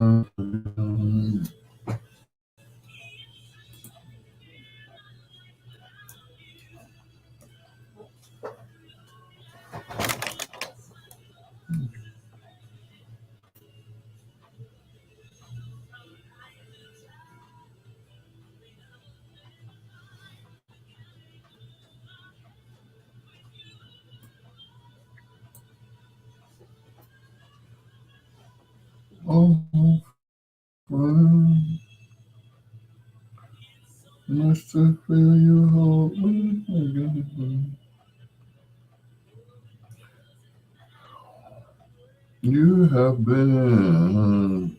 Oh, friend, nice to feel you hold me again. You have been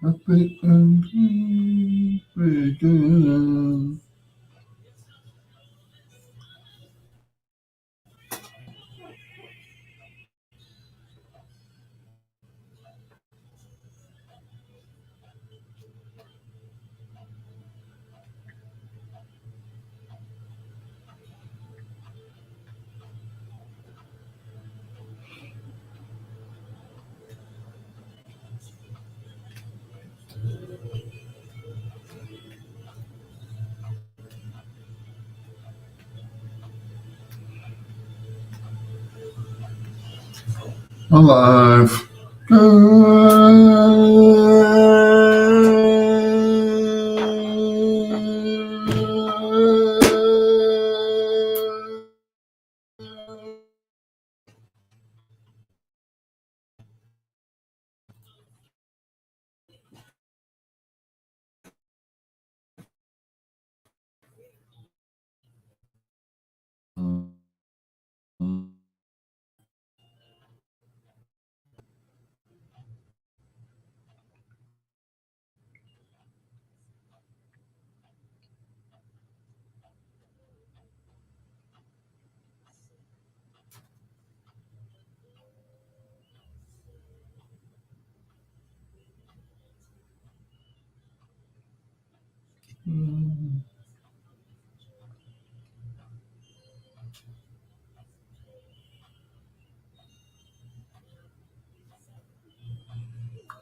happy and begin. Alive.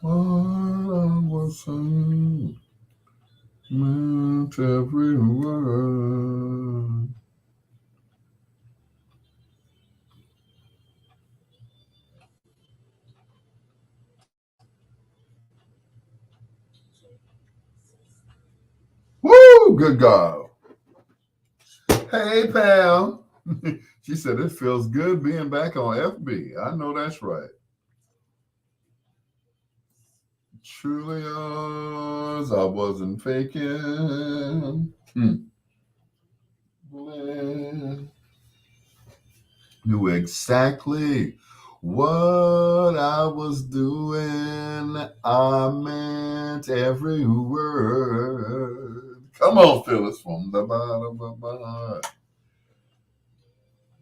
I was meant every word. Woo! Good God. Hey, pal. She said it feels good being back on FB. I know that's right. Truly yours, I wasn't faking. Knew exactly what I was doing. I meant every word. Come on, Phyllis, from the bottom of my heart.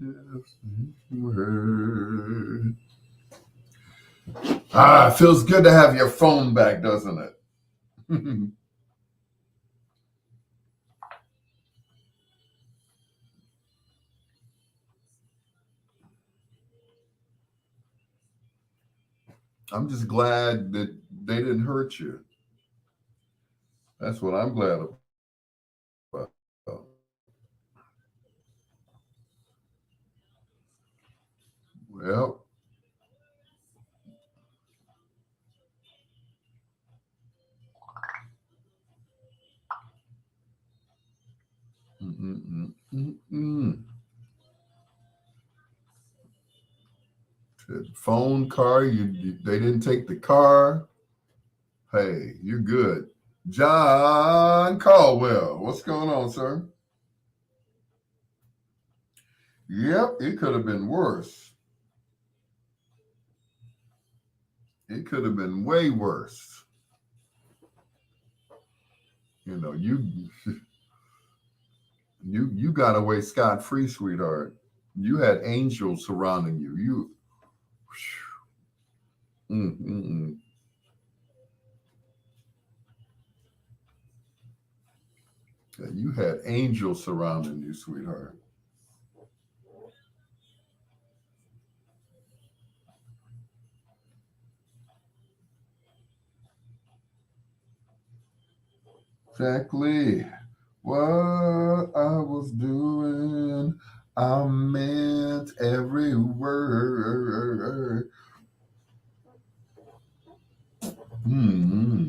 Yes, word. Ah, it feels good to have your phone back, doesn't it? I'm just glad that they didn't hurt you. That's what I'm glad about. Well, mm, mm, mm, mm. Phone, car, they didn't take the car. Hey, you're good. John Caldwell, what's going on, sir? Yep, it could have been worse. It could have been way worse. You know, you got away scot free, sweetheart. You had angels surrounding you. Mm, mm, mm. Yeah, you had angels surrounding you, sweetheart. exactly what I was doing. I meant every word. Hmm.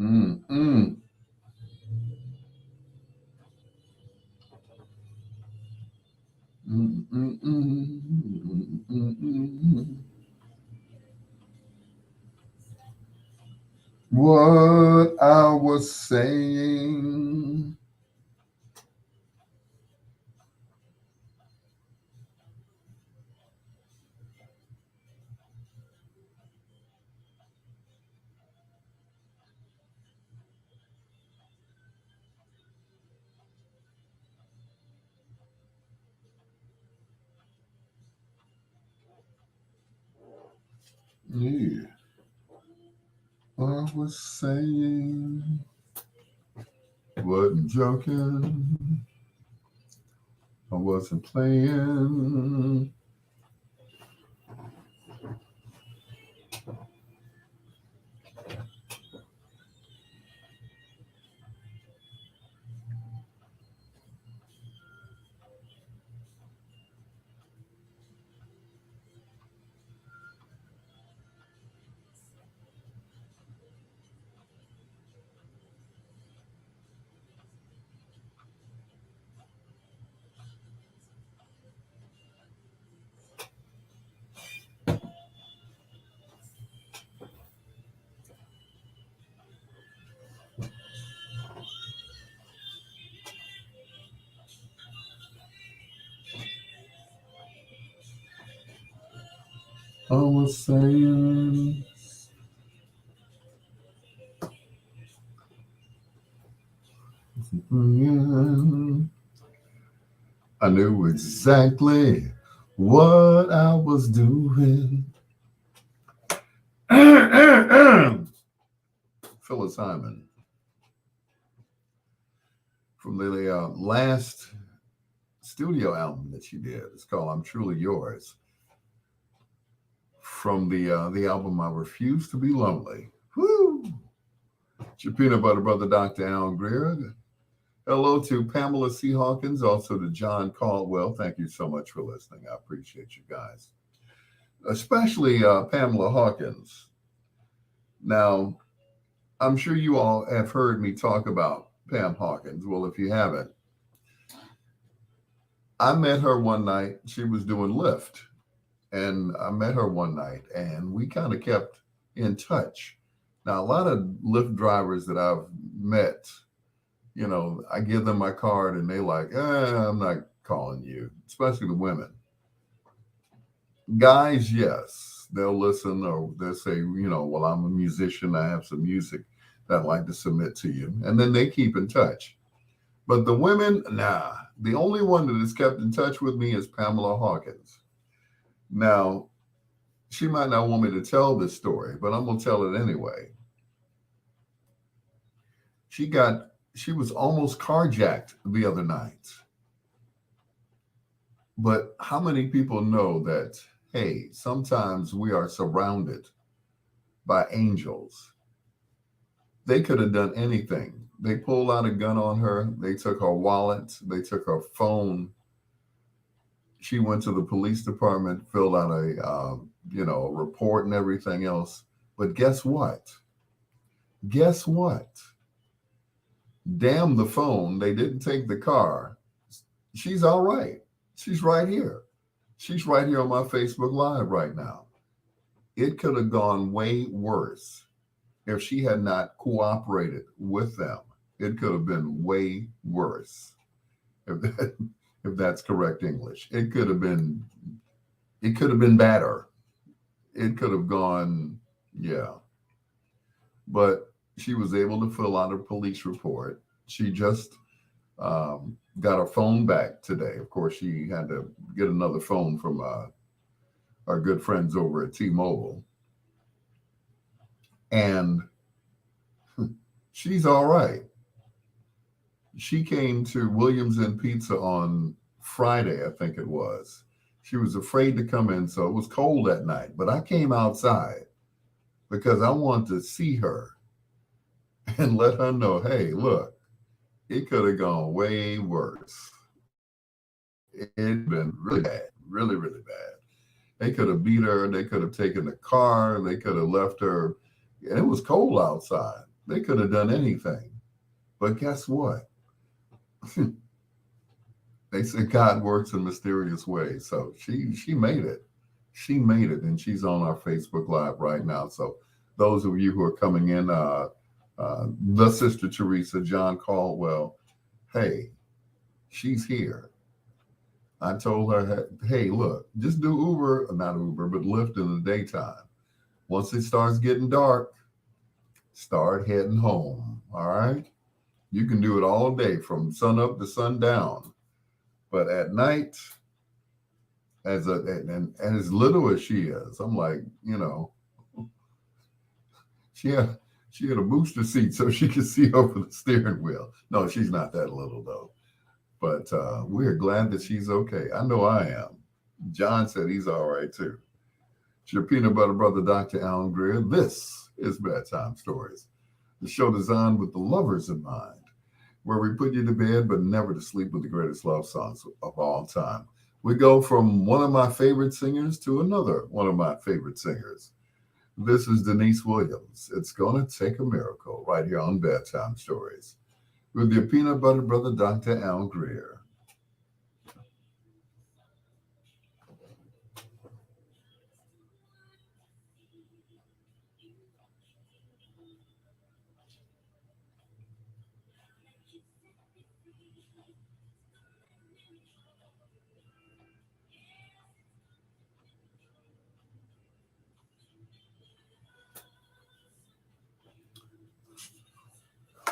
Mm, mm, mm, mm, mm, mm, mm, mm. What I was saying. Yeah, I was saying. Wasn't joking. I wasn't playing. I was saying. Mm, I knew exactly what I was doing. Phyllis Hyman from the last studio album that she did. It's called "I'm Truly Yours." From the album "I Refuse to Be Lonely." Woo! It's your peanut butter brother, Dr. Al Greer. Hello to Pamela C. Hawkins, also to John Caldwell. Thank you so much for listening. I appreciate you guys, especially Pamela Hawkins. Now, I'm sure you all have heard me talk about Pam Hawkins. Well, if you haven't, I met her one night. She was doing Lyft, and I met her one night, and we kind of kept in touch. Now, a lot of Lyft drivers that I've met, I give them my card, and they like, I'm not calling you, especially the women. Guys, yes, they'll listen or they'll say, well, I'm a musician. I have some music that I'd like to submit to you. And then they keep in touch. But the women, nah. The only one that has kept in touch with me is Pamela Hawkins. Now, she might not want me to tell this story, but I'm going to tell it anyway. She was almost carjacked the other night. But how many people know that, hey, sometimes we are surrounded by angels? They could have done anything. They pulled out a gun on her. They took her wallet. They took her phone. She went to the police department, filled out a report and everything else. But guess what? Guess what? Damn the phone. They didn't take the car. She's all right. She's right here. She's right here on my Facebook Live right now. It could have gone way worse if she had not cooperated with them. It could have been way worse. If that, if that's correct English. It could have been better. It could have gone, yeah. But she was able to fill out a police report. She just got her phone back today. Of course, she had to get another phone from our good friends over at T-Mobile. And she's all right. She came to Williams and Pizza on Friday, I think it was. She was afraid to come in, so it was cold that night. But I came outside because I wanted to see her and let her know, hey, look, it could have gone way worse. It could have been really bad, really, really bad. They could have beat her. They could have taken the car. They could have left her. And it was cold outside. They could have done anything. But guess what? They said God works in mysterious ways. So she made it. She made it, and she's on our Facebook Live right now. So those of you who are coming in, the Sister Teresa, John Caldwell, hey, she's here. I told her, hey, look, just do Uber, not Uber, but Lyft in the daytime. Once it starts getting dark, start heading home. All right. You can do it all day from sun up to sundown. But at night, and as little as she is, I'm like, she had she had a booster seat so she could see over the steering wheel. No, she's not that little though. But we're glad that she's okay. I know I am. John said he's all right too. It's your peanut butter brother, Dr. Alan Greer. This is Bedtime Stories, the show designed with the lovers in mind, where we put you to bed but never to sleep with the greatest love songs of all time. We go from one of my favorite singers to another one of my favorite singers. This is Denise Williams. It's gonna take a miracle right here on Bedtime Stories with your peanut butter brother, Dr. Al Greer.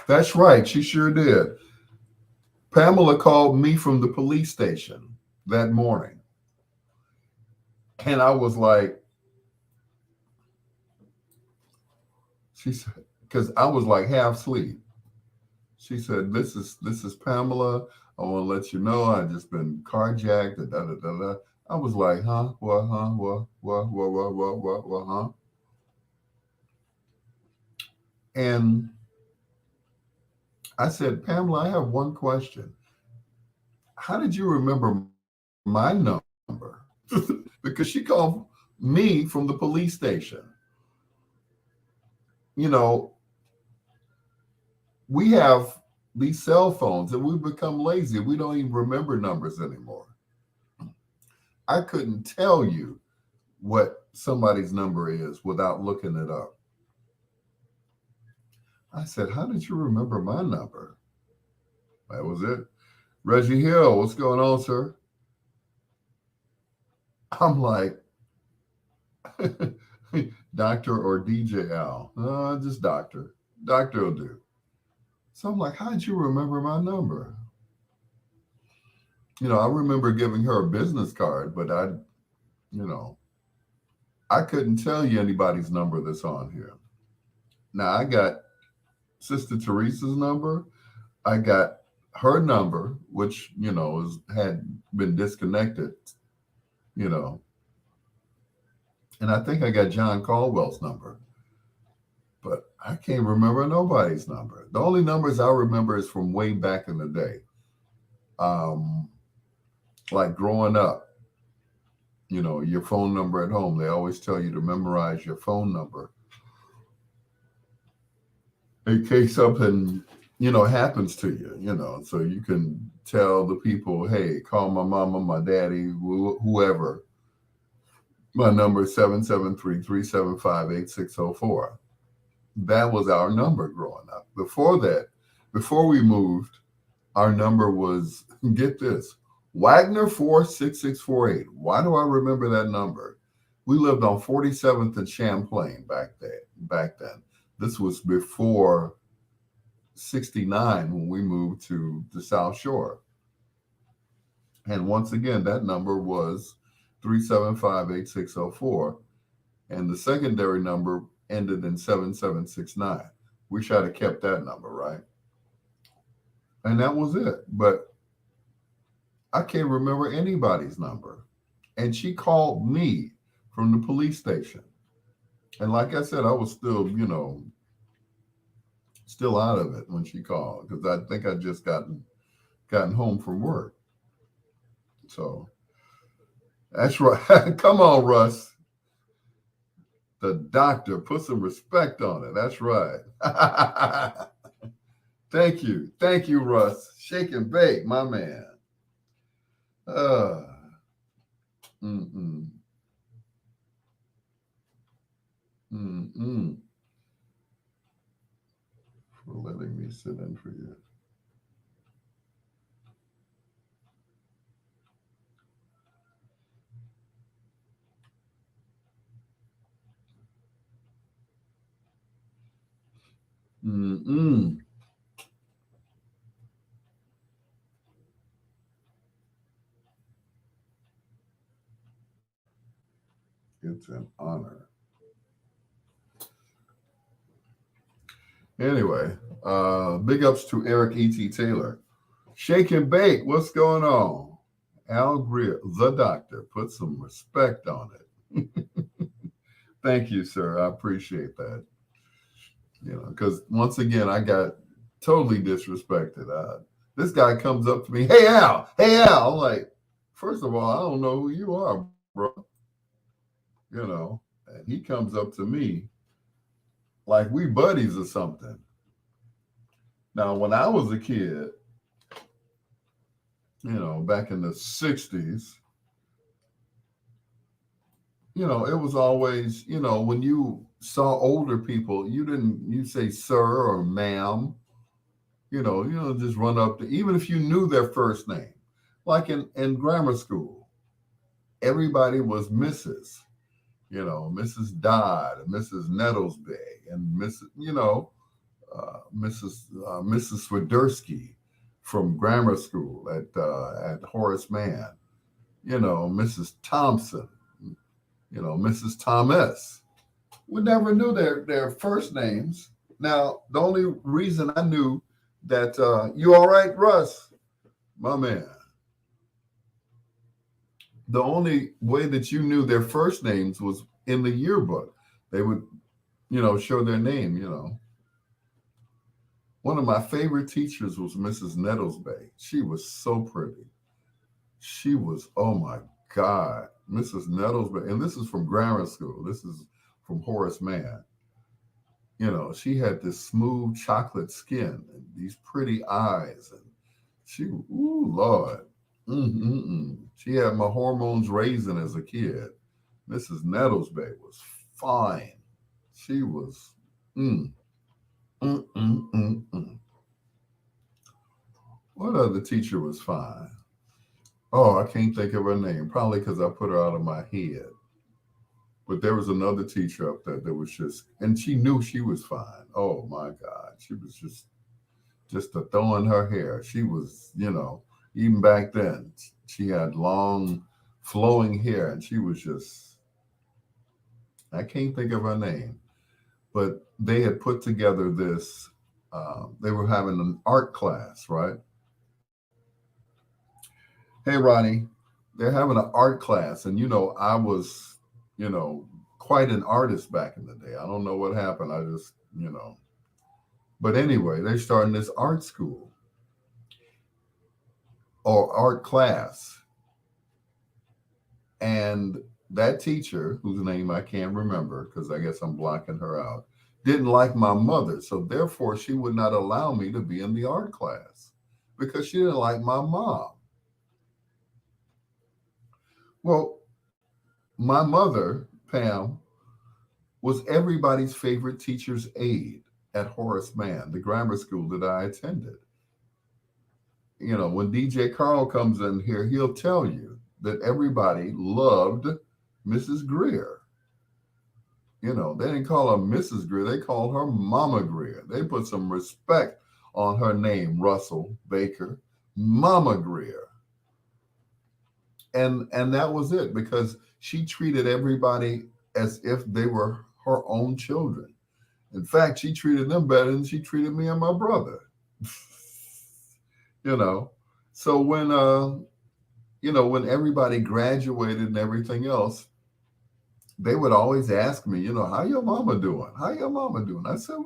That's right, she sure did. Pamela called me from the police station that morning, and I was like, she said, because I was like half asleep. She said, "This is Pamela. I want to let you know I just been carjacked." Da, da, da, da. I was like, "Huh? What? Huh? What? Huh?" And I said, "Pamela, I have one question. How did you remember my number?" Because she called me from the police station. You know, we have these cell phones and we've become lazy. We don't even remember numbers anymore. I couldn't tell you what somebody's number is without looking it up. I said, "How did you remember my number?" That was it. Reggie Hill, what's going on, sir? I'm like, Doctor or DJ Al? Just Doctor. Doctor will do. So I'm like, how did you remember my number? I remember giving her a business card, but you know, I couldn't tell you anybody's number that's on here. Now I got Sister Teresa's number. I got her number, which had been disconnected. You know, and I think I got John Caldwell's number, but I can't remember nobody's number. The only numbers I remember is from way back in the day, um, like growing up. Your phone number at home. They always tell you to memorize your phone number in case something happens to you. So you can tell the people, hey, call my mama, my daddy, whoever. My number is 773-375-8604. That was our number growing up. Before that, before we moved, our number was, get this, Wagner 46648. Why do I remember that number? We lived on 47th and Champlain back then. This was before 69 when we moved to the South Shore. And once again, that number was 375-8604. And the secondary number ended in 7769. Wish I'd have kept that number, right? And that was it. But I can't remember anybody's number. And she called me from the police station. And like I said, I was still, still out of it when she called because I think I just gotten home from work. So that's right. Come on, Russ. The doctor. Put some respect on it. That's right. Thank you. Thank you, Russ. Shake and bake, my man. Uh, mm-mm, mm-mm, for letting me sit in for you. Mm-mm. It's an honor. Anyway, big ups to Eric E.T. Taylor. Shake and bake. What's going on? Al Greer, the doctor. Put some respect on it. Thank you, sir. I appreciate that. Because once again, I got totally disrespected. This guy comes up to me, "Hey Al, hey Al." I'm like, first of all, I don't know who you are, bro. And he comes up to me like we buddies or something. Now, when I was a kid, back in the '60s, it was always, when you saw older people, you say sir or ma'am. Just run up to, even if you knew their first name, like in grammar school, everybody was Mrs. Mrs. Dodd, Mrs. Nettlesby, and Mrs. Swiderski from grammar school at Horace Mann. Mrs. Thompson. Mrs. Thomas. We never knew their first names. Now, the only reason I knew that you all right, Russ, my man. The only way that you knew their first names was in the yearbook. They would, show their name. One of my favorite teachers was Mrs. Nettlesby. She was so pretty. She was, oh my God, Mrs. Nettlesby. And this is from grammar school. This is from Horace Mann. She had this smooth chocolate skin and these pretty eyes. And she, ooh, Lord. Mm-mm-mm. She had my hormones raising as a kid. Mrs. Nettlesby was fine. She was, mm, mm, mm, mm, mm. What other teacher was fine? Oh, I can't think of her name. Probably because I put her out of my head. But there was another teacher up there that was just, and she knew she was fine. Oh my God, she was just a throw in her hair. She was, even back then, she had long, flowing hair, and she was just, I can't think of her name, but they had put together this. They were having an art class, right? Hey, Ronnie, they're having an art class, and I was, you know, quite an artist back in the day. I don't know what happened. I just, but anyway, they're starting this art school or art class. And that teacher, whose name I can't remember because I guess I'm blocking her out, didn't like my mother. So therefore, she would not allow me to be in the art class because she didn't like my mom. Well, my mother, Pam, was everybody's favorite teacher's aide at Horace Mann, the grammar school that I attended. When DJ Carl comes in here, he'll tell you that everybody loved Mrs. Greer. They didn't call her Mrs. Greer, they called her Mama Greer. They put some respect on her name, Russell Baker, Mama Greer. And that was it because she treated everybody as if they were her own children. In fact, she treated them better than she treated me and my brother. you know. So when when everybody graduated and everything else, they would always ask me, how your mama doing? How your mama doing? I said,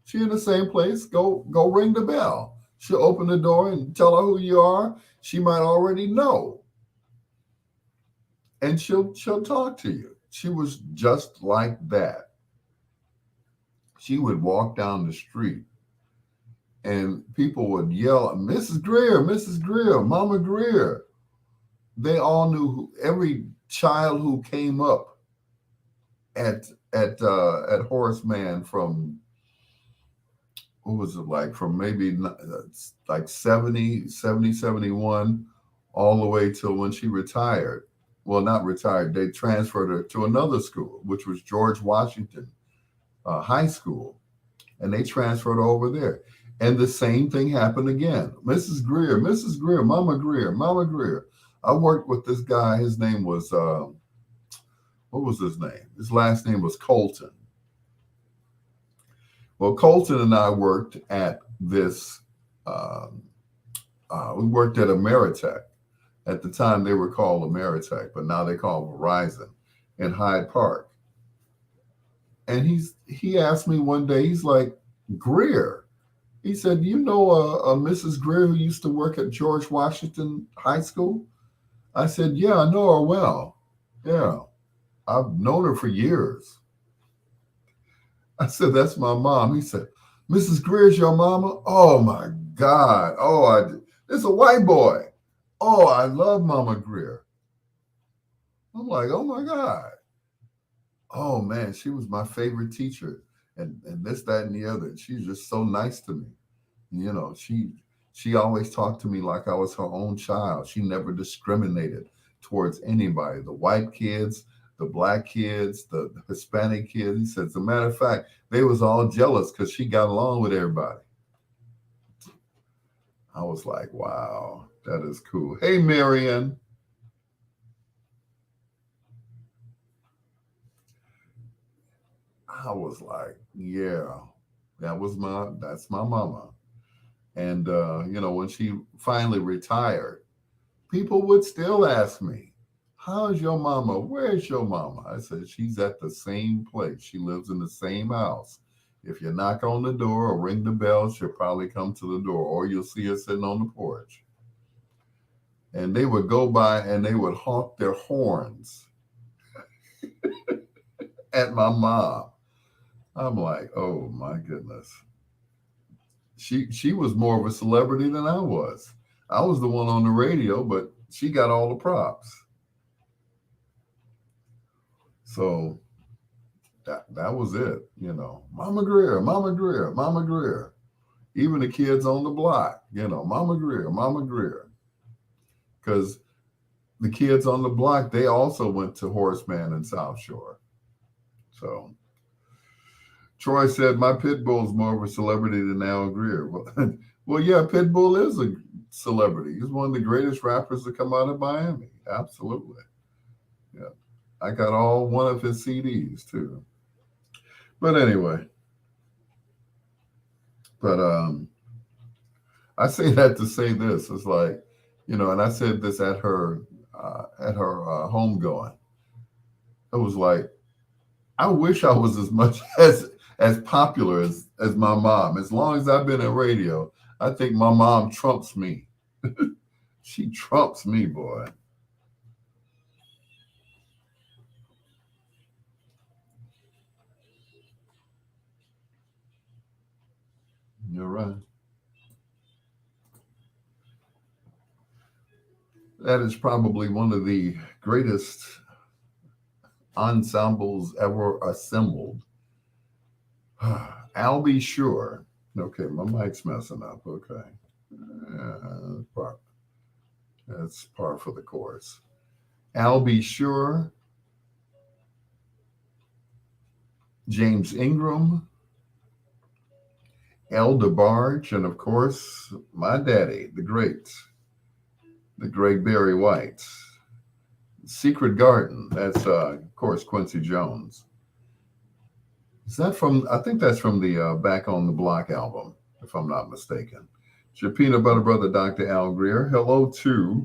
she in the same place. Go ring the bell. She'll open the door and tell her who you are. She might already know, and she'll talk to you. She was just like that. She would walk down the street and people would yell, Mrs. Greer, Mrs. Greer, Mama Greer. They all knew every child who came up at Horace Mann from, what was it, like from maybe like 71, all the way till when she retired. Well, not retired, they transferred her to another school, which was George Washington High School, and they transferred her over there. And the same thing happened again. Mrs. Greer, Mama Greer, Mama Greer. I worked with this guy. His name was, what was his name? His last name was Colton. Well, Colton and I worked at this, we worked at Ameritech. At the time, they were called Ameritech, but now they call Verizon in Hyde Park. And he asked me one day, he's like, Greer. He said, you know a Mrs. Greer who used to work at George Washington High School? I said, yeah, I know her well. Yeah, I've known her for years. I said, that's my mom. He said, Mrs. Greer's your mama? Oh my God. It's a white boy. Oh, I love Mama Greer. I'm like, oh my God. Oh man, she was my favorite teacher. And this, that, and the other. She's just so nice to me. She always talked to me like I was her own child. She never discriminated towards anybody, the white kids, the black kids, the Hispanic kids. He said, as a matter of fact, they was all jealous because she got along with everybody. I was like, wow, that is cool. Hey, Marion. I was like, yeah, that's my mama. And when she finally retired, people would still ask me, how's your mama? Where's your mama? I said, she's at the same place. She lives in the same house. If you knock on the door or ring the bell, she'll probably come to the door, or you'll see her sitting on the porch. And they would go by and they would honk their horns at my mom. I'm like, oh my goodness. She was more of a celebrity than I was. I was the one on the radio, but she got all the props. So that was it. Mama Greer, Mama Greer, Mama Greer. Even the kids on the block, Mama Greer, Mama Greer. Because the kids on the block, they also went to Horace Mann in South Shore. So Troy said, my pit bull's more of a celebrity than Al Greer. Well, yeah, Pitbull is a celebrity. He's one of the greatest rappers to come out of Miami. Absolutely. Yeah. I got all one of his CDs too. But anyway, I say that to say this. It's like, and I said this at her homegoing. It was like, I wish I was as much as popular as my mom. As long as I've been in radio, I think my mom trumps me. She trumps me, boy. You're right. That is probably one of the greatest ensembles ever assembled. I'll be sure. Okay, my mic's messing up. Okay. Part, that's par for the course. I'll be sure. James Ingram, El DeBarge, and of course, my daddy, the great Barry White. Secret Garden, that's, of course, Quincy Jones. Is that from, I think that's from the Back on the Block album, if I'm not mistaken. It's your peanut butter brother, Dr. Al Greer. Hello to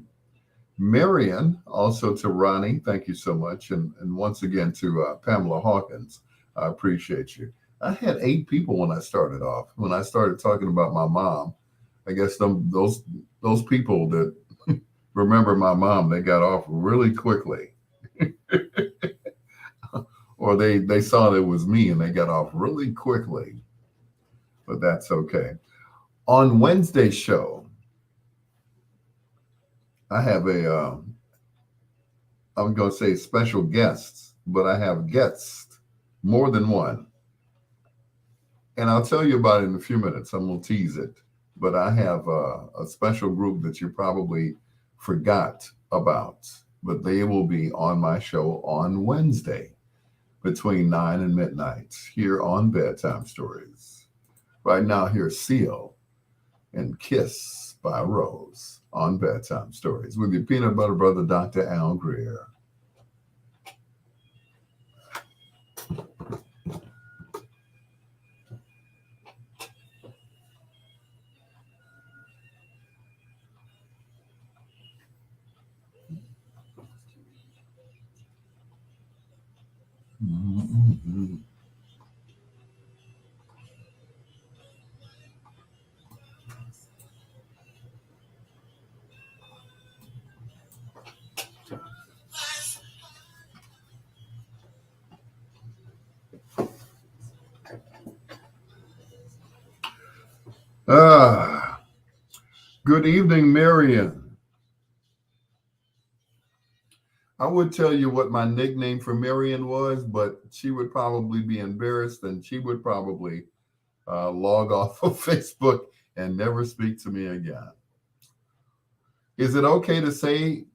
Marion, also to Ronnie. Thank you so much. And once again to Pamela Hawkins. I appreciate you. I had 8 people when I started off. When I started talking about my mom, I guess those people that remember my mom, they got off really quickly. Or they saw that it was me and they got off really quickly. But that's okay. On Wednesday's show, I have I'm going to say special guests, but I have guests, more than one. And I'll tell you about it in a few minutes. I'm going to tease it. But I have a special group that you probably forgot about. But they will be on my show on Wednesday between 9 and midnight here on Bedtime Stories. Right now, here's Seal and Kiss by Rose on Bedtime Stories with your peanut butter brother, Dr. Al Greer. Ah, good evening, Marion. I would tell you what my nickname for Marion was, but she would probably be embarrassed and she would probably log off of Facebook and never speak to me again. Is it okay to say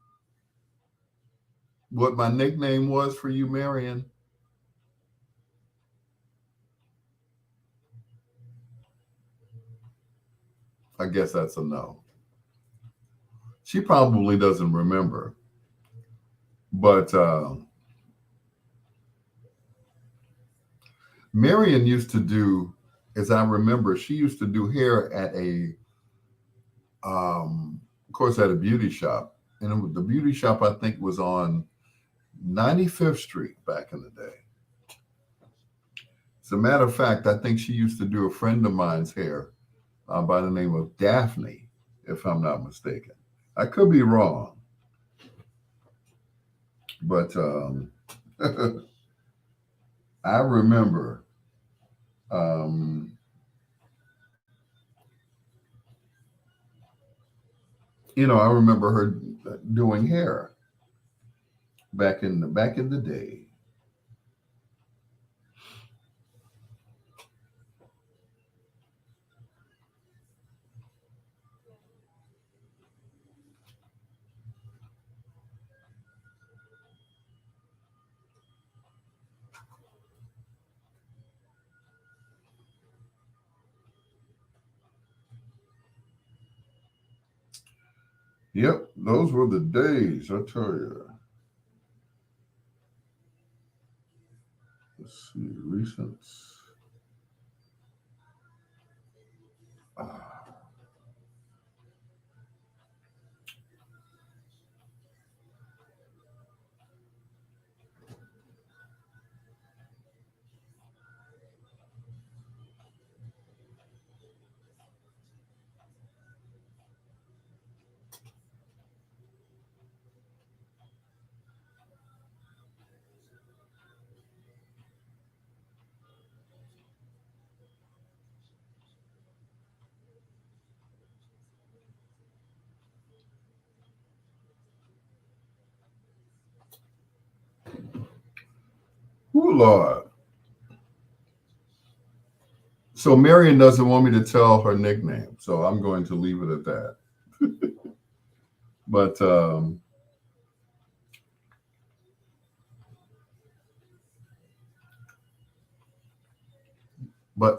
what my nickname was for you, Marion? I guess that's a no. She probably doesn't remember, but Marion used to do, as I remember, she used to do hair at of course, at a beauty shop. And the beauty shop, I think, was on 95th Street back in the day. As a matter of fact, I think she used to do a friend of mine's hair by the name of Daphne, if I'm not mistaken. I could be wrong, but I remember um, I remember her doing hair back in the day. Yep, those were the days, I tell you. Let's see, recent. Ah, oh Lord. So Marion doesn't want me to tell her nickname, so I'm going to leave it at that. But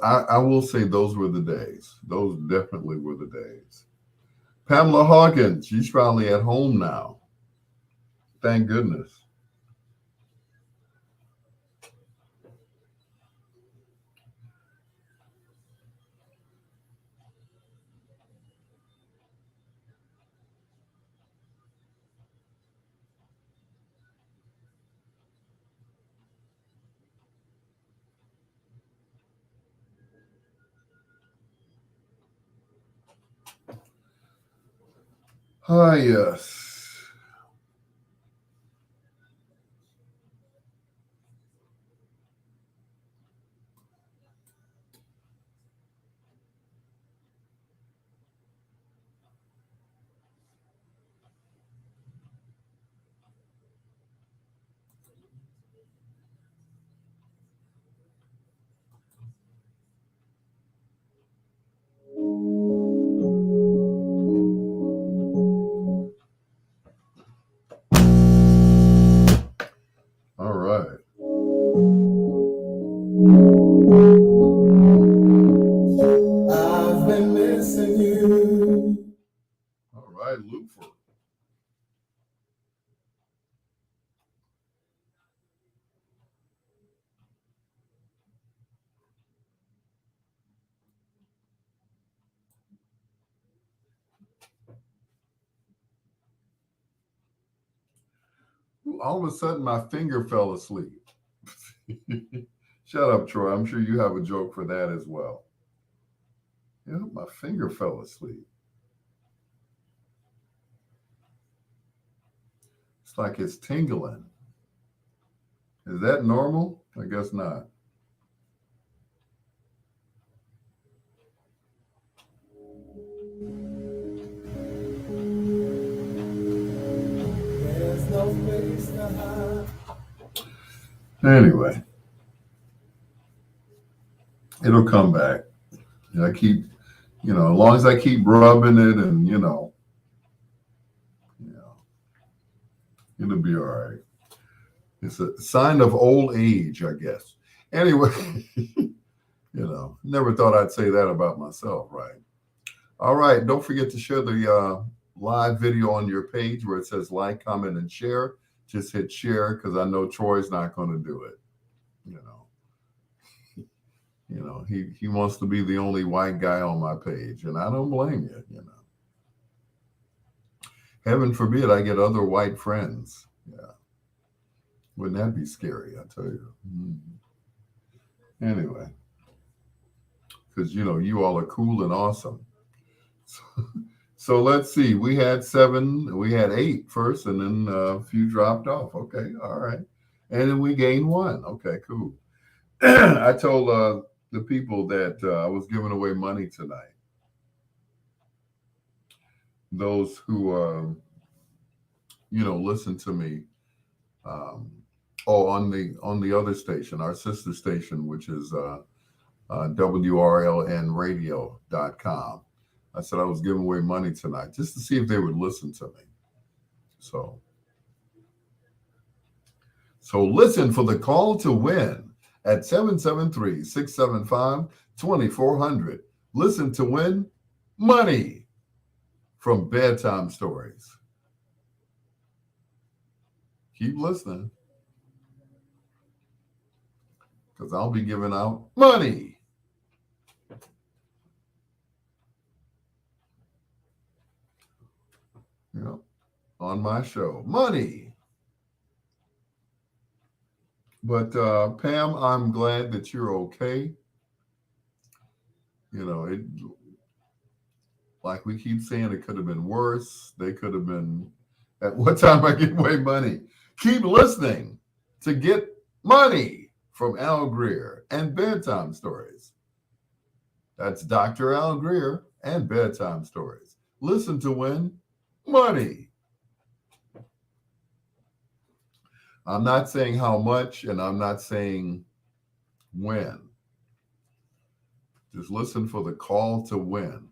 I will say those were the days. Those definitely were the days. Pamela Hawkins, she's probably at home now. Thank goodness. Ah, yes. All right. I've been missing you. All right, Lufer. All of a sudden, my finger fell asleep. Shut up, Troy. I'm sure you have a joke for that as well. Yeah, my finger fell asleep. It's like it's tingling. Is that normal? I guess not. There's no place to hide. Anyway, it'll come back. I keep, as long as I keep rubbing it and, you know, it'll be all right. It's a sign of old age, I guess. Anyway, never thought I'd say that about myself, right? All right. Don't forget to share the live video on your page where it says like, comment, and share. Just hit share because I know Troy's not going to do it. You know, he wants to be the only white guy on my page, and I don't blame you. Heaven forbid I get other white friends. Yeah, wouldn't that be scary? I tell you. Anyway, because you all are cool and awesome. So, so let's see. We had seven. We had eight first, and then a few dropped off. Okay, all right, and then we gained one. Okay, cool. I told the people that I was giving away money tonight. Those who listen to me. Um, on the other station, our sister station, which is WRLNradio.com. I said I was giving away money tonight just to see if they would listen to me. So, listen for the call to win at 773-675-2400. Listen to win money from Bedtime Stories. Keep listening because I'll be giving out money. On my show. Money. But Pam, I'm glad that you're okay. It like we keep saying, it could have been worse. They could have been. At what time I give away money? Keep listening to get money from Al Greer and Bedtime Stories. That's Dr. Al Greer and Bedtime Stories. Listen to win money. I'm not saying how much, and I'm not saying when. Just listen for the call to win.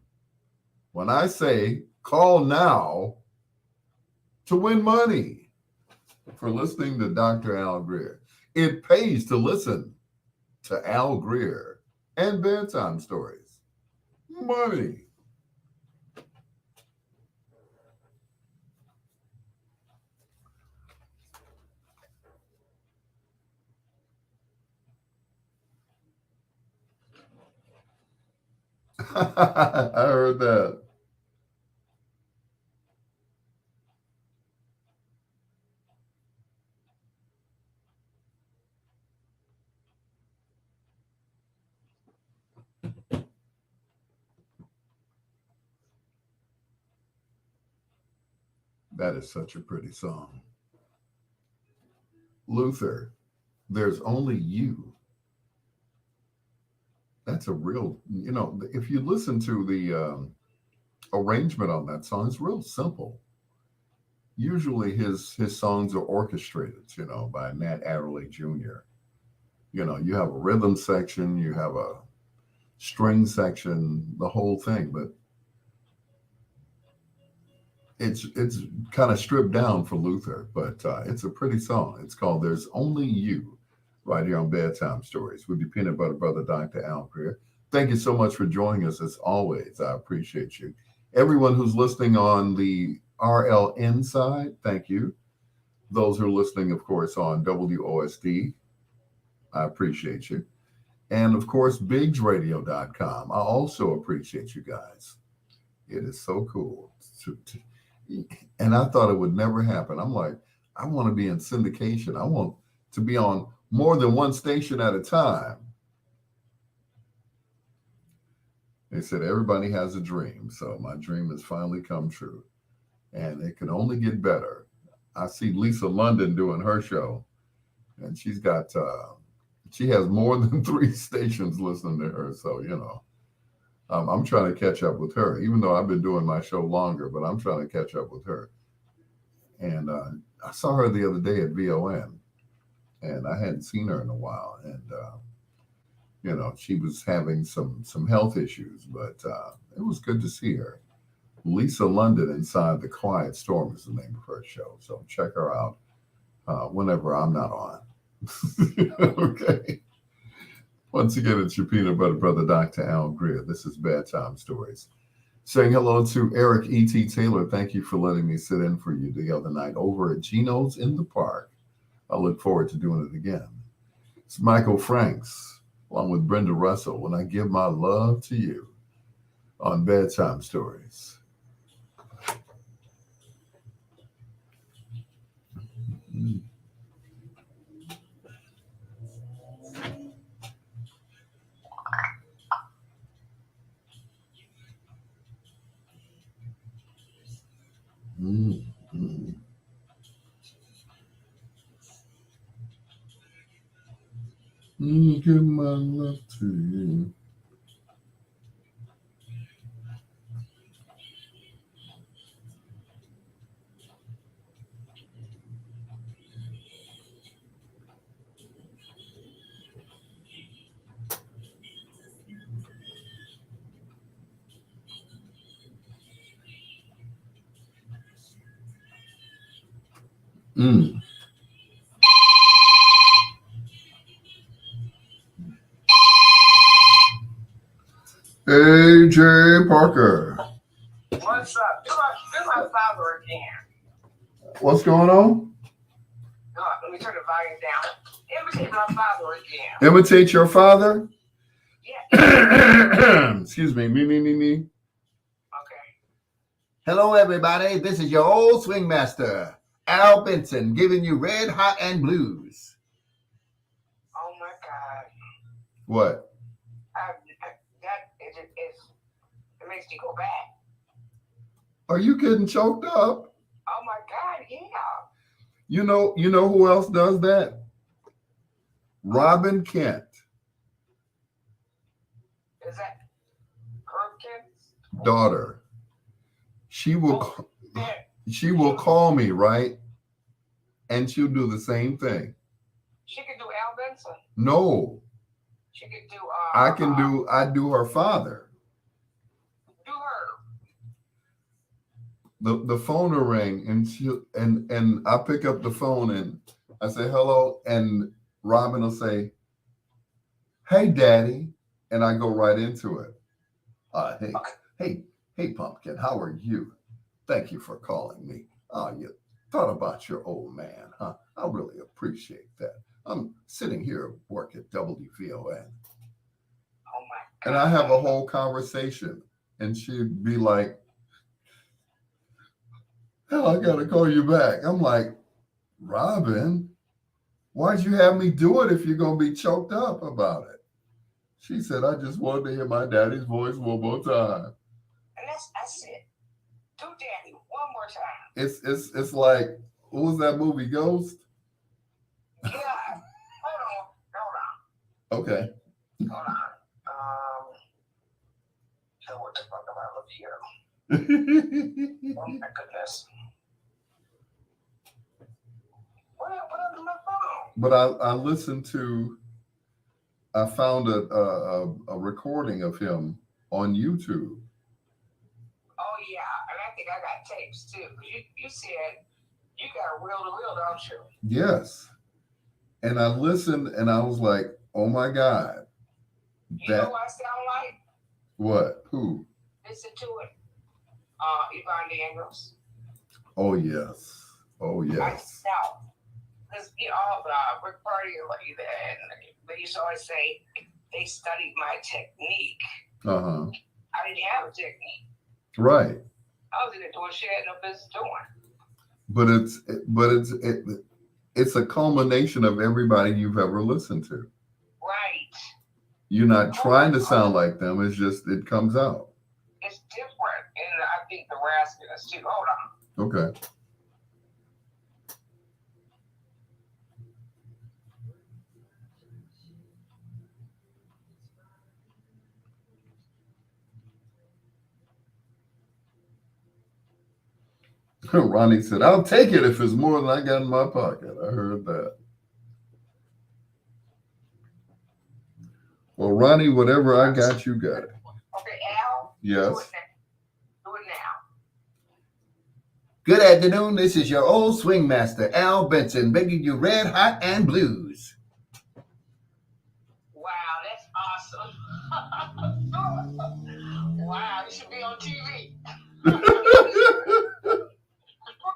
When I say call now to win money for listening to Dr. Al Greer, it pays to listen to Al Greer and Bedtime Stories. Money. I heard that. That is such a pretty song. Luther, there's only you. That's a real, if you listen to the arrangement on that song, it's real simple. Usually his songs are orchestrated, by Nat Adderley Jr. You have a rhythm section, you have a string section, the whole thing, but it's kind of stripped down for Luther, but it's a pretty song. It's called "There's Only You," right here on Bedtime Stories with your peanut butter brother, Dr. Al Greer. Thank you so much for joining us as always. I appreciate you. Everyone who's listening on the RLN side, thank you. Those who are listening, of course, on WOSD, I appreciate you. And of course, bigsradio.com. I also appreciate you guys. It is so cool. And I thought it would never happen. I'm like, I want to be in syndication. I want to be on more than one station at a time. They said everybody has a dream. So my dream has finally come true. And it can only get better. I see Lisa London doing her show. And she has more than 3 stations listening to her. So, I'm trying to catch up with her, even though I've been doing my show longer, but I'm trying to catch up with her. And I saw her the other day at VON, and I hadn't seen her in a while. And, she was having some health issues, but it was good to see her. Lisa London Inside the Quiet Storm is the name of her show. So check her out whenever I'm not on. Okay. Once again, it's your peanut butter brother, Dr. Al Greer. This is Bedtime Stories. Saying hello to Eric E.T. Taylor. Thank you for letting me sit in for you the other night over at Gino's in the Park. I look forward to doing it again. It's Michael Franks, along with Brenda Russell, When I Give My Love to You on Bedtime Stories. Mm. Mm. Give my love to you. Mm. AJ Parker. What's up? Do my father again. What's going on? Let me turn the volume down. Imitate my father again. Imitate your father? Yeah. Excuse me. Me. Okay. Hello, everybody. This is your old swing master, Al Benson, giving you Red Hot and Blues. Oh my God. What? It makes you go back. Are you getting choked up? Oh my God, yeah. You know who else does that? Robin Kent. Is that Herb Kent's Daughter. She will call me, right? And she'll do the same thing. She can do Al Benson. No. She can do I do her father. Do her. The phone will ring and I pick up the phone and I say hello, and Robin will say, "Hey, Daddy," and I go right into it. Hey, Pumpkin, how are you? Thank you for calling me. You thought about your old man, huh? I really appreciate that. I'm sitting here at work at WVON. Oh my God. And I have a whole conversation, and she'd be like, "Hell, I gotta call you back." I'm like, "Robin, why'd you have me do it if you're gonna be choked up about it?" She said, "I just wanted to hear my daddy's voice one more time." And that's it. Do Daddy one more time. It's like, what was that movie, Ghost? Yeah. Hold Okay. on. Hold on. So what the fuck am I looking here? Oh my goodness. What happened to my phone? But I listened to. I found a recording of him on YouTube. Oh yeah, and I think I got tapes too. You said you got a reel to reel, don't you? Yes. And I listened and I was like, oh my God. You know what I sound like? What? Who? Listen to it. Yvonne Daniels. Oh yes. Oh yes. Now, because Rick Party and they used to always say they studied my technique. Uh-huh. I didn't have a technique. Right. I was either doing shit I had no business doing. But it's a culmination of everybody you've ever listened to. Right. You're not trying to sound like them. It's just it comes out. It's different, and I think the raspiness too. Hold on. Okay. Ronnie said, I'll take it if it's more than I got in my pocket. I heard that. Well, Ronnie, whatever I got, you got it. Okay, Al? Yes. Do it now. Good afternoon. This is your old swing master, Al Benson, bringing you Red Hot and Blues. Wow, that's awesome. Wow, you should be on TV.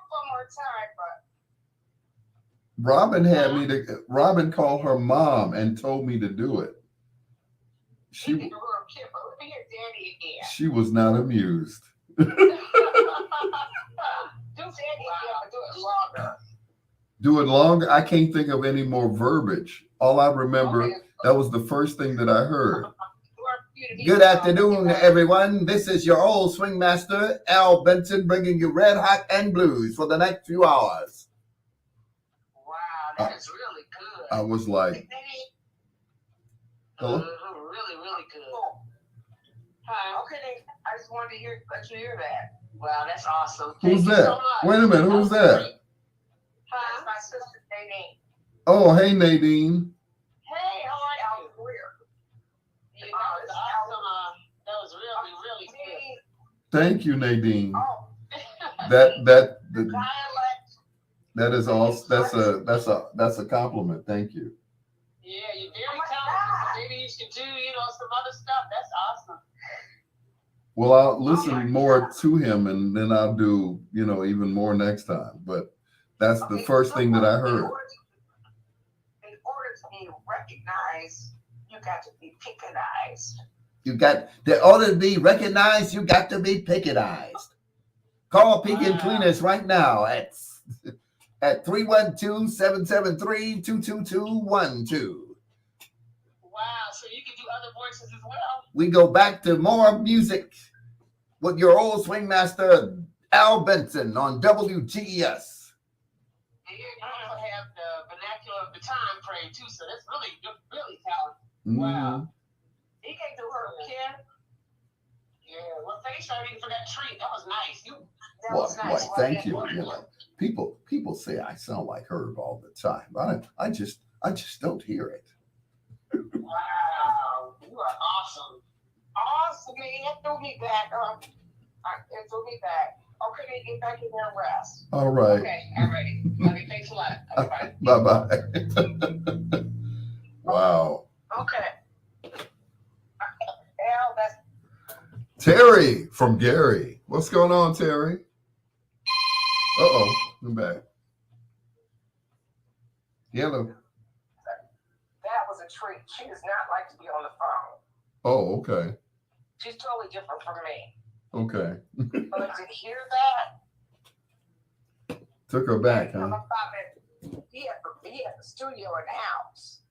One more time, but Robin called her mom and told me to do it. you can do her a kid, but let me hear Daddy again. She was not amused. Do Daddy again, but do it longer. Do it longer? I can't think of any more verbiage. All I remember, that was the first thing that I heard. Good afternoon, everyone. This is your old swing master, Al Benson, bringing you Red Hot and Blues for the next few hours. Wow, that is really good. I was like, hello? Really, really good. Hi. Okay, I just wanted to let you hear that. Wow, that's awesome. Who's Thank you that? so much. Wait a minute, who's that? Hi, that's my sister Nadine. Oh, hey, Nadine. Hey, how are you? Greer. Yeah, that was awesome. That was really, really good. Thank you, Nadine. Oh. That is all. That's a compliment. Thank you. Yeah, you're very talented. Maybe you should do, some other stuff. That's awesome. Well, I'll listen more to him, and then I'll do, even more next time. But that's the first thing that I heard. In order to be recognized, you got to be picketized. In order to be recognized, you got to be picketized. Call Pekin Cleaners right now at 312-773-22212. Wow, so you can do other voices as well. We go back to more music with your old swing master, Al Benson, on WGES. And you also have the vernacular of the time frame, too, so that's really, really talented. Mm-hmm. Wow. He can do her kid. Yeah, well, thanks already for that treat. That was nice. That was nice. Why, thank you. People say I sound like Herb all the time, but I just don't hear it. Wow, you are awesome. Awesome, man. That threw me back. It threw me back. Okay, then get back in there and rest. All right. Okay, all right. Okay, thanks a lot. Okay, bye. Bye. Wow. Okay. Al, that's Terry from Gary. What's going on, Terry? Uh-oh, I'm back. Hello. That was a treat. She does not like to be on the phone. Oh, okay. She's totally different from me. Okay. But to hear that, took her back, huh? He had the studio in the house.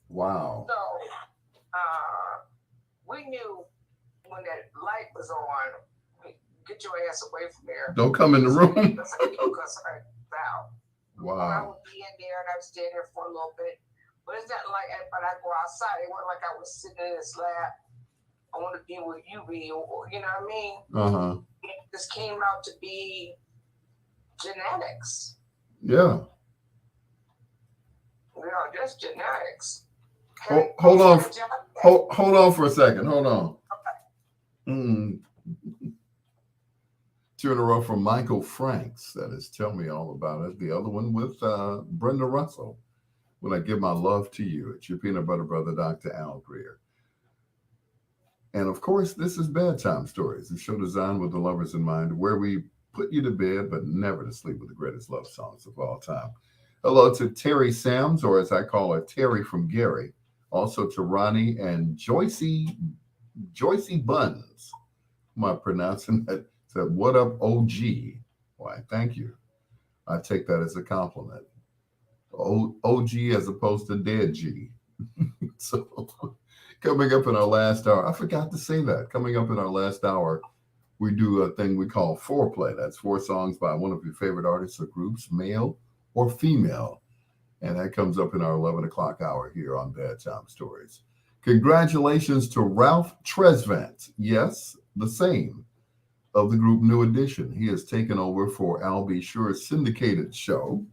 Wow. So we knew when that light was on, get your ass away from there. Don't come in the room. Because I foul. I Wow. would be in there and I would stay there for a little bit. But it's not like when I go outside, it wasn't like I was sitting in his lap. I want to be where you be, or you know what I mean? Uh-huh. This came out to be genetics. Yeah. You know, just genetics. Hold on. Hold on for a second. Hold on. Two in a row from Michael Franks. That is Tell Me All About It. The other one with Brenda Russell. When I Give My Love to You. It's your peanut butter brother, Dr. Al Greer. And of course, this is Bedtime Stories, a show designed with the lovers in mind, where we put you to bed, but never to sleep with the greatest love songs of all time. Hello to Terry Sams, or as I call her, Terry from Gary. Also to Ronnie and Joycey Buns. Am I pronouncing that? Said, what up, OG? Why, thank you. I take that as a compliment. OG as opposed to dead G. So coming up in our last hour, I forgot to say that. Coming up in our last hour, we do a thing we call foreplay. That's 4 songs by one of your favorite artists or groups, male or female. And that comes up in our 11 o'clock hour here on Bedtime Stories. Congratulations to Ralph Tresvant. Yes, the same, of the group New Edition. He has taken over for Al B. Sure's syndicated show,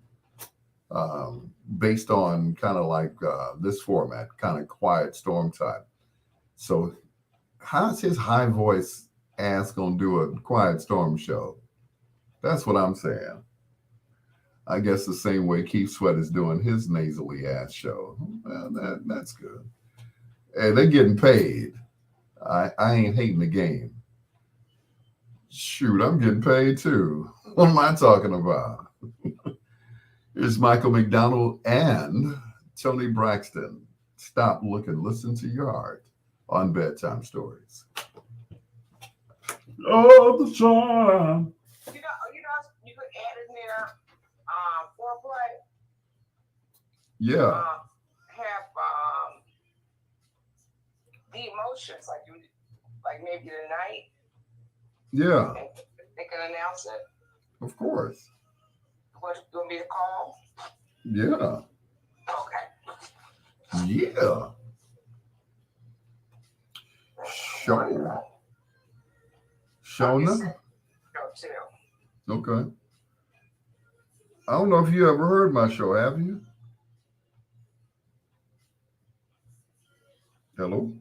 based on kind of like this format, kind of quiet storm type. So how's his high voice ass gonna do a quiet storm show? That's what I'm saying. I guess the same way Keith Sweat is doing his nasally ass show. Well, that's good. Hey, they're getting paid. I ain't hating the game. Shoot, I'm getting paid too. What am I talking about? Here's Michael McDonald and Tony Braxton. Stop, look, and listen to your heart on Bedtime Stories. All the time. You could add in there foreplay. Yeah. Have the emotions, like maybe tonight. Yeah. They can announce it. Of course. What you want me to call? Yeah. Okay. Yeah. Shona. Show too. Okay. I don't know if you ever heard my show, have you? Hello?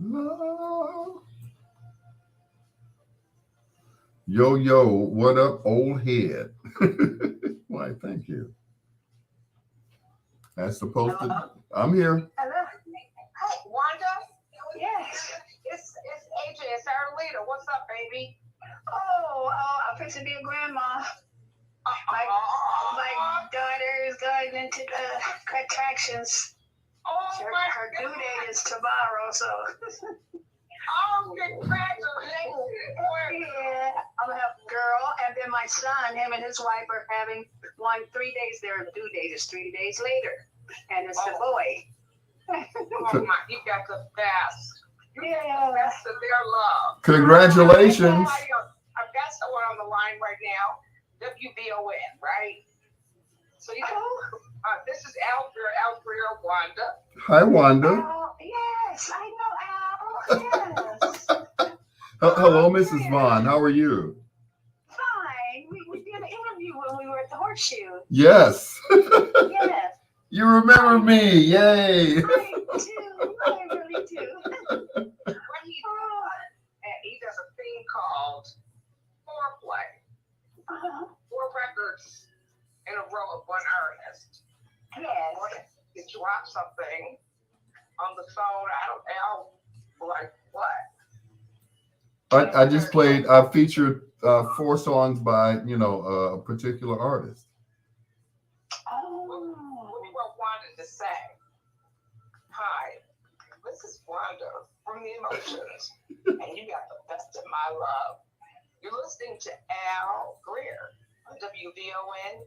No. Yo, what up, old head? Why, thank you. That's supposed to. I'm here. Hello. Hey, Wanda. Yes. It's AJ. It's our leader. What's up, baby? Oh, I'm fixing to be a grandma. My daughter is going into the contractions. Her due date is tomorrow, so. Congratulations. Yeah, I'm gonna have a girl, and then my son, him and his wife are having 3 days. Their due date is 3 days later, and it's the boy. Oh my, you got the best. Yeah. Best of their love. Congratulations. I've got someone on the line right now. WBON, right? So this is Al Greer, Wanda. Hi, Wanda. Yes, I know Al. Yes. Hello, Mrs. Vaughn. How are you? Fine. We did an interview when we were at the Horseshoe. Yes. Yes. You remember me. Yay. I do. I really do. What he does a thing called foreplay. 4 records in a row of one artist. Yes. You drop something on the phone. I'll like what? I just played. I featured 4 songs by a particular artist. What Wanda to say? Hi, this is Wanda from the Emotions, and you got the best of my love. You're listening to Al Greer WVON.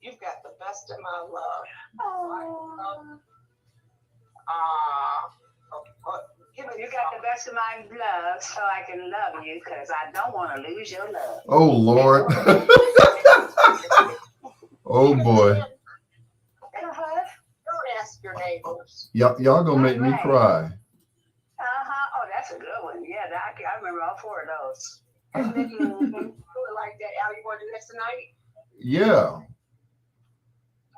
You've got the best of my love. Oh. Give You got the best of my love, so I can love you, because I don't want to lose your love. Oh Lord. Oh boy. Don't ask your neighbors. Y'all gonna make me cry. Oh, that's a good one. Yeah, I remember all four of those. And then you do it like that. Al, you want to do this tonight? Yeah.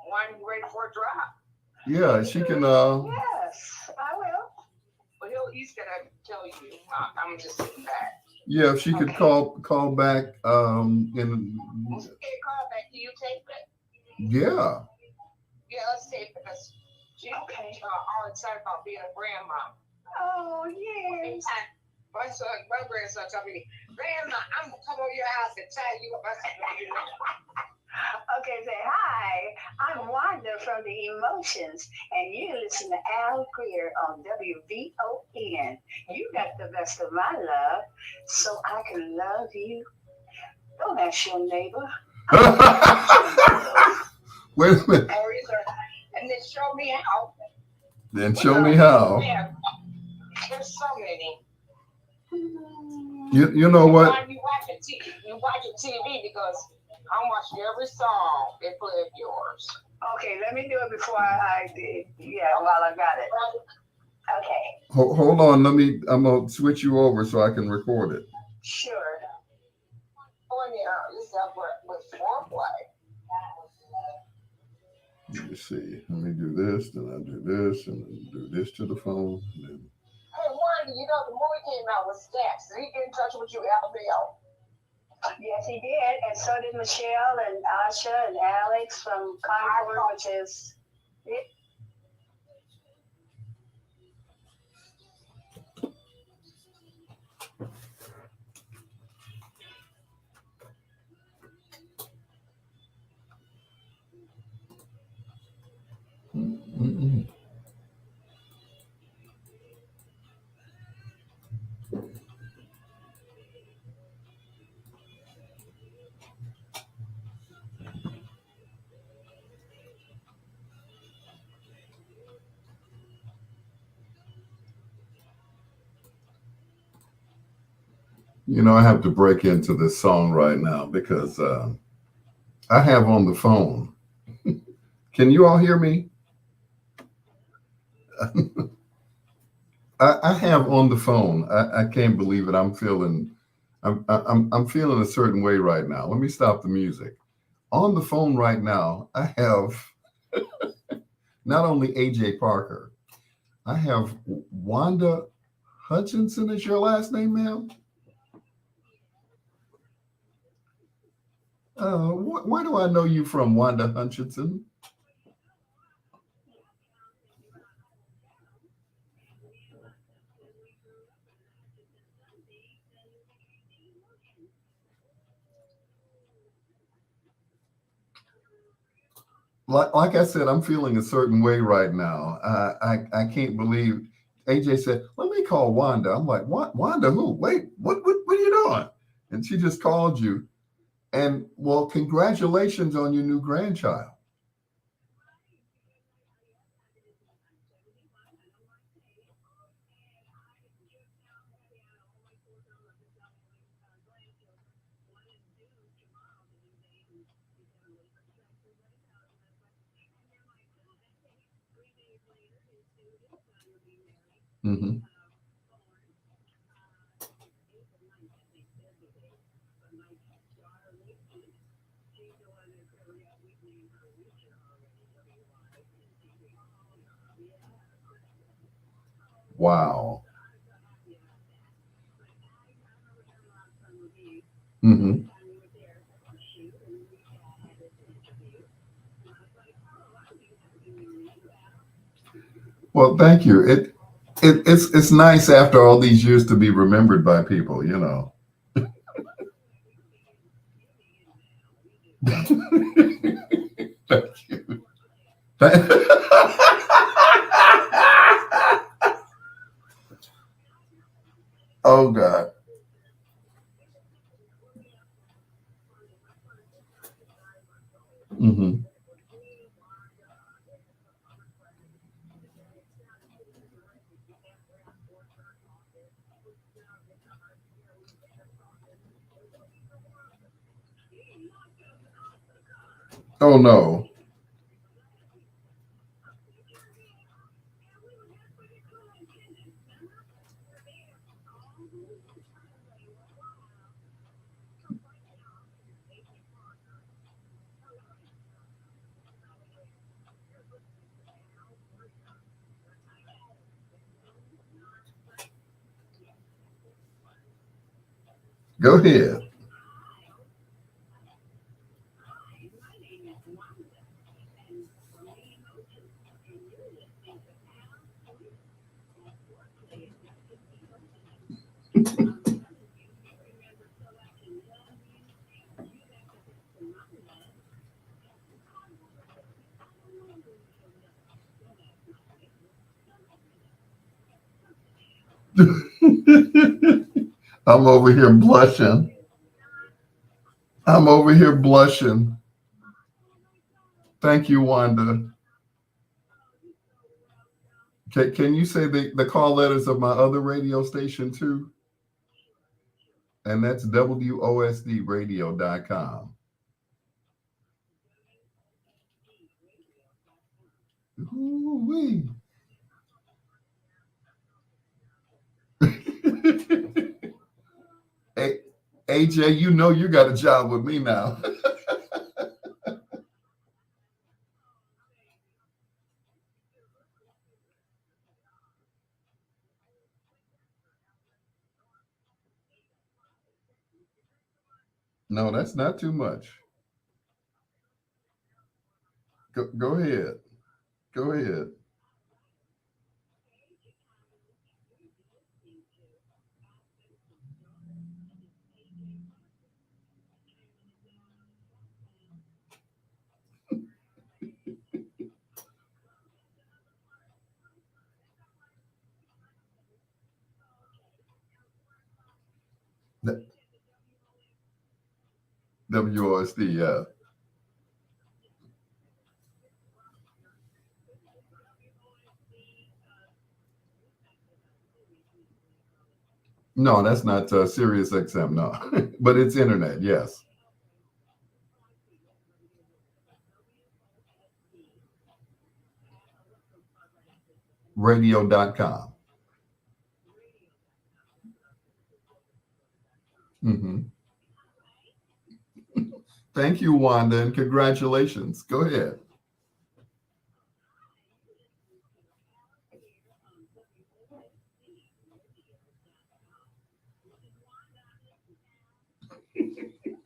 One ready for a drop. Yeah, she can Yes, I will. But he's gonna tell you. I'm just sitting back. yeah, if she could call back and Once you get a call back, do you tape it? yeah. Yeah, let's tape it. Because she's all excited about being a grandma. Oh, yes. My grandson told me, Grandma, I'm gonna come over your house and tie you up. I said, no, you're not. Okay, say hi. I'm Wanda from the Emotions, and you listen to Al Greer on WVON. You got the best of my love, so I can love you. Don't ask your neighbor. Wait a minute. And then show me how. Then show me how. There's so many. You know what? You watching TV because I'm watching every song they play of yours. Okay, let me do it before I did. Yeah, while I got it. Okay. Hold on. I'm gonna switch you over so I can record it. Sure. This is with foreplay. Let me see. Let me do this, then I do this, and then do this to the phone. And then... Hey, Wanda, you know the movie came out with Stacks. Did he get in touch with you, Alabama? Yes, he did, and so did Michelle and Asha and Alex from Concord, which is. Mm-mm. You know, I have to break into this song right now because I have on the phone. Can you all hear me? I have on the phone. I can't believe it. I'm feeling a certain way right now. Let me stop the music. On the phone right now, I have not only AJ Parker, I have Wanda Hutchinson is your last name, ma'am? Where do I know you from, Wanda Hutchinson? Like I said, I'm feeling a certain way right now. I can't believe. AJ said, "Let me call Wanda." I'm like, "What? Wanda? Who? Wait, what are you doing?" And she just called you. And well, congratulations on your new grandchild. Mm-hmm. Wow. Mm-hmm. Well, thank you. It's nice after all these years to be remembered by people, you know. Thank you. Oh God. Mm-hmm. Oh no. Go ahead. I'm over here blushing. I'm over here blushing. Thank you, Wanda. Can you say the call letters of my other radio station too? And that's WOSDradio.com. Ooh-wee. Hey, AJ, you know you got a job with me now. No, that's not too much. Go ahead. Go ahead. WOSD, yeah. No, that's not Sirius XM, no. But it's internet, yes. Radio.com. Mm-hmm. Thank you, Wanda, and congratulations. Go ahead.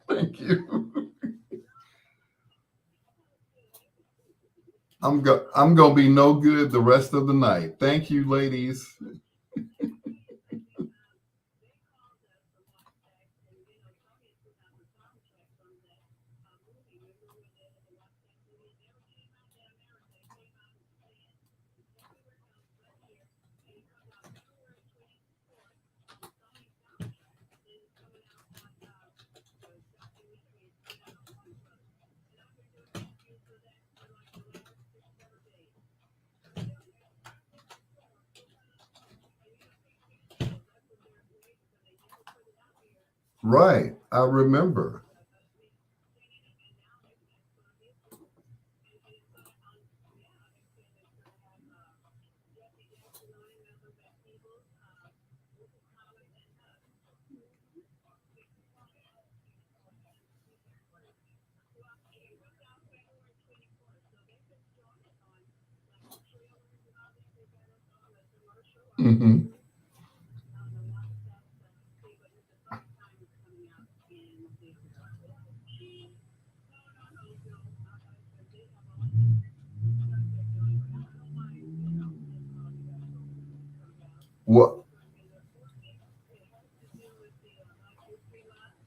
Thank you. I'm gonna be no good the rest of the night. Thank you, ladies. Right. I remember. Mm-hmm. What?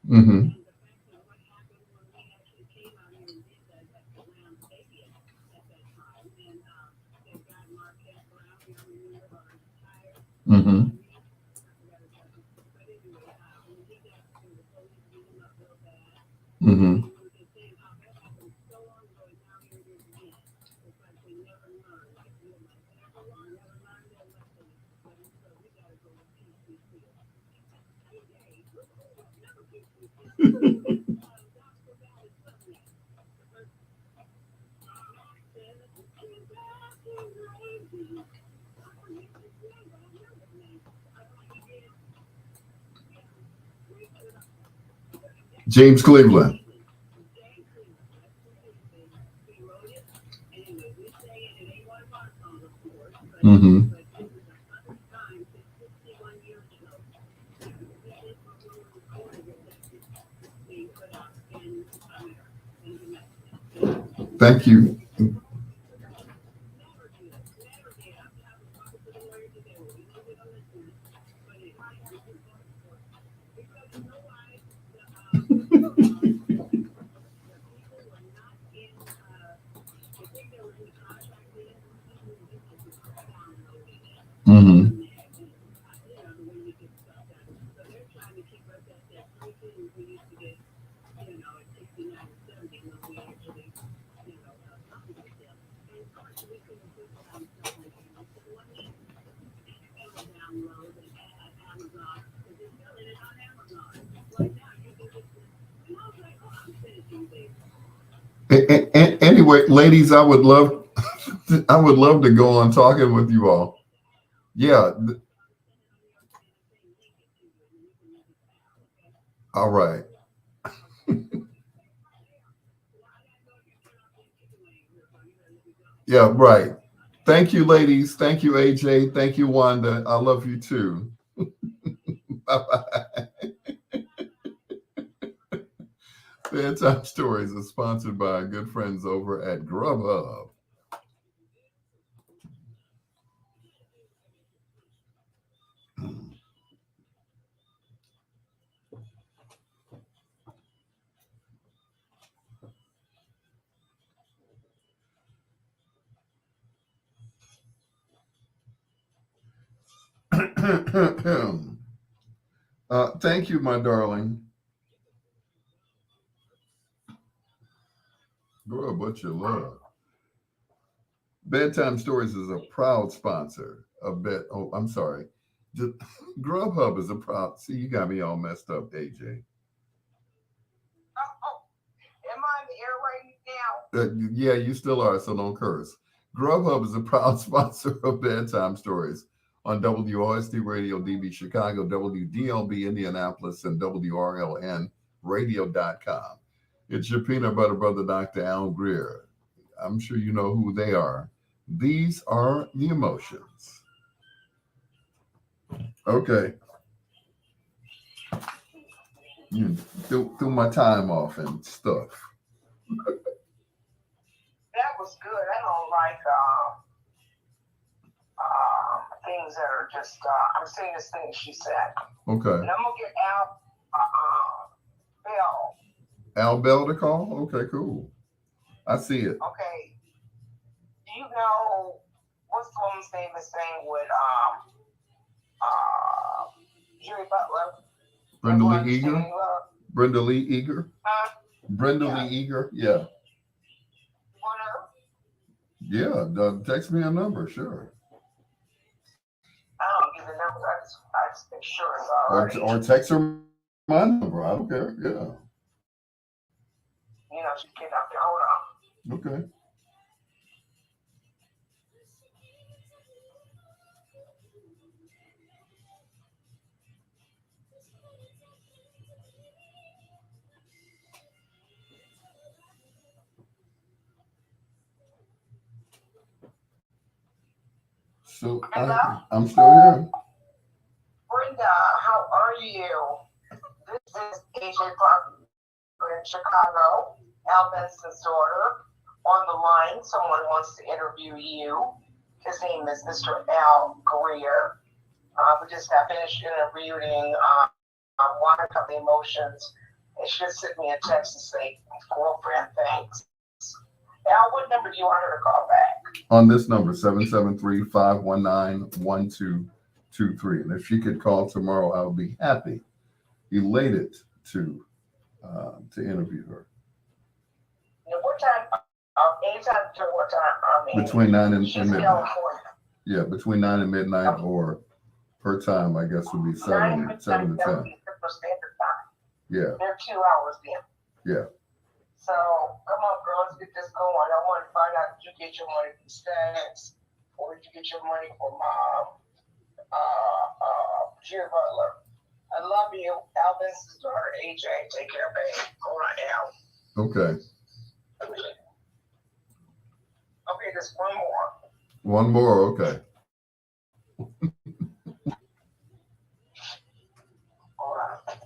Mm-hmm. Mm-hmm. Mm-hmm. James Cleveland. Mm-hmm. Thank you. Mm-hmm. Anyway, ladies, I would love to go on talking with you all. Yeah. All right. Yeah, right. Thank you, ladies. Thank you, AJ. Thank you, Wanda. I love you too. Bye-bye. Bedtime Stories is sponsored by our good friends over at Grubhub. Thank you, my darling. Girl, what you love. Bedtime Stories is a proud sponsor of Oh, I'm sorry. Grubhub is a proud. See, you got me all messed up, AJ. Oh, am I in the air right now? Yeah, you still are, so don't curse. Grubhub is a proud sponsor of Bedtime Stories on WOSD Radio DB Chicago, WDLB Indianapolis, and WRLN Radio.com. It's your peanut butter brother, Dr. Al Greer. I'm sure you know who they are. These are the emotions. Okay. Threw my time off and stuff. That was good. I don't like things that are just. I'm saying this thing she said. Okay. And I'm gonna get Al Bell. Al Bell to call? Okay, cool. I see it. Okay. Do you know what's the woman's name is saying with Jerry Butler? Brenda Lee Eager? Brenda Lee Eager? Brenda Yeah. Lee Eager? Yeah. Yeah, text me a number, sure. I don't give the number. I just make sure it's all right. Or text her my number. I don't care. Yeah. You know, she's getting up there. Hold on. Okay. So I'm still here. Brenda, how are you? This is AJ Parker in Chicago, Al Benson's daughter. On the line, someone wants to interview you. His name is Mr. Al Greer. We just got finished interviewing one of the emotions. And she just sent me a text and say, girlfriend, thanks. Al, what number do you want her to call back? On this number, 773-519-1223. And if she could call tomorrow, I would be happy, elated to interview her. What time? Anytime between what time? Between 9 and she's in California. Yeah, between 9 and midnight, or per time, I guess would be 7 to 10. Central Standard Time. Yeah, They're 2 hours then. yeah. So come on, girl, let's get this going. I want to find out if you get your money from Stacks or if you get your money from Jim Butler. I love you. Alvin's daughter, AJ. Take care, babe. Go right now. Okay. Okay, there's one more. One more. Okay. All right.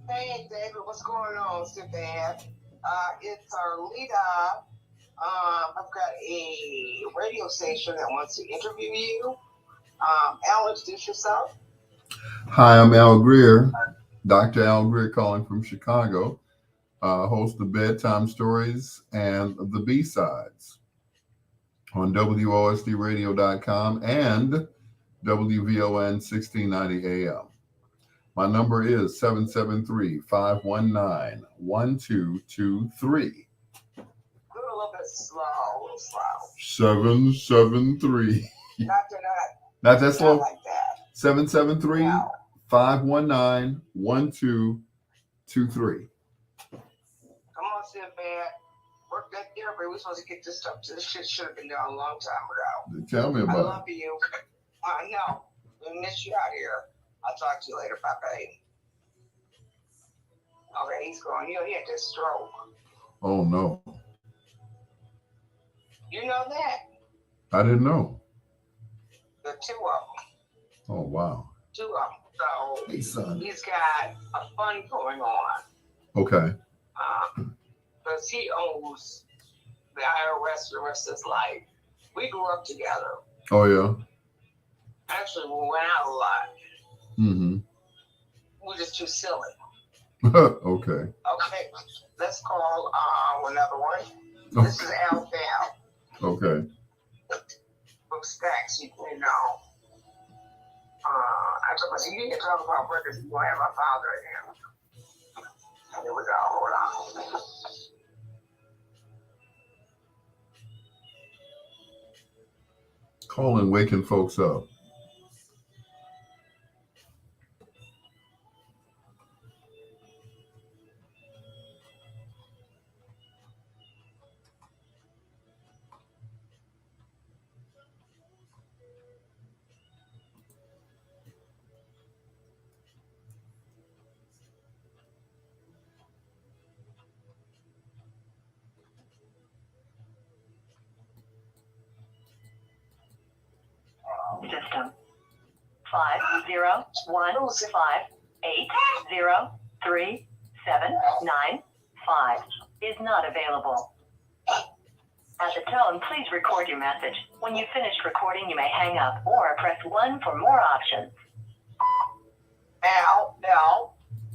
Hey, David, what's going on, Suzanne? It's Arlita. I've got a radio station that wants to interview you. Al, introduce yourself. Hi, I'm Al Greer, Dr. Al Greer, calling from Chicago. Host of Bedtime Stories and the B-Sides on WOSDradio.com and WVON 1690 AM. My number is 773-519-1223. Do it a little bit slow, 773. Not Not that slow. like that. 773-519-1223. Come on, Suzanne. Work that therapy. We're supposed to get this stuff. This shit should have been done a long time ago. Tell me I about love you. I know. We miss you out here. I'll talk to you later. Bye, babe. Okay, he's going. He had this stroke. it. Oh, no. You know that? I didn't know. The two of them. Oh, wow. Two of them. So Hey, son. he's got a fund going on. Okay. Because he owes the IRS the rest of his life. We grew up together. Oh, yeah. Actually, we went out a lot. Mm-hmm. We're just too silly. Okay. Okay, let's call another one. This is Al Bell Okay. from Stacks. You know. I told myself, you need to talk about records. You want to have my father in here. Here we go. Hold on. Calling, waking folks up. System 50158037995 is not available. At the tone, please record your message. When you finish recording, you may hang up or press 1 for more options. Al,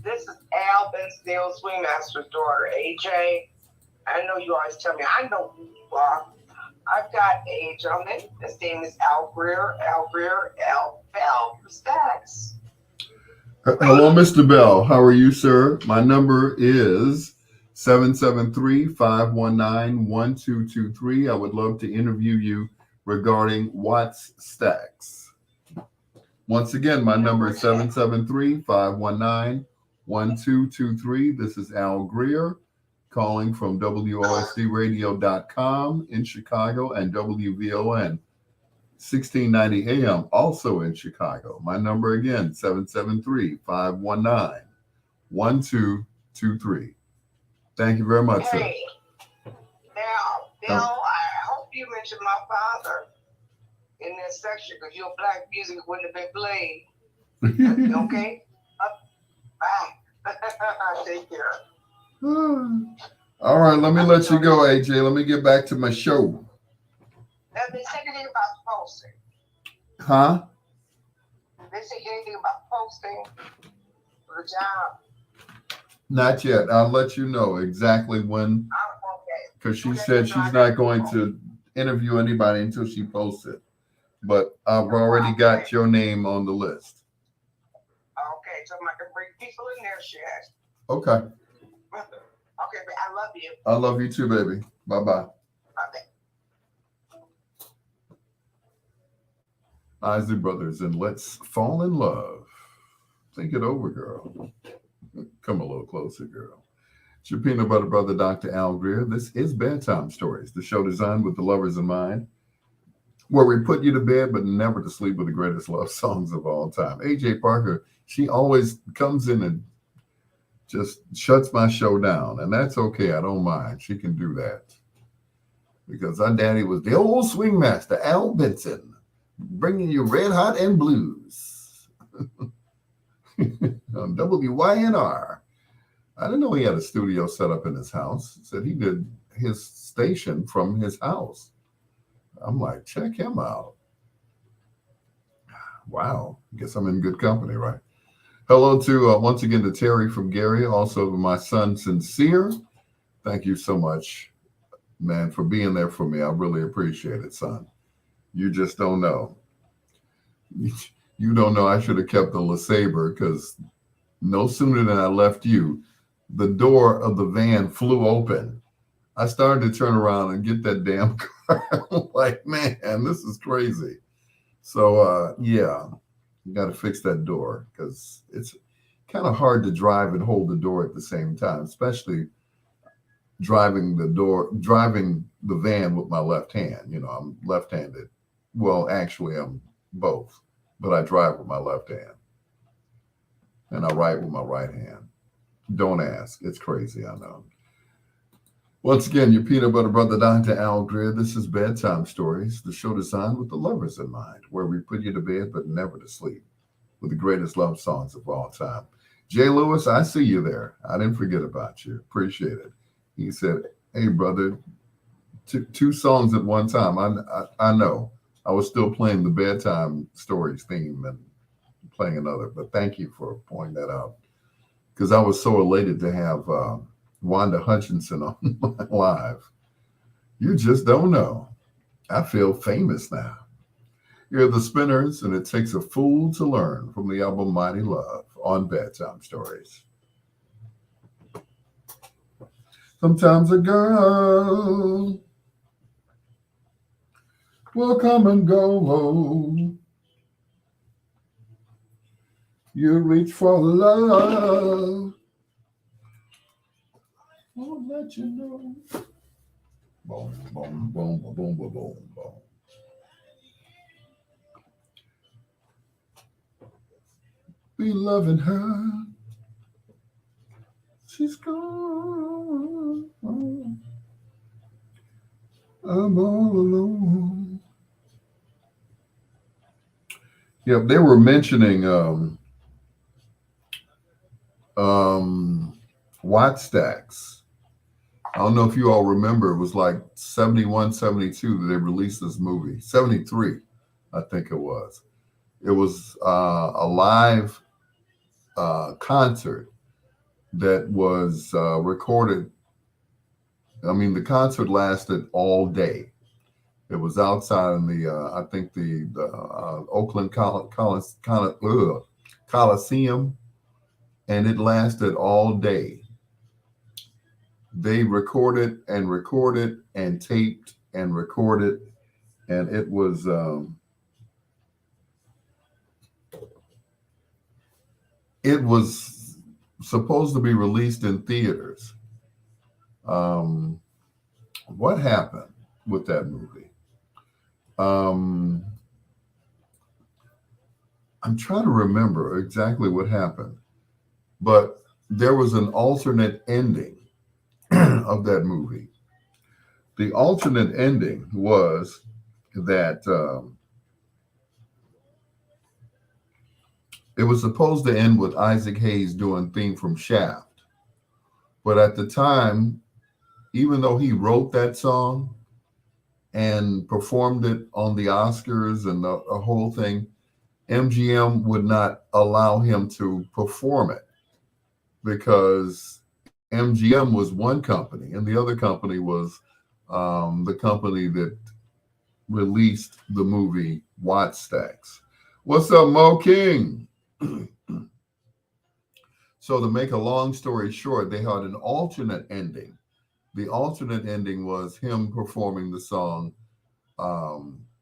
this is Al Bensdale, Swingmaster's daughter, AJ. I know you always tell me, I know who you are. I've got a gentleman. His name is Al Greer, Al Bell from Stacks. Hello, Mr. Bell. How are you, sir? My number is 773-519-1223. I would love to interview you regarding Watts Stacks. Once again, my number is 773-519-1223. This is Al Greer, calling from WOSDradio.com in Chicago and WVON 1690 AM also in Chicago. My number again, 773-519-1223. Thank you very much, sir. Hey, now, I hope you mentioned my father in this section because your black music wouldn't have been played. Okay? Bye. Take care. All right, let me let you go, AJ. Let me get back to my show. Have they said anything about posting? Huh? They say anything about posting for the job? Not yet. I'll let you know exactly when, Okay. because she said she's not going to interview anybody until she posts it. But I've already got your name on the list. Okay, so I can bring people in there, shit. Okay. Okay, but I love you. I love you too, baby. Bye-bye. Okay. Isley Brothers, and let's fall in love. Think it over, girl. Come a little closer, girl. It's your peanut butter brother, Dr. Al Greer. This is Bedtime Stories, the show designed with the lovers in mind, where we put you to bed, but never to sleep with the greatest love songs of all time. AJ Parker, she always comes in and just shuts my show down, and that's okay. I don't mind. She can do that because our daddy was the old swing master, Al Benson, bringing you red hot and blues on WYNR. I didn't know he had a studio set up in his house. He said he did his station from his house. I'm like, check him out. Wow. Guess I'm in good company, right? Hello to, once again, to Terry from Gary, also to my son, Sincere. Thank you so much, man, for being there for me. I really appreciate it, son. You just don't know. You don't know I should have kept the LeSabre because no sooner than I left you, the door of the van flew open. I started to turn around and get that damn car. I'm like, man, this is crazy. So, yeah, you got to fix that door because it's kind of hard to drive and hold the door at the same time, especially driving the van with my left hand. You know, I'm left-handed. Well, actually, I'm both, but I drive with my left hand and I write with my right hand. Don't ask. It's crazy, I know. Once again, your peanut butter brother, Dr. Al Greer. This is Bedtime Stories, the show designed with the lovers in mind, where we put you to bed but never to sleep with the greatest love songs of all time. Jay Lewis, I see you there. I didn't forget about you. Appreciate it. He said, hey, brother, two songs at one time. I know. I was still playing the Bedtime Stories theme and playing another, but thank you for pointing that out because I was so elated to have Wanda Hutchinson on my live. You just don't know. I feel famous now. You're the Spinners, and it takes a fool to learn from the album Mighty Love on Bedtime Stories. Sometimes a girl will come and go. You reach for love. Won't let you know. Boom, boom, boom, boom, boom, boom, boom. Be loving her. She's gone. I'm all alone. Yep, they were mentioning watt stacks. I don't know if you all remember, it was like 71, 72 that they released this movie. 73, I think it was. It was a live concert that was recorded. I mean, the concert lasted all day. It was outside in the, I think the Oakland Coliseum, and it lasted all day. They recorded and taped and recorded, and it was supposed to be released in theaters. What happened with that movie? I'm trying to remember exactly what happened, but there was an alternate ending of that movie. The alternate ending was that it was supposed to end with Isaac Hayes doing theme from Shaft, But at the time, even though he wrote that song and performed it on the Oscars and the whole thing, MGM would not allow him to perform it because MGM was one company and the other company was the company that released the movie Wattstax. What's up, Mo King? So to make a long story short, they had an alternate ending. The alternate ending was him performing the song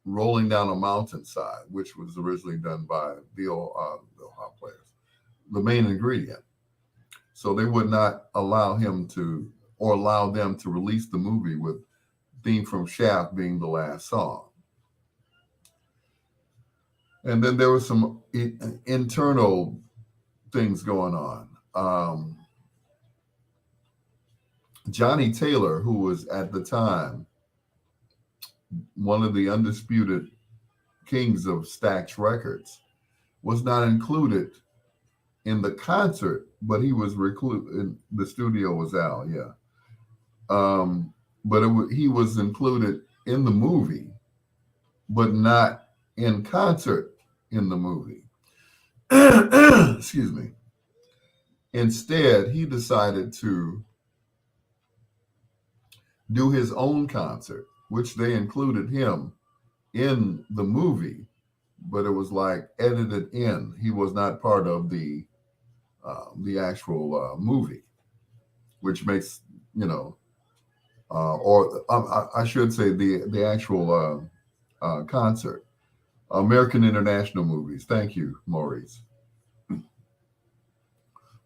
Rolling Down a Mountainside, which was originally done by the Ohio Players, the main ingredient. So they would not allow him to, or allow them to release the movie with theme from Shaft being the last song. And then there was some internal things going on. Johnny Taylor, who was at the time one of the undisputed kings of Stax Records, was not included in the concert, but he was recluded. The studio was out, yeah. But he was included in the movie, but not in concert in the movie. Excuse me. Instead, he decided to do his own concert, which they included him in the movie, but it was like edited in. He was not part of the actual movie, which makes, or I should say the actual concert. American International Movies. Thank you, Maurice.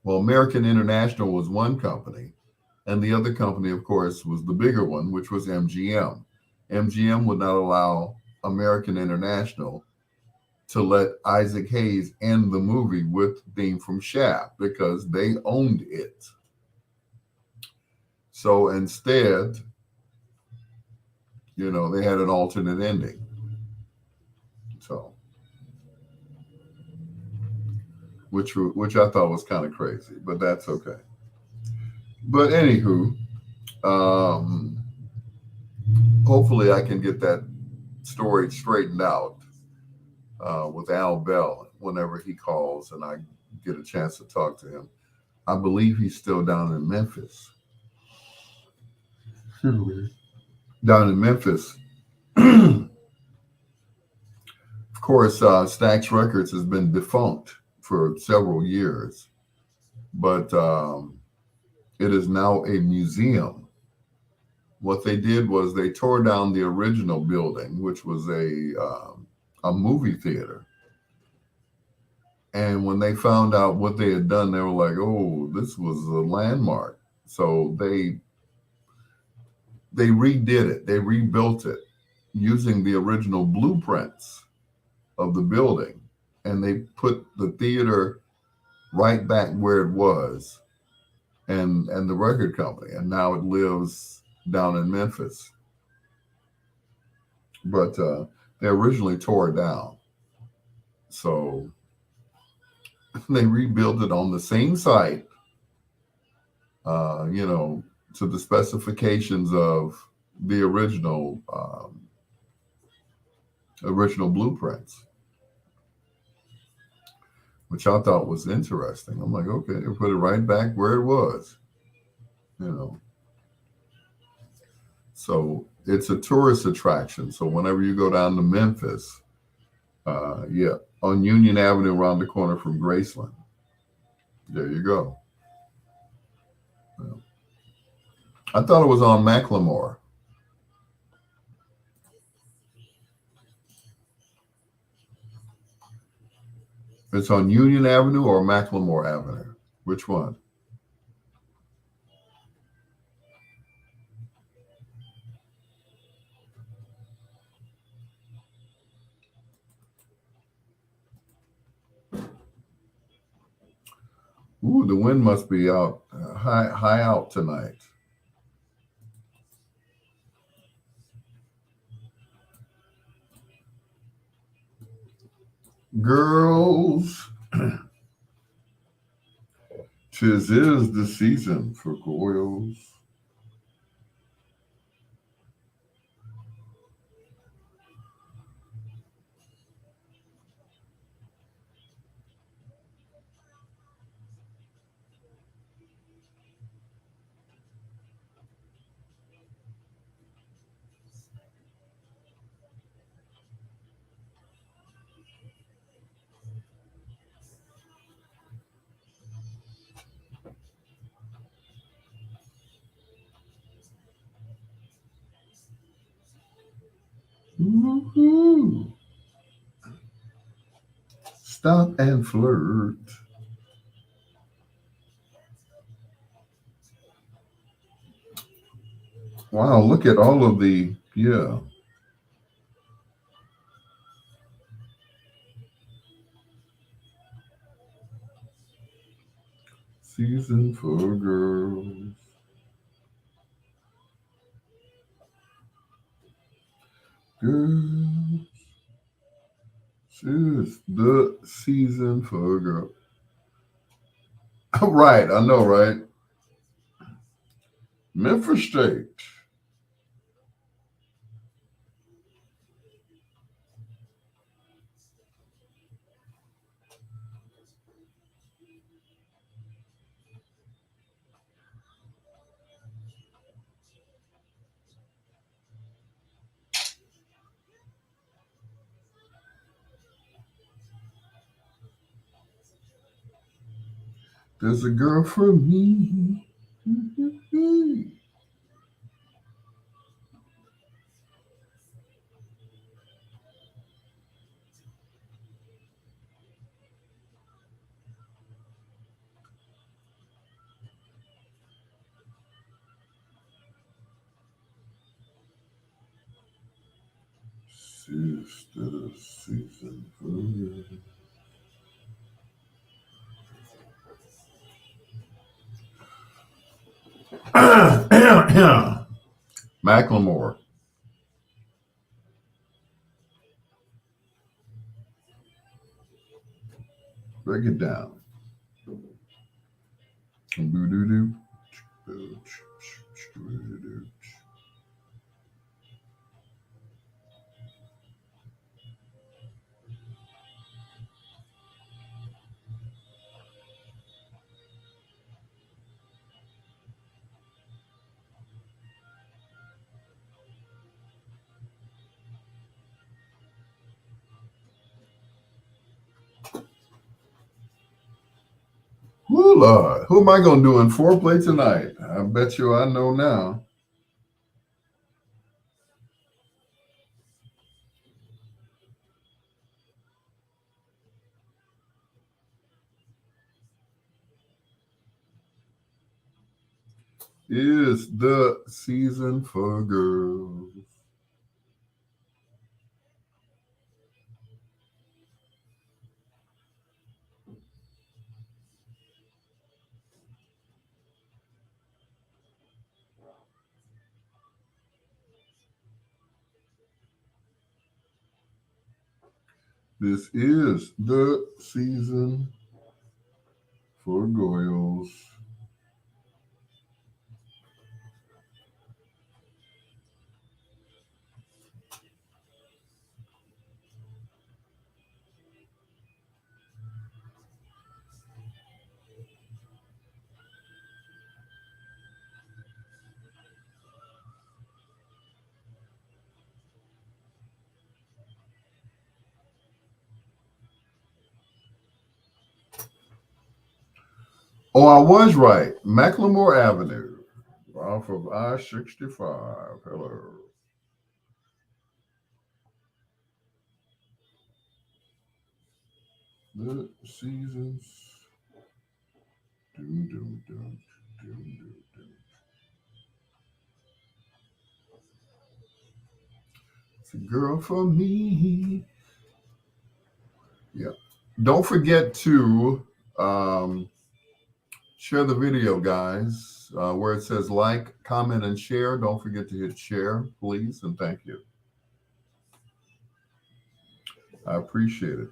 Well, American International was one company, and the other company, of course, was the bigger one, which was MGM. MGM would not allow American International to let Isaac Hayes end the movie with theme from Shaft because they owned it. So instead, they had an alternate ending. So, which I thought was kind of crazy, but that's okay. But anywho, hopefully I can get that story straightened out with Al Bell whenever he calls and I get a chance to talk to him. I believe he's still down in Memphis. Down in Memphis. Of course, Stax Records has been defunct for several years, but it is now a museum. What they did was they tore down the original building, which was a movie theater. And when they found out what they had done, they were like, "Oh, this was a landmark." So they redid it. They rebuilt it using the original blueprints of the building, and they put the theater right back where it was, and the record company, and now it lives down in Memphis. But they originally tore it down, so they rebuilt it on the same site, to the specifications of the original blueprints, which I thought was interesting. I'm like, okay, they put it right back where it was, So it's a tourist attraction. So whenever you go down to Memphis, on Union Avenue around the corner from Graceland, there you go. I thought it was on Macklemore. It's on Union Avenue or Macklemore Avenue? Which one? Ooh, the wind must be out high out tonight. Girls, 'Tis is the season for goils. Woo-hoo. Stop and flirt. Wow, look at all of the, yeah. Season for girls. Girls. It's the season for girls. Right, I know, right? Memphis State. There's a girl for me. Sister season for girls. Macklemore. Break it down. Boo-doo-doo. Oh, Lord. Who am I going to do in foreplay tonight? I bet you I know now. Is the season for girls. This is the season for girls. Oh, I was right. Macklemore Avenue off of I-65. Hello. The seasons. Doom, doom, doom, doom, doom, doom. It's a girl for me. Yeah. Don't forget to share the video, guys. Where it says like, comment, and share. Don't forget to hit share, please, and thank you. I appreciate it.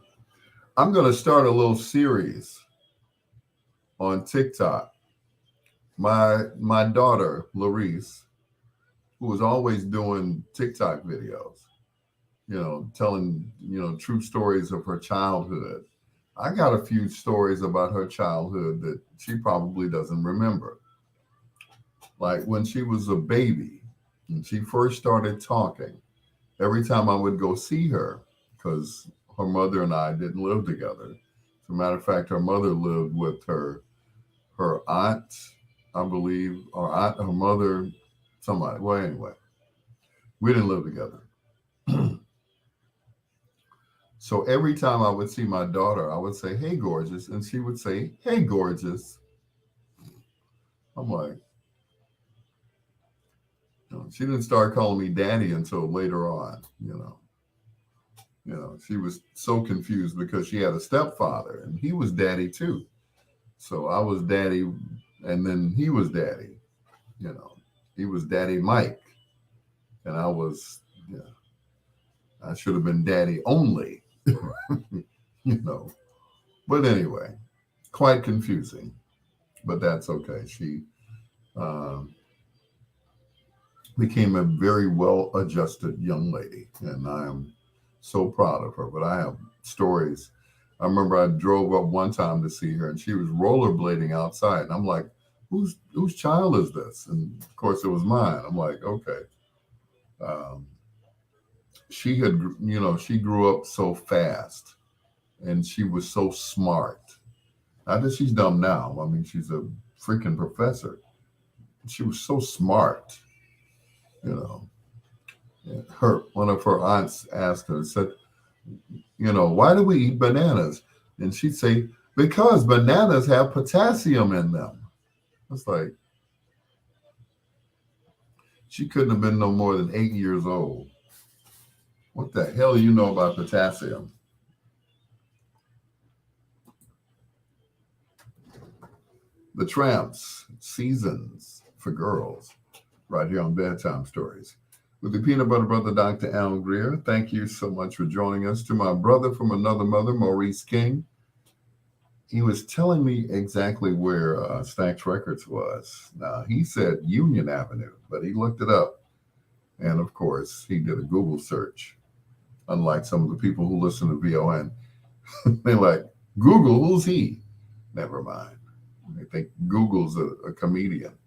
I'm going to start a little series on TikTok. My daughter, Larice, who was always doing TikTok videos, telling, true stories of her childhood. I got a few stories about her childhood that she probably doesn't remember. Like when she was a baby and she first started talking, every time I would go see her, because her mother and I didn't live together. As a matter of fact, her mother lived with her aunt, I believe, or aunt, her mother, somebody. Well, anyway, we didn't live together. So every time I would see my daughter, I would say, "Hey, gorgeous," and she would say, "Hey, gorgeous." I'm like, she didn't start calling me daddy until later on. She was so confused because she had a stepfather and he was daddy too. So I was daddy, and then he was daddy. He was Daddy Mike, and I was, I should have been daddy only. But anyway, quite confusing, but that's okay. She became a very well-adjusted young lady, and I am so proud of her. But I have stories. I remember I drove up one time to see her, and she was rollerblading outside, and I'm like, whose child is this? And of course, it was mine. I'm like, okay. She had, she grew up so fast, and she was so smart. Not that she's dumb now. I mean, she's a freaking professor. She was so smart. One of her aunts asked her, said, "Why do we eat bananas?" And she'd say, "Because bananas have potassium in them." It's like, she couldn't have been no more than 8 years old. What the hell you know about potassium? The Tramps, Seasons for Girls, right here on Bedtime Stories. With the Peanut Butter Brother, Dr. Al Greer. Thank you so much for joining us. To my brother from another mother, Maurice King. He was telling me exactly where Stax Records was. Now, he said Union Avenue, but he looked it up. And of course, he did a Google search. Unlike some of the people who listen to VON. They're like, Google, who's he? Never mind. They think Google's a comedian.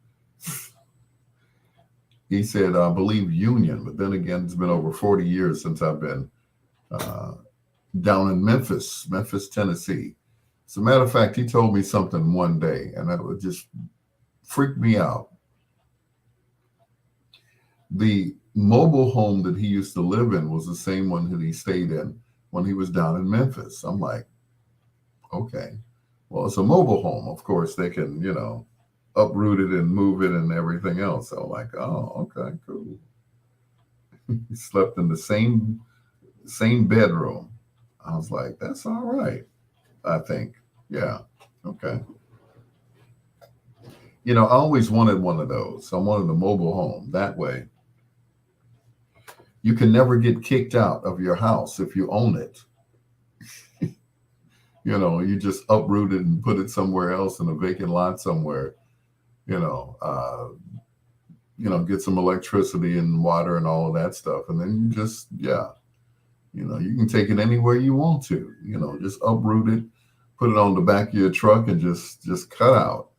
He said, I believe Union, but then again, it's been over 40 years since I've been down in Memphis, Tennessee. As a matter of fact, he told me something one day, and that would just freak me out. The mobile home that he used to live in was the same one that he stayed in when he was down in Memphis. I'm like, okay, well, it's a mobile home. Of course, they can, uproot it and move it and everything else. So I'm like, oh, okay, cool. He slept in the same bedroom. I was like, that's all right, I think. Yeah, okay. I always wanted one of those. I wanted a mobile home. That way, you can never get kicked out of your house if you own it. You just uproot it and put it somewhere else in a vacant lot somewhere. Get some electricity and water and all of that stuff. And then you just, you can take it anywhere you want to, just uproot it, put it on the back of your truck and just cut out.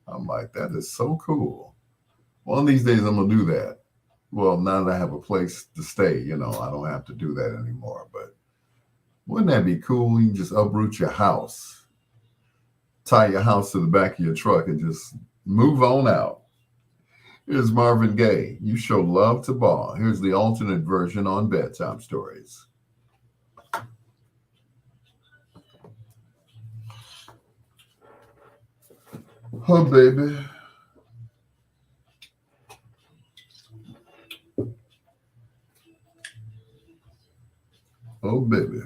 I'm like, that is so cool. One of these days I'm going to do that. Well, now that I have a place to stay, I don't have to do that anymore. But wouldn't that be cool? You can just uproot your house, tie your house to the back of your truck and just move on out. Here's Marvin Gaye. You show love to ball. Here's the alternate version on Bedtime Stories. Oh, baby. Oh, baby.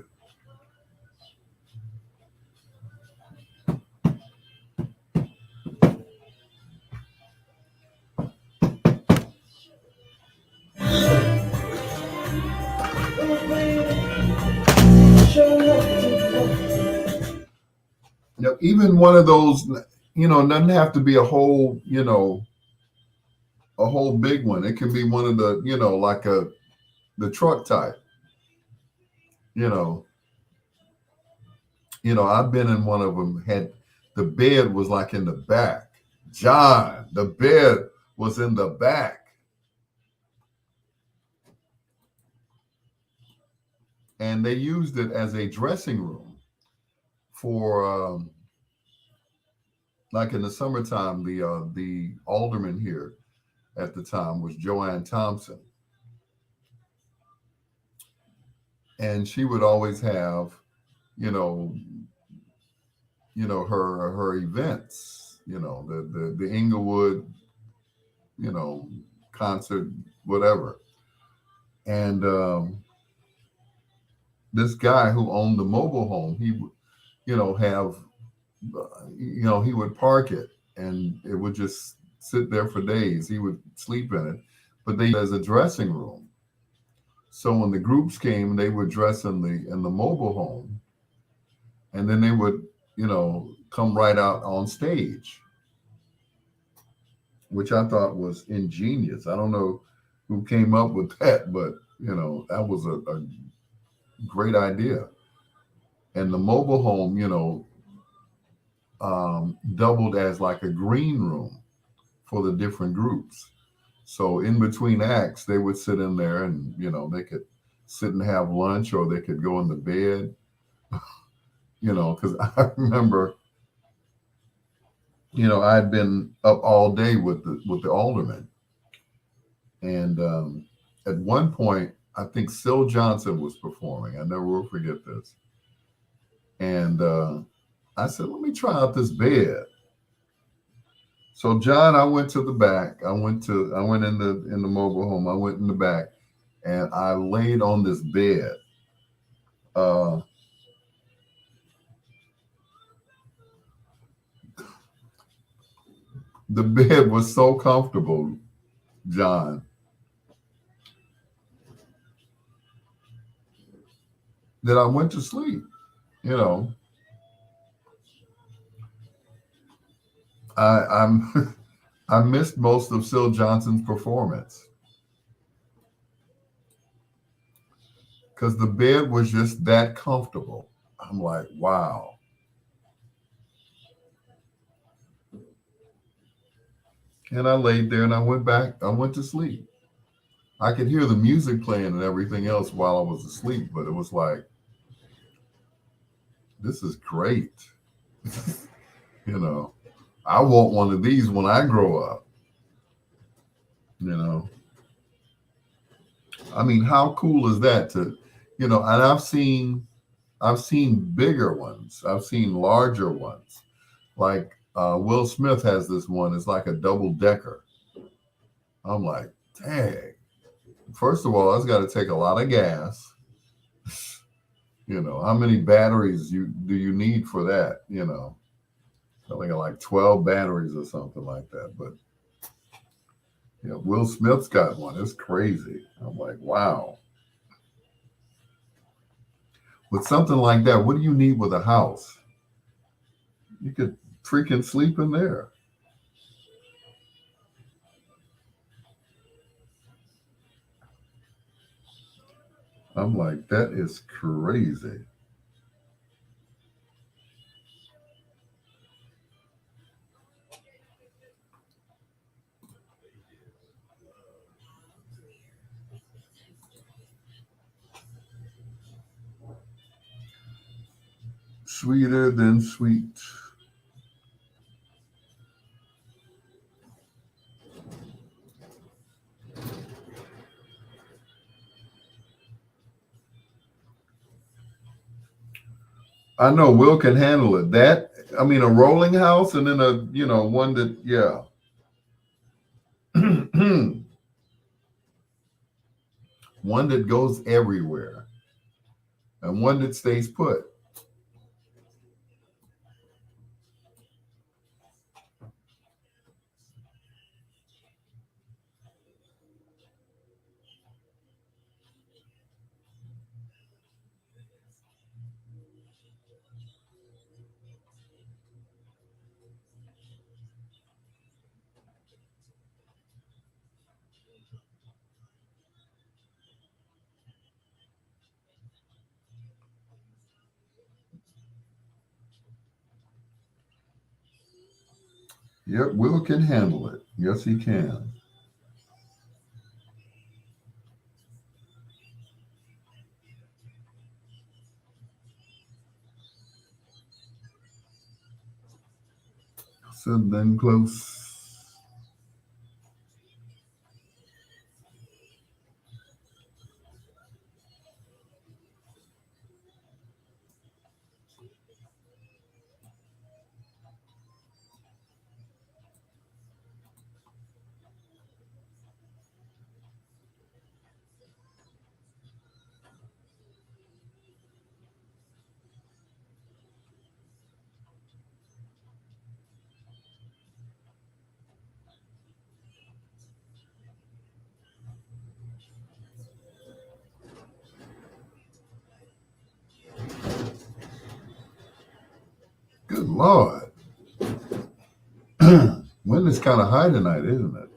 Even one of those, it doesn't have to be a whole, a whole big one. It can be one of the, like the truck type, you know. I've been in one of them, had the bed was like in the back. John, the bed was in the back. And they used it as a dressing room for like in the summertime, the alderman here at the time was Joanne Thompson. And she would always have, you know, her events, the Inglewood, concert, whatever. And this guy who owned the mobile home, he would, have, he would park it and it would just sit there for days. He would sleep in it, but they used it as a dressing room. So when the groups came, they would dress in the mobile home, and then they would, come right out on stage, which I thought was ingenious. I don't know who came up with that, but that was a great idea. And the mobile home, doubled as like a green room for the different groups. So in between acts, they would sit in there and, they could sit and have lunch, or they could go in the bed, because I remember, I'd been up all day with the alderman. And at one point, I think Syl Johnson was performing. I never will forget this. And I said, let me try out this bed. So John, I went to the back. I went in the mobile home. I went in the back and I laid on this bed. The bed was so comfortable, John, that I went to sleep. I'm I missed most of Syl Johnson's performance because the bed was just that comfortable. I'm like, wow. And I laid there and I went back. I went to sleep. I could hear the music playing and everything else while I was asleep, but it was like, this is great. I want one of these when I grow up. I mean, how cool is that and I've seen bigger ones. I've seen larger ones. Like Will Smith has this one. It's like a double decker. I'm like, dang. First of all, it's got to take a lot of gas. How many batteries do you need for that? I think like 12 batteries or something like that. But Will Smith's got one. It's crazy. I'm like, wow. With something like that, what do you need with a house? You could freaking sleep in there. I'm like, that is crazy. Sweeter than sweet. I know Will can handle it. I mean, a rolling house and then one that, yeah. One that goes everywhere and one that stays put. Yep, Will can handle it. Yes, he can. So then close. Good Lord. Wind is kind of high tonight, isn't it?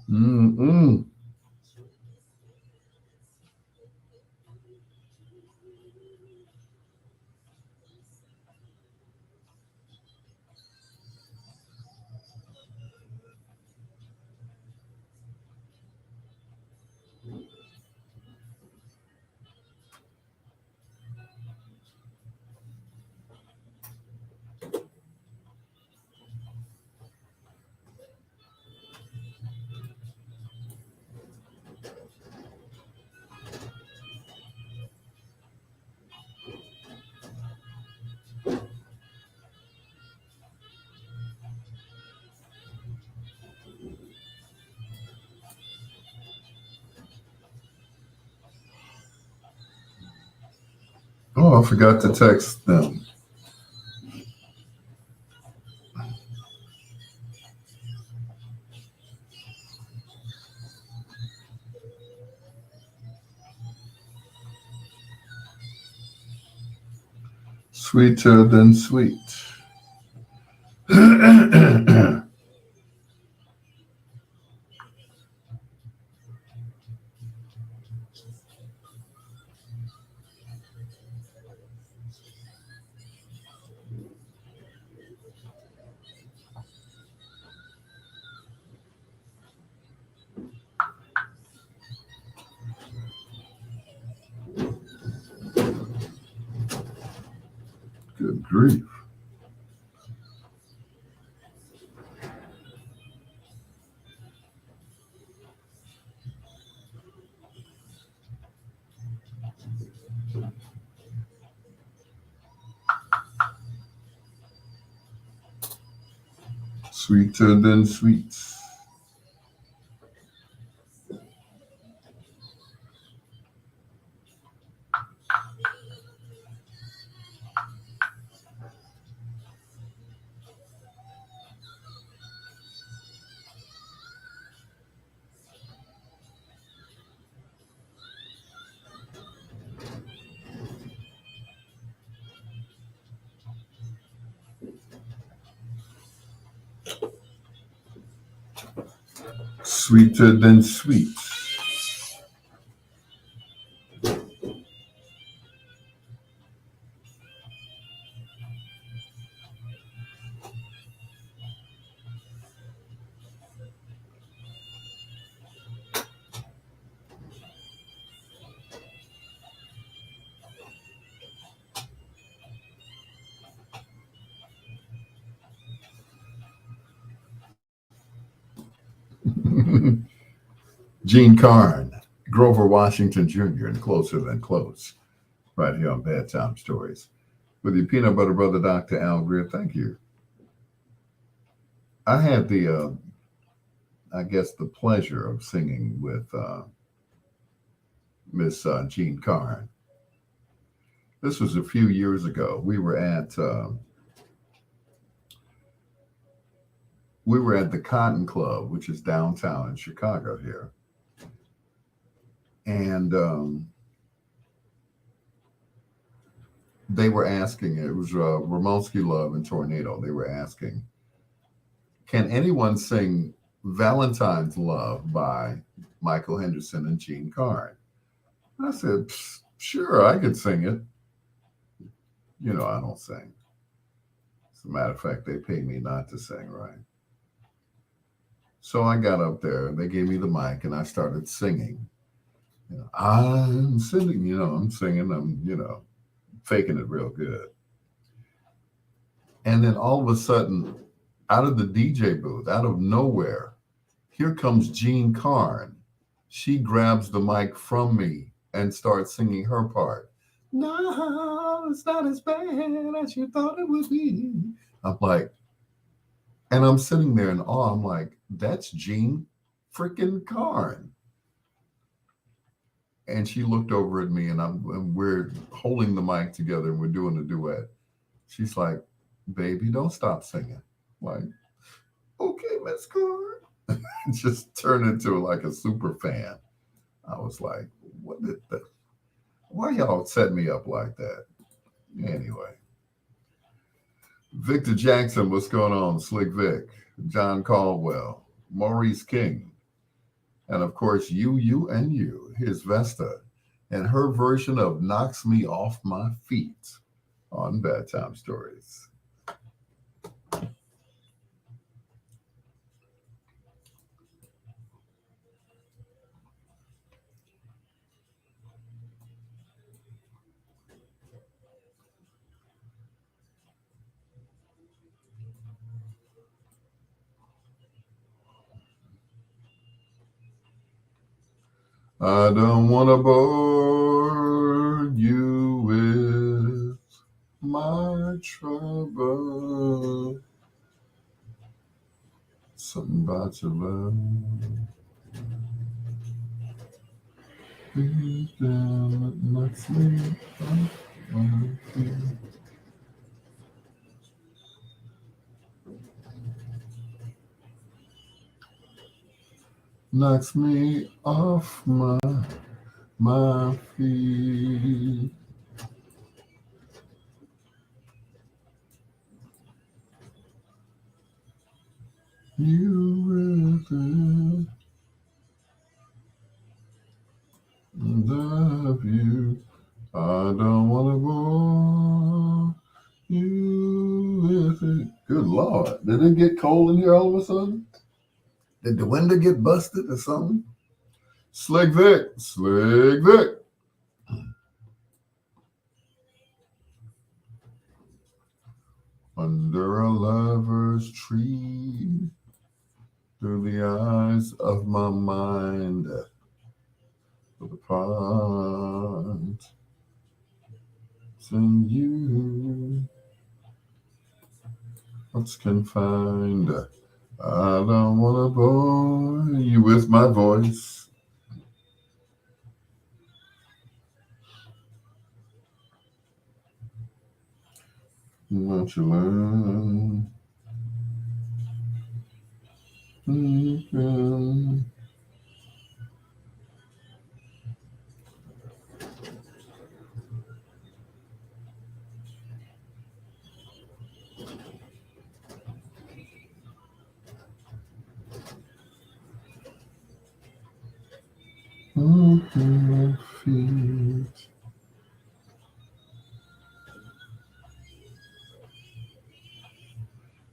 Mm-mm. Oh, I forgot to text them. Sweeter than sweet. Good grief. Sweeter than sweet. Sweeter than sweet. Gene Carn, Grover Washington Jr., and Closer Than Close, right here on Bedtime Stories. With your peanut butter brother, Dr. Al Greer. Thank you. I had I guess, the pleasure of singing with Miss Jean Carn. This was a few years ago. We were at the Cotton Club, which is downtown in Chicago here, and they were asking. It was Ramonski Love and Tornado. They were asking, "Can anyone sing Valentine's Love by Michael Henderson and Gene Carn?" I said, "Sure, I could sing it." You know, I don't sing. As a matter of fact, they pay me not to sing, right? So I got up there, they gave me the mic, and I started singing. You know, I'm singing, I'm singing, faking it real good. And then all of a sudden, out of the DJ booth, out of nowhere, here comes Jean Carn. She grabs the mic from me and starts singing her part. No, it's not as bad as you thought it would be. I'm like, and I'm sitting there in awe. I'm like, that's Jean freaking Carn. And she looked over at me, and we're holding the mic together, and we're doing a duet. She's like, "Baby, don't stop singing." I'm like, "Okay, Miss Carn." Just turned into like a super fan. I was like, why y'all set me up like that? Anyway. Victor Jackson, what's going on? Slick Vic, John Caldwell, Maurice King, and of course, you, and you. Here's Vesta and her version of Knocks Me Off My Feet on Bedtime Stories. I don't want to bore you with my trouble. Something about your love. Please don't knocks me off my feet. Knocks me off my feet. You with it. Love you. I don't want to bore you with it. Good Lord. Did it get cold in here all of a sudden? Did the window get busted or something? Slick Vic. Under a lover's tree, through the eyes of my mind, for the part it's in you, what's confined. I don't want to bore you with my voice. Won't you learn? Open my feet.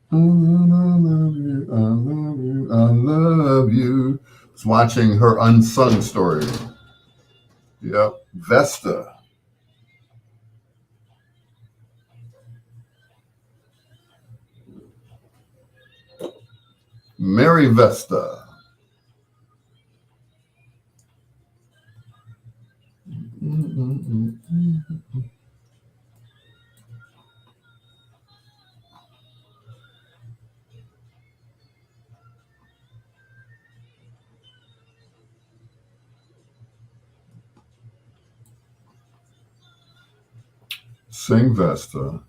I love you, I love you, I love you. It's watching her unsung story. Yep, Vesta. Mary Vesta. Sing Vesta.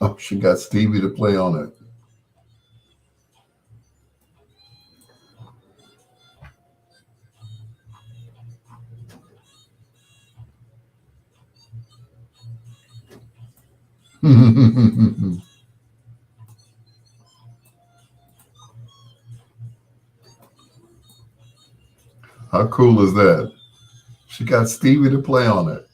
Oh, she got Stevie to play on it. How cool is that? She got Stevie to play on it.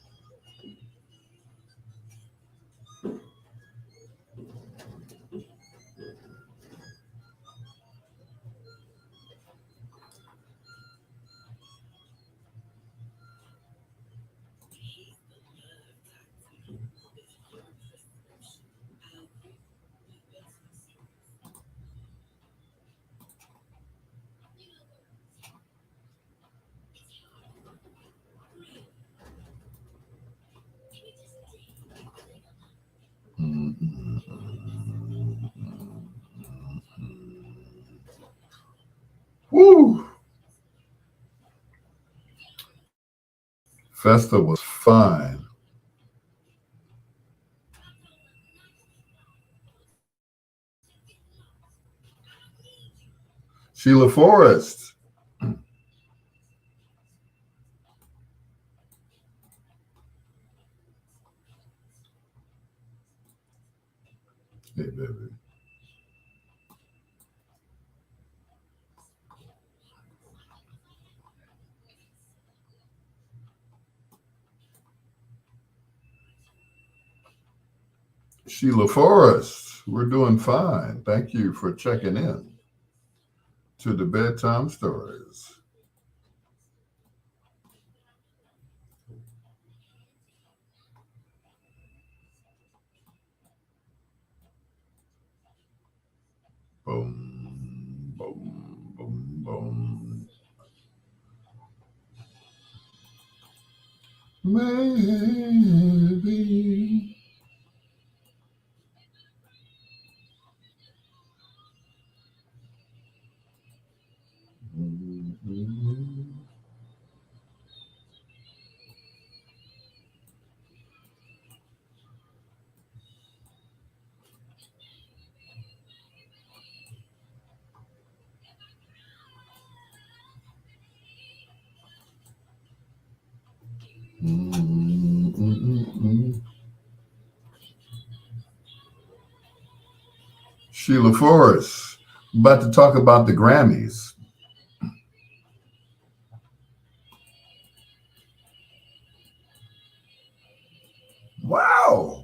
Woo! Festa was fine. Sheila Forrest. Hey, baby. Sheila Forrest, we're doing fine. Thank you for checking in to the Bedtime Stories. Boom, boom, boom, boom. Maybe. Sheila Forrest, about to talk about the Grammys. Wow.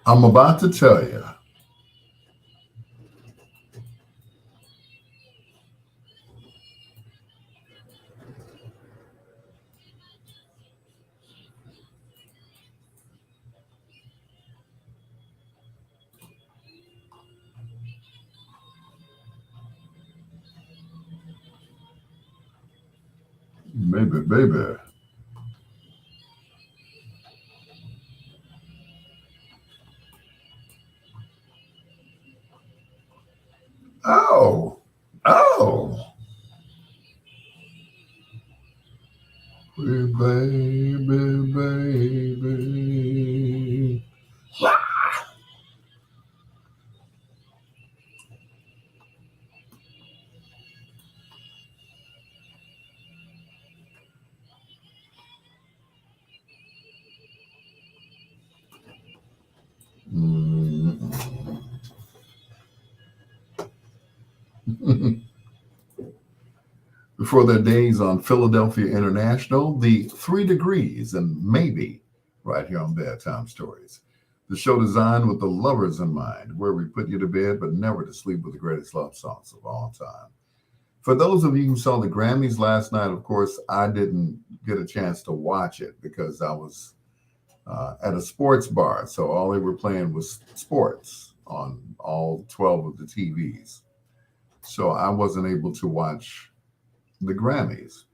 I'm about to tell you. Baby. Oh. Baby. Before their days on Philadelphia International, the 3 Degrees, and maybe right here on Bedtime Stories. The show designed with the lovers in mind, where we put you to bed, but never to sleep with the greatest love songs of all time. For those of you who saw the Grammys last night, of course, I didn't get a chance to watch it because I was at a sports bar. So all they were playing was sports on all 12 of the TVs. So I wasn't able to watch the Grammys.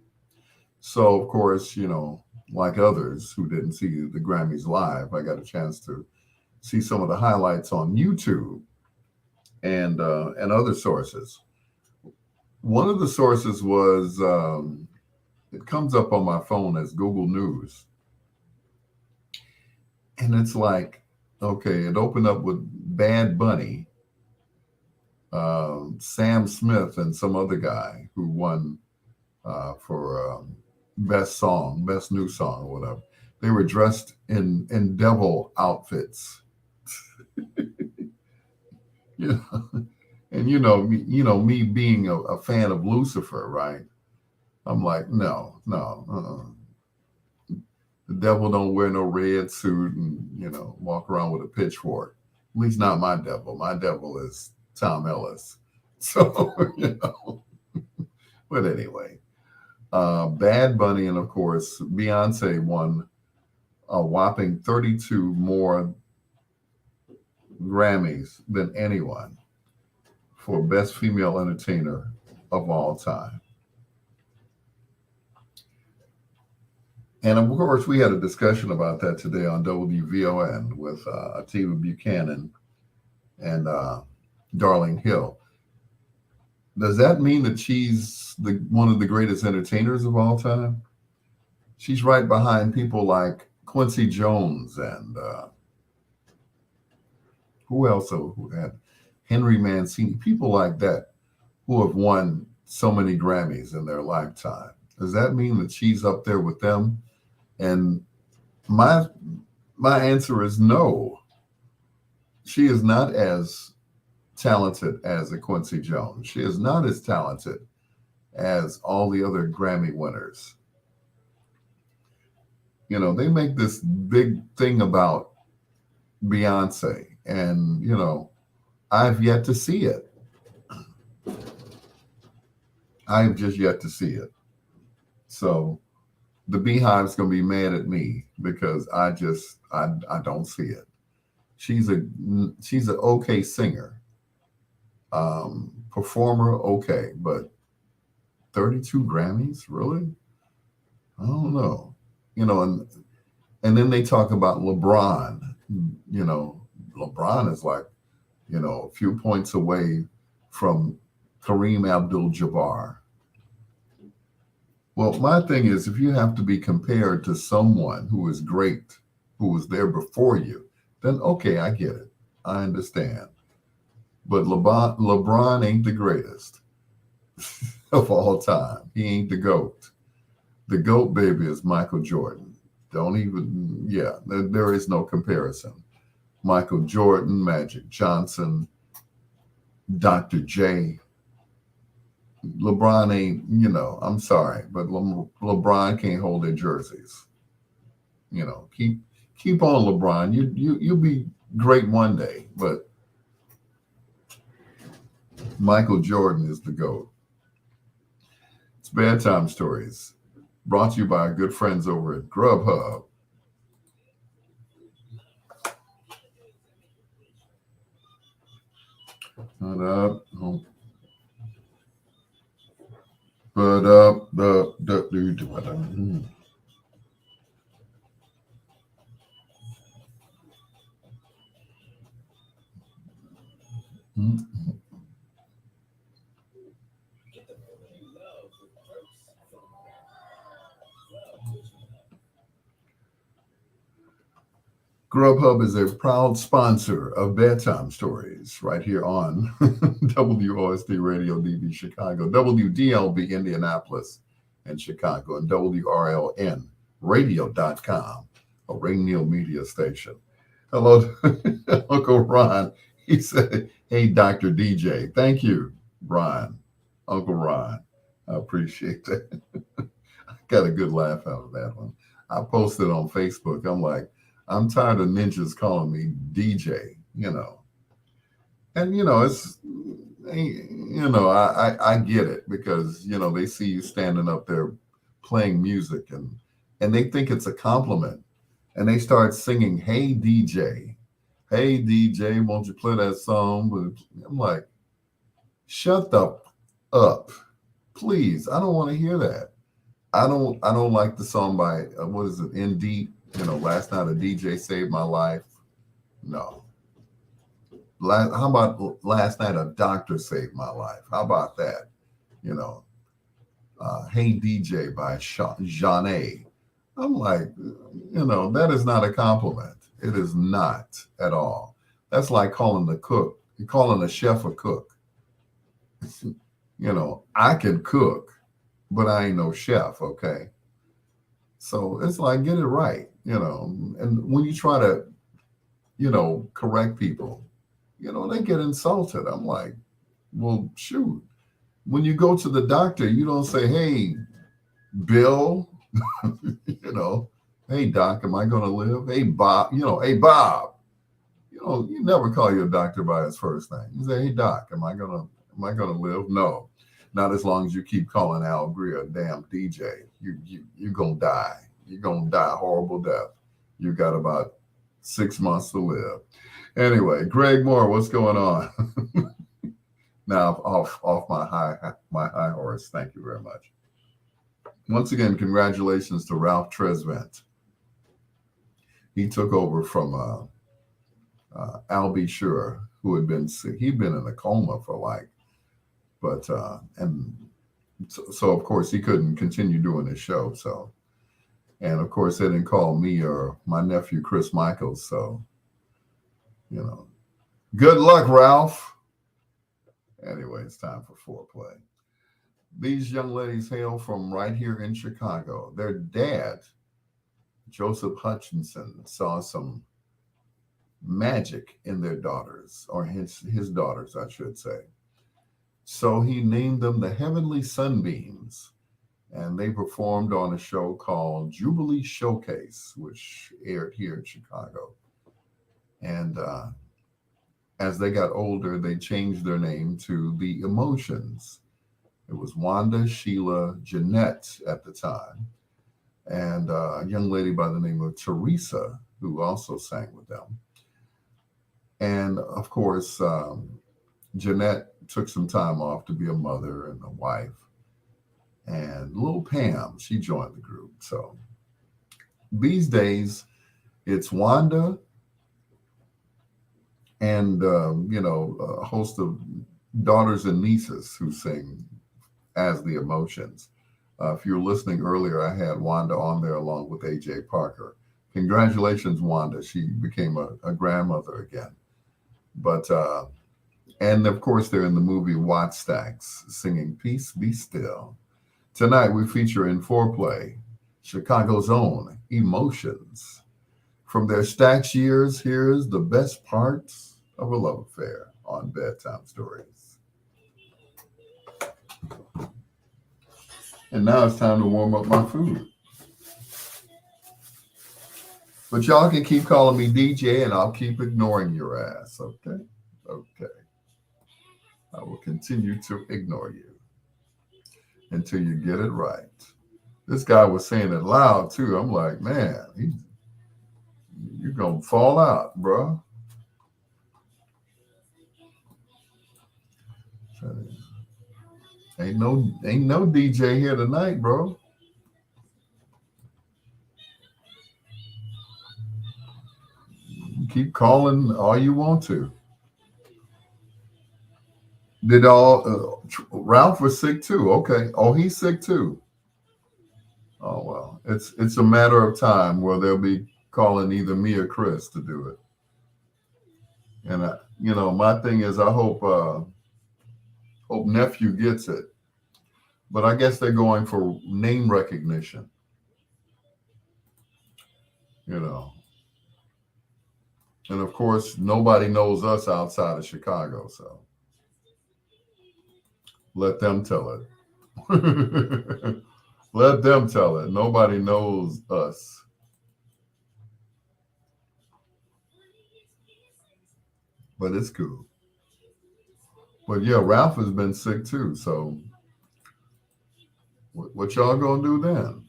So, of course, like others who didn't see the Grammys live, I got a chance to see some of the highlights on YouTube and other sources. One of the sources was it comes up on my phone as Google News, and it's like, okay, it opened up with Bad Bunny, Sam Smith, and some other guy who won for best new song, or whatever. They were dressed in devil outfits. Yeah. And me being a fan of Lucifer, right? I'm like, no. The devil don't wear no red suit and walk around with a pitchfork. At least not my devil. My devil is Tom Ellis. So But anyway, Bad Bunny and of course Beyonce won a whopping 32 more Grammys than anyone for Best Female Entertainer of all time. And of course, we had a discussion about that today on WVON with Atiba Buchanan and Darling Hill. Does that mean that she's one of the greatest entertainers of all time? She's right behind people like Quincy Jones and who else? Who had Henry Mancini, people like that who have won so many Grammys in their lifetime. Does that mean that she's up there with them? And my answer is no. She is not as talented as a Quincy Jones. She is not as talented as all the other Grammy winners. They make this big thing about Beyonce, and I've yet to see it. I've just yet to see it. So the Beehive's going to be mad at me because I don't see it. She's an okay singer, performer, okay, but 32 Grammys, really? I don't know. And then they talk about LeBron. LeBron is like, a few points away from Kareem Abdul-Jabbar. Well, my thing is, if you have to be compared to someone who is great, who was there before you, then okay, I get it. I understand. But LeBron ain't the greatest of all time. He ain't the GOAT. The GOAT, baby, is Michael Jordan. There is no comparison. Michael Jordan, Magic Johnson, Dr. J. LeBron ain't, I'm sorry, but LeBron can't hold their jerseys. Keep on, LeBron. You'll be great one day, but Michael Jordan is the GOAT. It's Bedtime Stories, brought to you by our good friends over at Grubhub. Grubhub is a proud sponsor of Bedtime Stories right here on WOSD Radio DB Chicago, WDLB Indianapolis and Chicago, and WRLN Radio.com, a Rainier media station. Hello, Uncle Ron. He said, hey, Dr. DJ. Thank you, Ron. Uncle Ron. I appreciate that. I got a good laugh out of that one. I posted on Facebook. I'm like, I'm tired of ninjas calling me DJ, you know. And, you know, I get it because, you know, they see you standing up there playing music and they think it's a compliment. And they start singing, hey, DJ, won't you play that song? But I'm like, shut the up, please. I don't want to hear that. I don't like the song by what is it? In Deep. You know, last night a DJ saved my life. No. How about last night a doctor saved my life? How about that? You know, Hey DJ by Jeanne. I'm like, you know, that is not a compliment. It is not at all. That's like calling a chef a cook. You know, I can cook, but I ain't no chef, okay? So it's like, get it right, you know. And when you try to, you know, correct people, you know, they get insulted. I'm like, well, shoot. When you go to the doctor, you don't say, hey, Bill, you know, hey, Doc, am I going to live? Hey, Bob, you know, hey, Bob. You know, you never call your doctor by his first name. You say, hey, Doc, am I going to live? No. Not as long as you keep calling Al Greer a damn DJ. You're going to die. You're going to die a horrible death. You got about 6 months to live. Anyway, Greg Moore, what's going on? Now off my high horse. Thank you very much. Once again, congratulations to Ralph Tresvant. He took over from Al B. Sure, who had been sick. He'd been in a coma for so of course he couldn't continue doing his show. So, and of course they didn't call me or my nephew Chris Michaels. So, you know, good luck, Ralph. Anyway, it's time for foreplay. These young ladies hail from right here in Chicago. Their dad, Joseph Hutchinson, saw some magic in their daughters, or his daughters, I should say. So he named them the Heavenly Sunbeams, and they performed on a show called Jubilee Showcase, which aired here in Chicago. And as they got older, they changed their name to the Emotions. It was Wanda, Sheila, Jeanette at the time, and a young lady by the name of Teresa, who also sang with them. And of course, Jeanette took some time off to be a mother and a wife. And little Pam, she joined the group. So these days, it's Wanda and, a host of daughters and nieces who sing as the Emotions. If you were listening earlier, I had Wanda on there along with AJ Parker. Congratulations, Wanda. She became a grandmother again. But, and of course, they're in the movie Watt Stacks singing Peace Be Still. Tonight, we feature in foreplay Chicago's own Emotions. From their Stax years, here's the best parts of a love affair on Bedtime Stories. And now it's time to warm up my food. But y'all can keep calling me DJ and I'll keep ignoring your ass, okay? Okay. I will continue to ignore you until you get it right. This guy was saying it loud too. I'm like, man, you're going to fall out, bro. Ain't no DJ here tonight, bro. You keep calling all you want to. Ralph was sick too? Okay. Oh, he's sick too. Oh well, it's a matter of time where they'll be calling either me or Chris to do it. And my thing is, I hope nephew gets it. But I guess they're going for name recognition. And of course, nobody knows us outside of Chicago, so let them tell it. Let them tell it. Nobody knows us. but it's cool. But yeah, Ralph has been sick too. So what y'all gonna do then?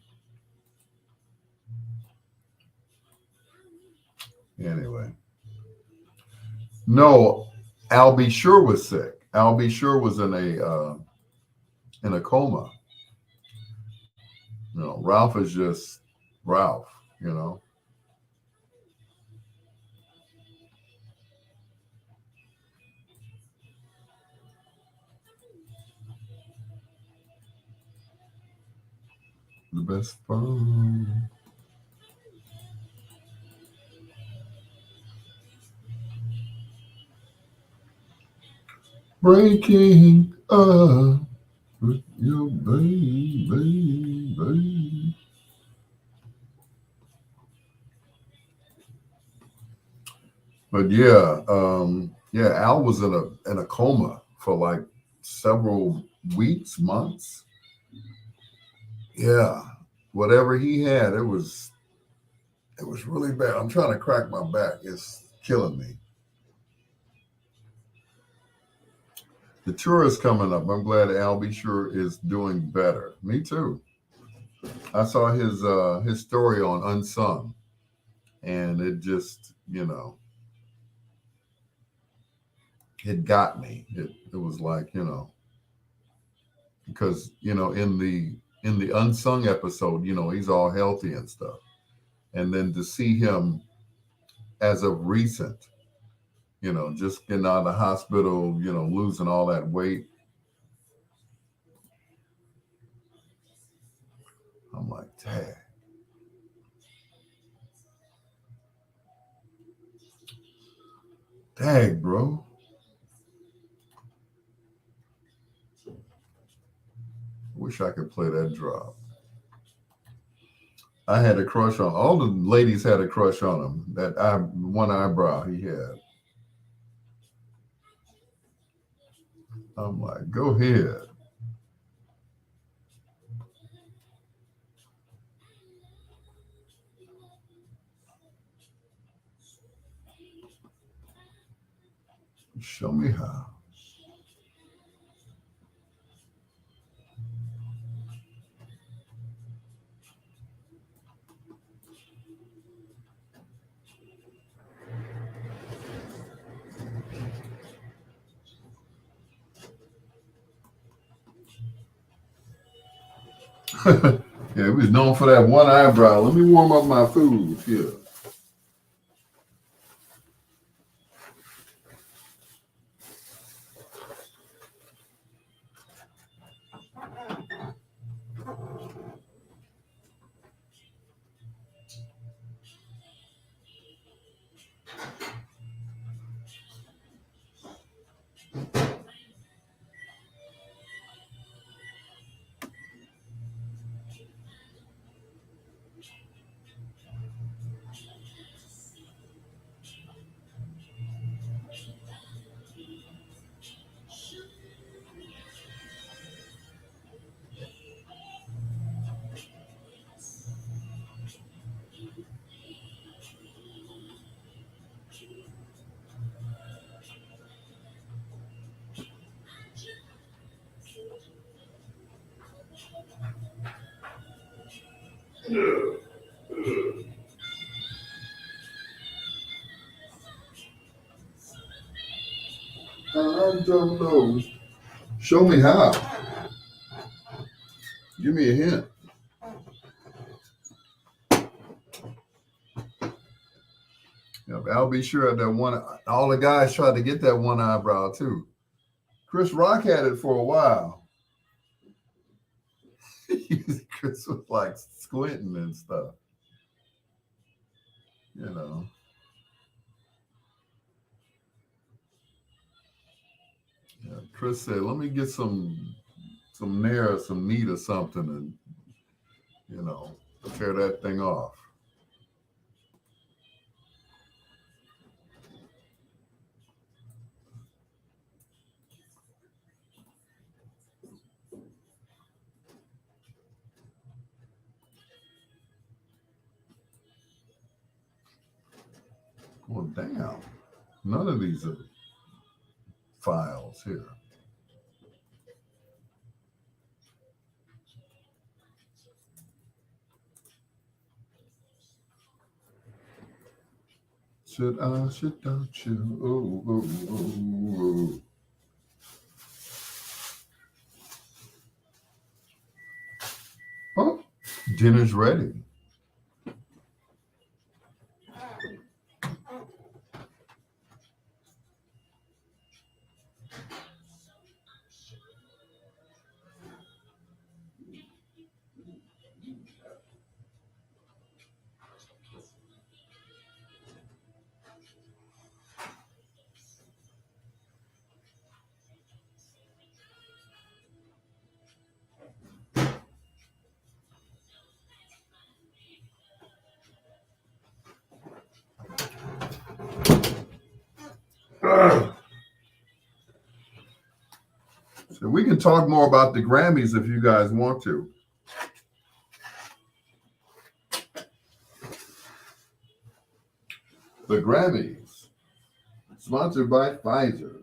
Anyway, no, Al B. Sure was sick. Al B. Sure was in a coma. You know, Ralph is just Ralph. You know. The best fun. Breaking up with your baby. But yeah, Al was in a coma for like several weeks, months. Yeah, whatever he had, it was really bad. I'm trying to crack my back. It's killing me. The tour is coming up. I'm glad Al B. Sure is doing better. Me too. I saw his story on Unsung, and it just, you know, it got me. It was like, you know, because, you know, in the Unsung episode, you know, he's all healthy and stuff. And then to see him as of recent, you know, just getting out of the hospital, you know, losing all that weight. I'm like, dang. Dang, bro. Wish I could play that drop. I had a crush on all the ladies had a crush on him. That one eyebrow he had. I'm like, go ahead. Show me how. Yeah, he was known for that one eyebrow. Let me warm up my food here. I don't know. Show me how. Give me a hint. Yeah, I'll be sure that one. All the guys tried to get that one eyebrow too. Chris Rock had it for a while. Chris was like squinting and stuff. You know. Yeah, Chris said, "Let me get some Nair, some meat or something, and you know, tear that thing off." Well, damn. None of these are files here. Should I, should don't you? Oh, oh, oh, oh. Oh, dinner's ready. So we can talk more about the Grammys if you guys want to. The Grammys, sponsored by Pfizer.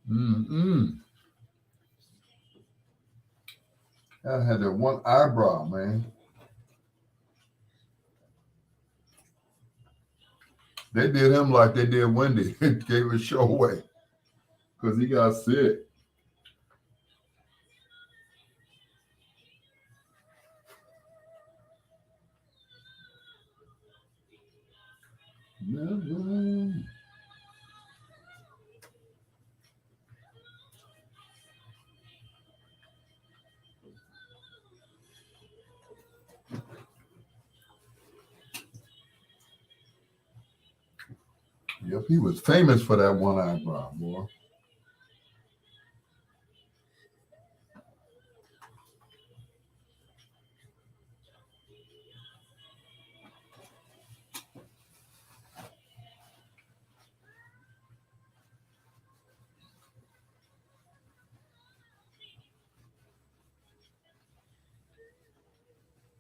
Mm-mm. I had that one eyebrow, man. They did him like they did Wendy. Gave his show away because he got sick. Never. Yep, he was famous for that one eyebrow, boy.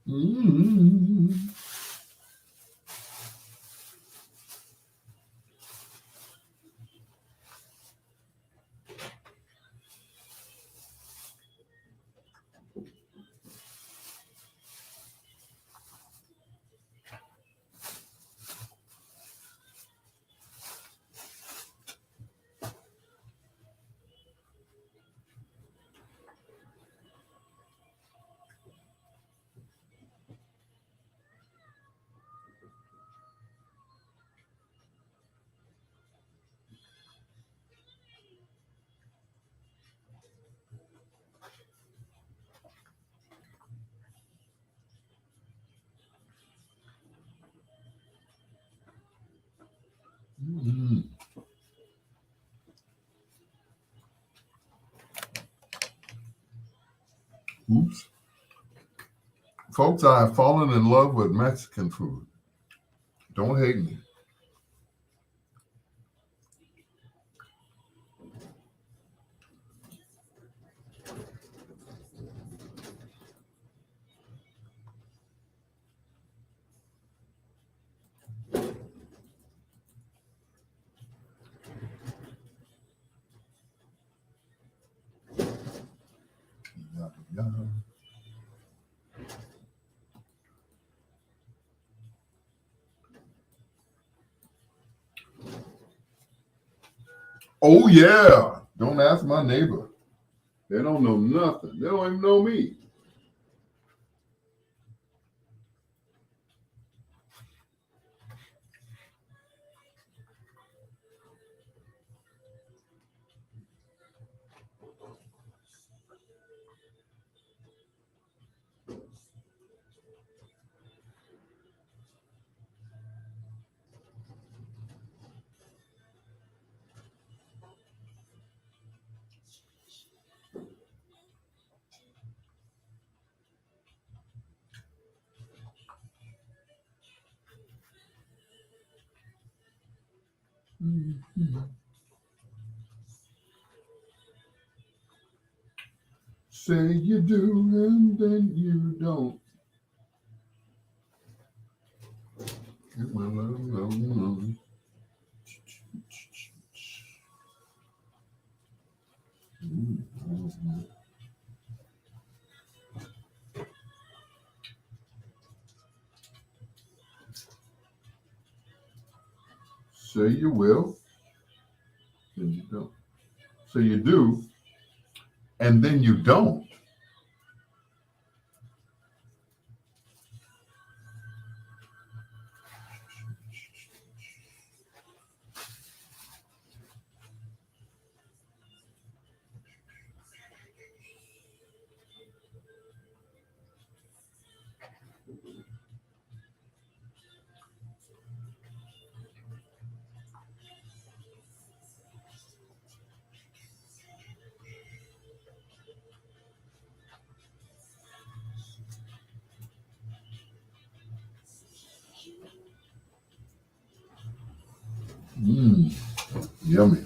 Mm-hmm. Mm-hmm. Oops. Folks, I have fallen in love with Mexican food. Don't hate me. Yeah, yeah. Oh, yeah. Don't ask my neighbor. They don't know nothing. They don't even know me. Say you do and then you don't. Say you will, then you don't. So you do, and then you don't. Yummy.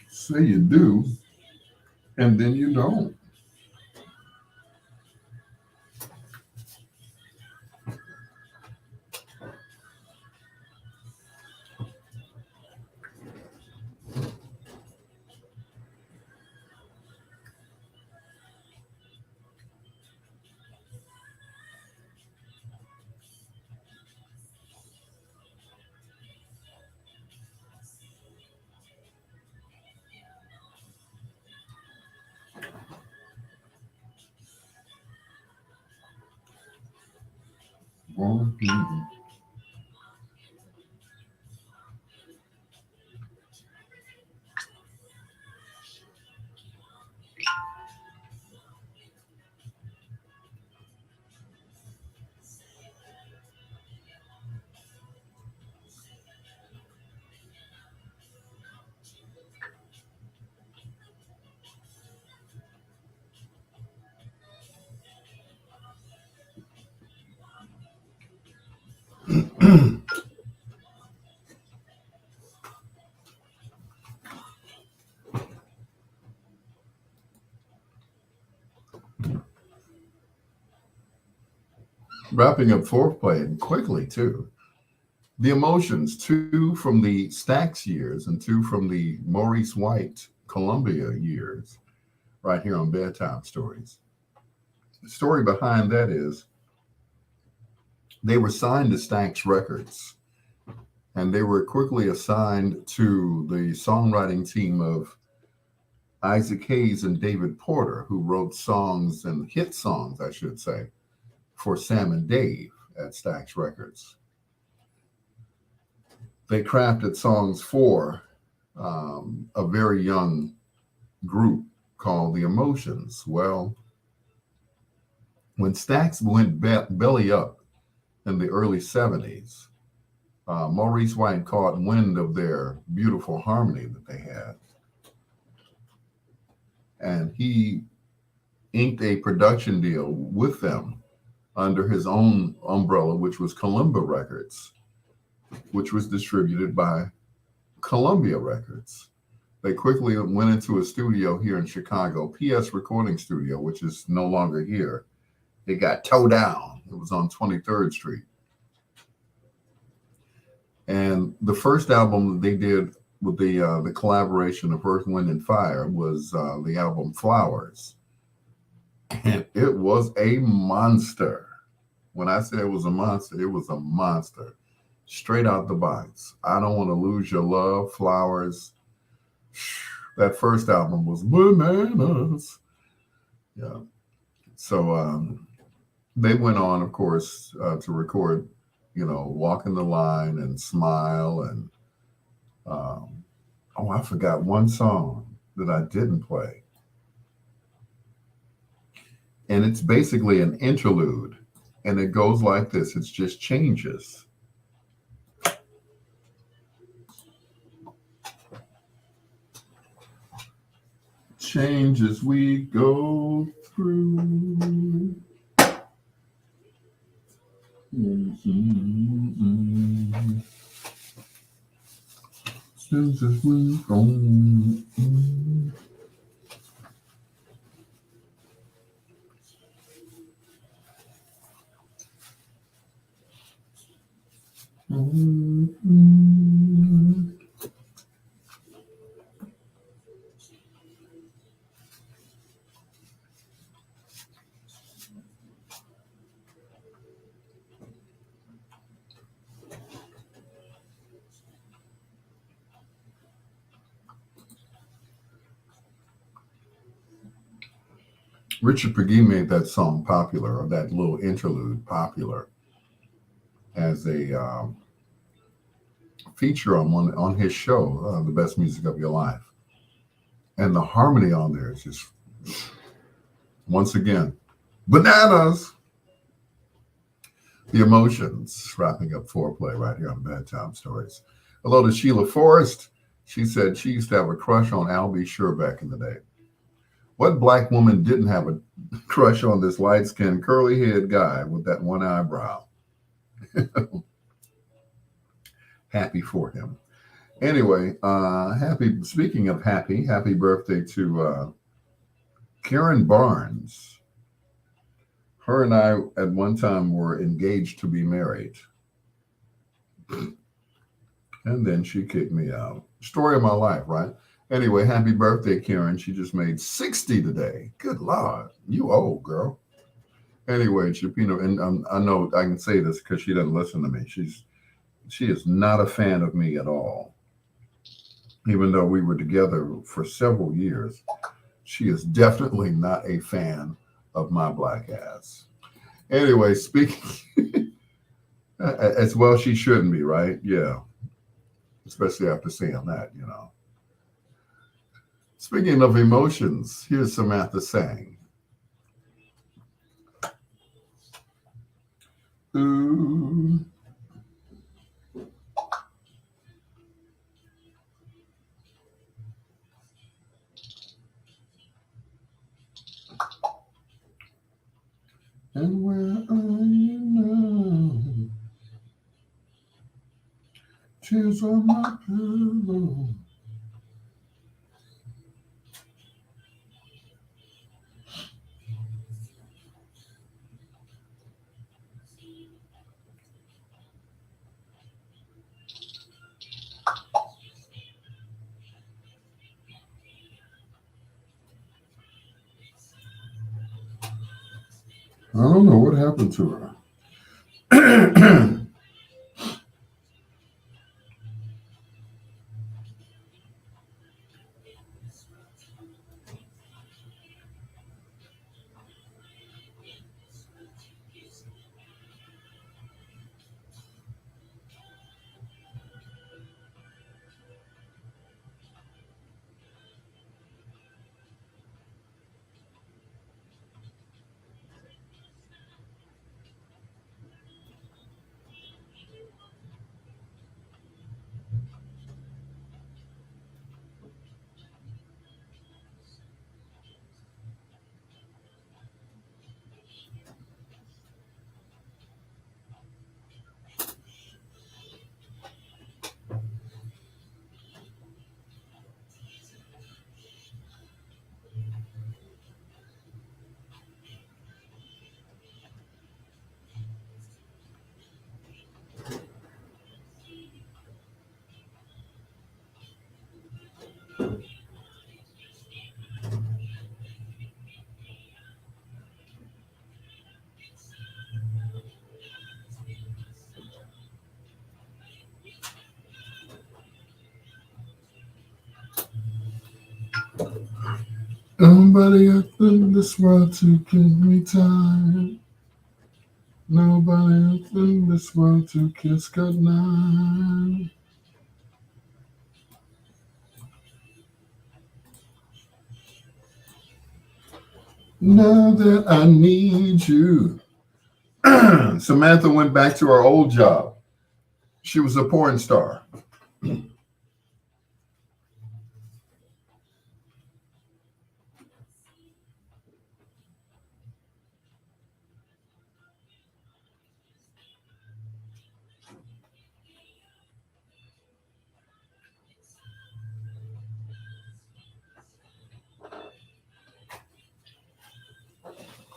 Say you do, and then you don't. Wrapping up foreplay and quickly too. The Emotions, two from the Stax years and two from the Maurice White Columbia years, right here on Bedtime Stories. The story behind that is they were signed to Stax Records, and they were quickly assigned to the songwriting team of Isaac Hayes and David Porter, who wrote songs and hit songs, I should say, for Sam and Dave at Stax Records. They crafted songs for a very young group called The Emotions. Well, when Stax went belly up in the early 70s, Maurice White caught wind of their beautiful harmony that they had. And he inked a production deal with them under his own umbrella, which was Columbia Records, which was distributed by Columbia Records. They quickly went into a studio here in Chicago, PS Recording Studio, which is no longer here. It got towed down. It was on 23rd Street. And the first album that they did with the collaboration of Earth, Wind, and Fire was the album Flowers. And it was a monster. When I say it was a monster, it was a monster. Straight out the box. I Don't Want to Lose Your Love, Flowers. That first album was bananas. Yeah. So they went on, of course, to record, Walking the Line and Smile. And oh, I forgot one song that I didn't play. And it's basically an interlude. And it goes like this, it's just changes. Change as we go through. Mm-hmm. Change as we go. Mm-hmm. Mm-hmm. Richard Peggy made that song popular, or that little interlude popular, as a feature on his show, The Best Music of Your Life. And the harmony on there is just, once again, bananas. The Emotions, wrapping up foreplay right here on Bedtime Stories. Hello to Sheila Forrest. She said she used to have a crush on Al B. Sure back in the day. What black woman didn't have a crush on this light-skinned, curly-haired guy with that one eyebrow? Happy for him. Anyway, speaking of happy birthday to Karen Barnes. Her and I at one time were engaged to be married. And then she kicked me out. Story of my life, right? Anyway, happy birthday, Karen. She just made 60 today. Good Lord. You old, girl. Anyway, Chipino, and I know I can say this because she doesn't listen to me. She is not a fan of me at all. Even though we were together for several years, she is definitely not a fan of my black ass. Anyway, speaking, as well, she shouldn't be, right? Yeah. Especially after saying that, Speaking of emotions, here's Samantha Sang. Ooh. And where are you now? Tears on my pillow. I don't know what happened to her. Nobody else in this world to give me time. Nobody else in this world to kiss goodnight. Now that I need you. Samantha went back to her old job. She was a porn star.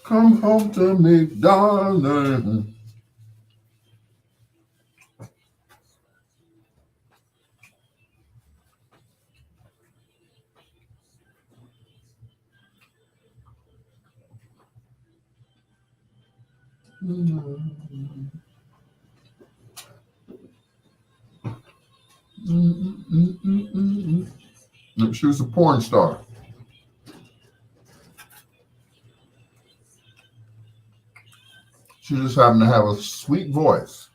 Come home to me, darling. She was a porn star. She just happened to have a sweet voice.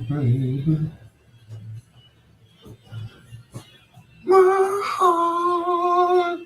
Baby, my heart.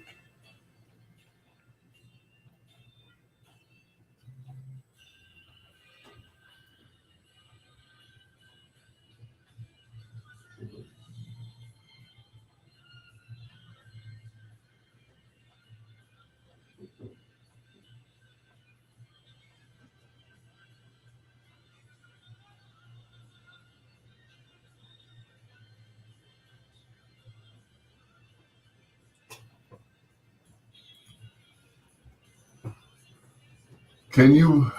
Can you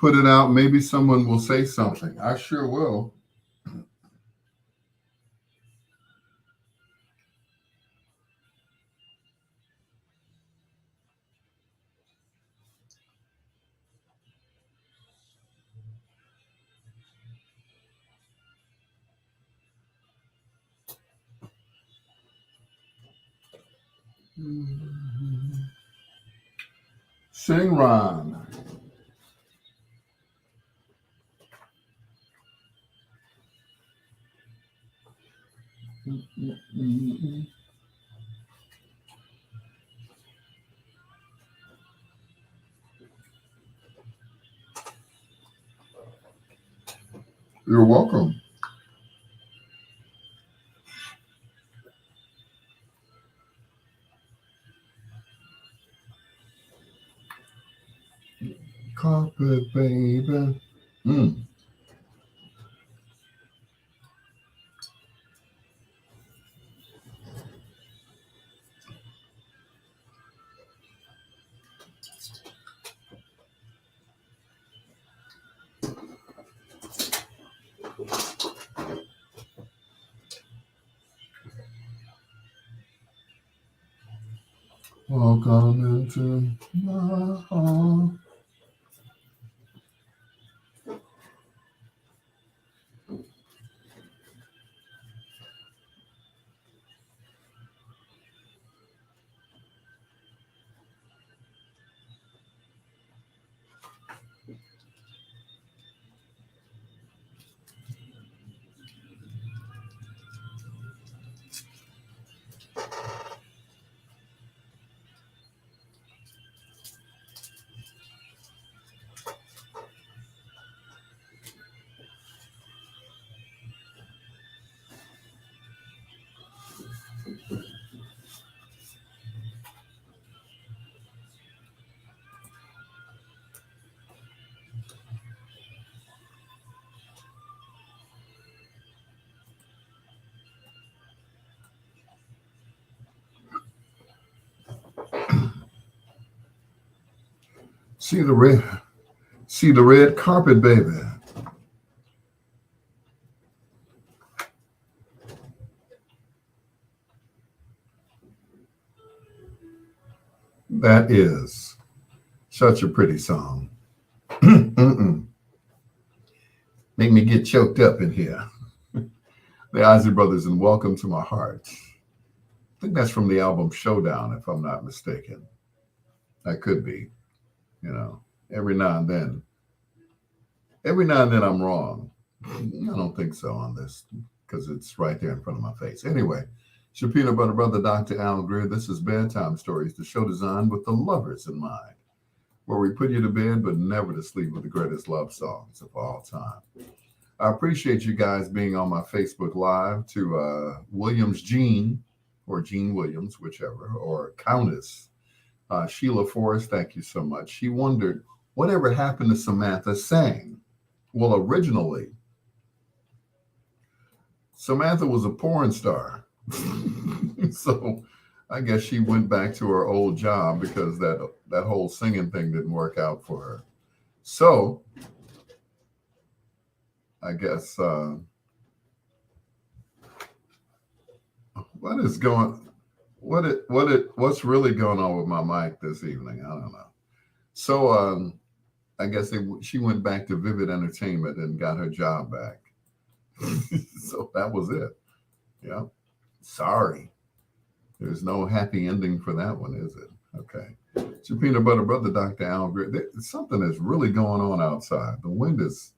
put it out? Maybe someone will say something. I sure will. Sing, Ron. You're welcome. Carpet, baby. Mm. Welcome into my heart. See the red, see the red carpet, baby. That is such a pretty song. Mm-mm. Make me get choked up in here. The Isley Brothers and Welcome to My Heart. I think that's from the album Showdown, if I'm not mistaken. That could be. You know, every now and then. Every now and then I'm wrong. I don't think so on this because it's right there in front of my face. Anyway, it's your peanut butter brother, Dr. Al Greer. This is Bedtime Stories, the show designed with the lovers in mind, where we put you to bed but never to sleep with the greatest love songs of all time. I appreciate you guys being on my Facebook Live to Williams Jean, or Jean Williams, whichever, or Countess Sheila Forrest. Thank you so much. She wondered whatever happened to Samantha Sang. Well, originally, Samantha was a porn star. So I guess she went back to her old job because that whole singing thing didn't work out for her. So I guess what's really going on with my mic this evening? I don't know. So I guess she went back to Vivid Entertainment and got her job back. So that was it. Yeah. Sorry. There's no happy ending for that one, is it? Okay. It's your peanut butter brother, Dr. Al Greer. Something is really going on outside. The wind is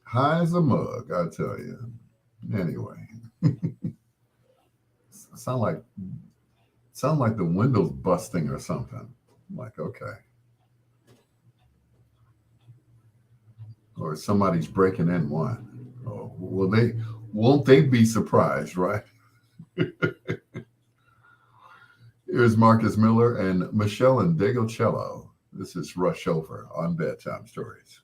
high as a mug, I tell you. Anyway. sound like the window's busting or something. I'm like, okay. Or somebody's breaking in one. Oh, won't they be surprised, right? Here's Marcus Miller and Michelle and Degocello. This is Rush Over on Bedtime Stories.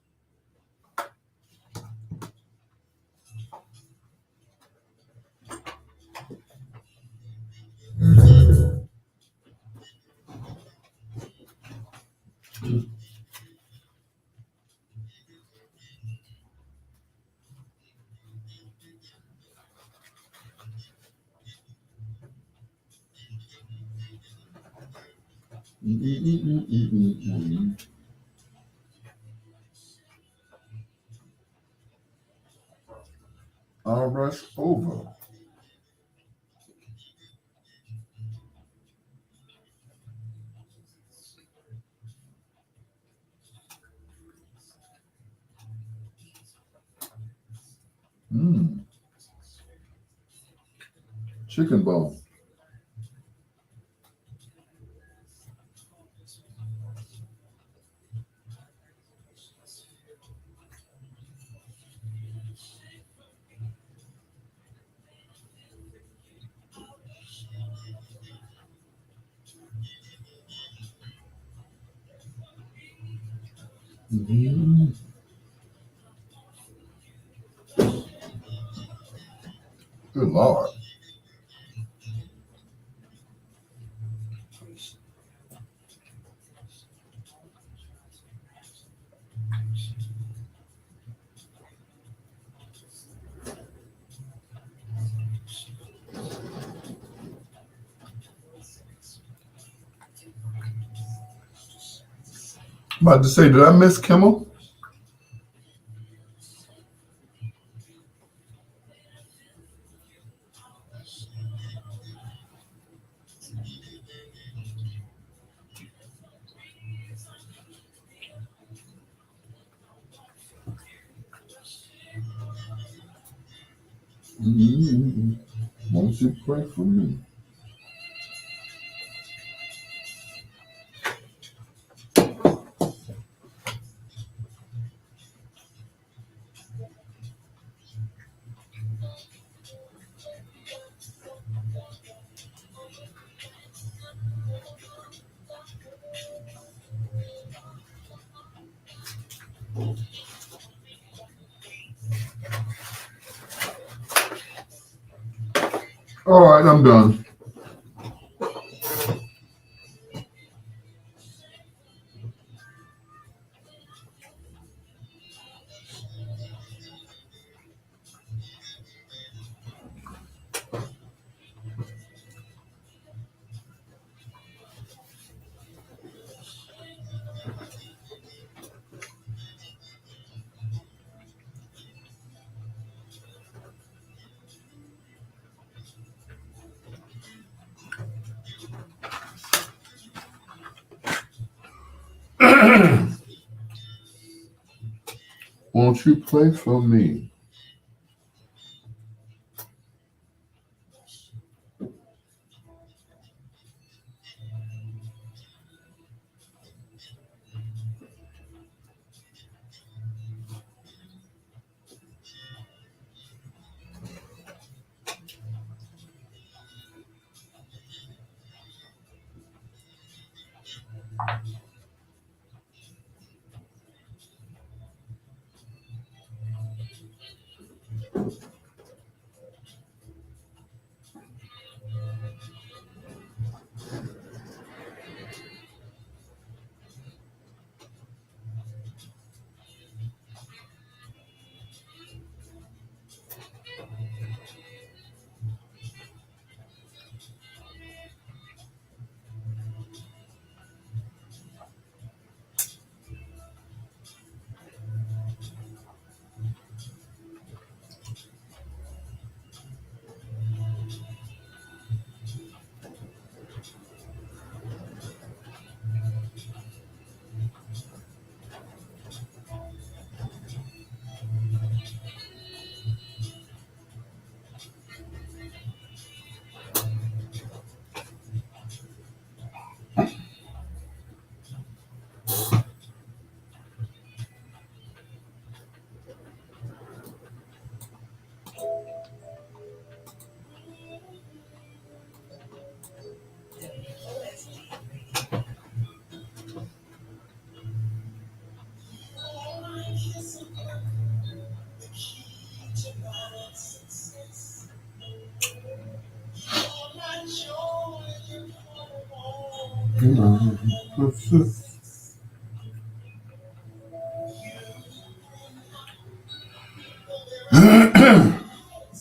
I'll rush over. Chicken bone. Good Lord. I'm about to say, did I miss Kimmel? Mm-hmm. Won't you pray for me? All right, I'm done. Won't you pray for me?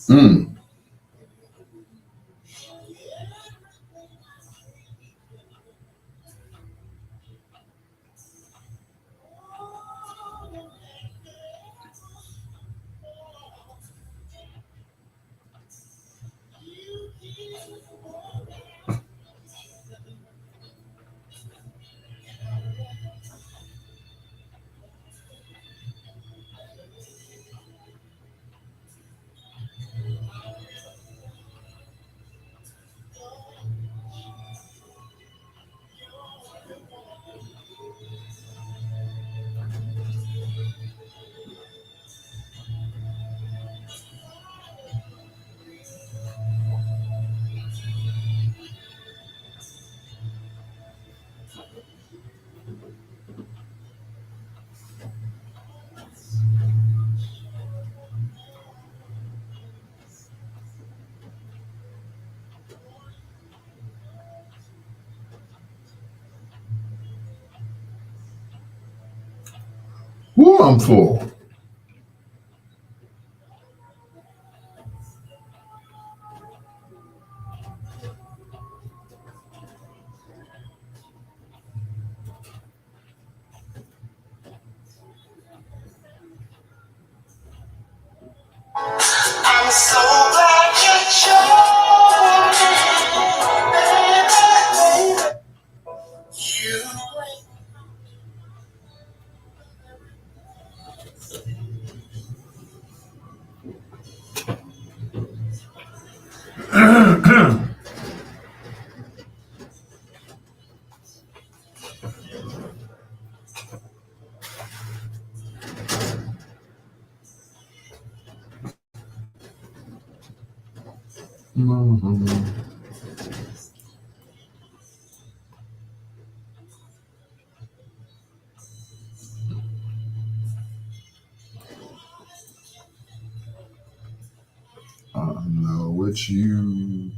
Mm. Woo, I'm full. I'm so glad you chose me, baby. Mhm. I know it's you.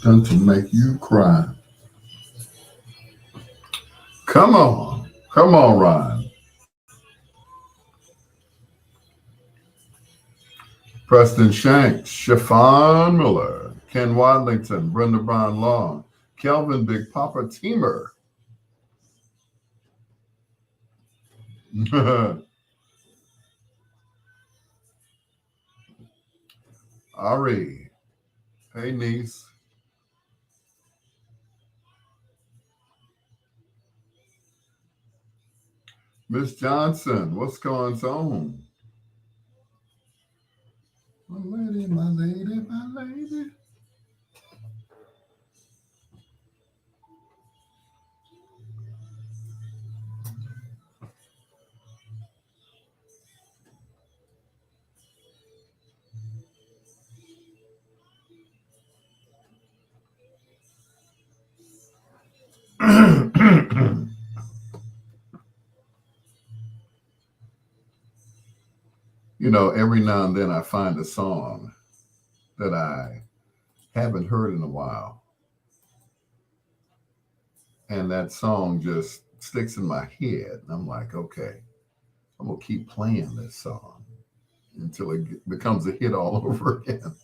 Done to make you cry. Come on. Come on, Ryan. Preston Shanks, Chiffon Miller, Ken Wadlington, Brenda Brown Long, Kelvin Big Papa Teamer. Ari. Hey, niece. Miss Johnson, what's going on? My lady, my lady, my lady. You know, every now and then I find a song that I haven't heard in a while. And that song just sticks in my head. And I'm like, okay, I'm going to keep playing this song until it becomes a hit all over again.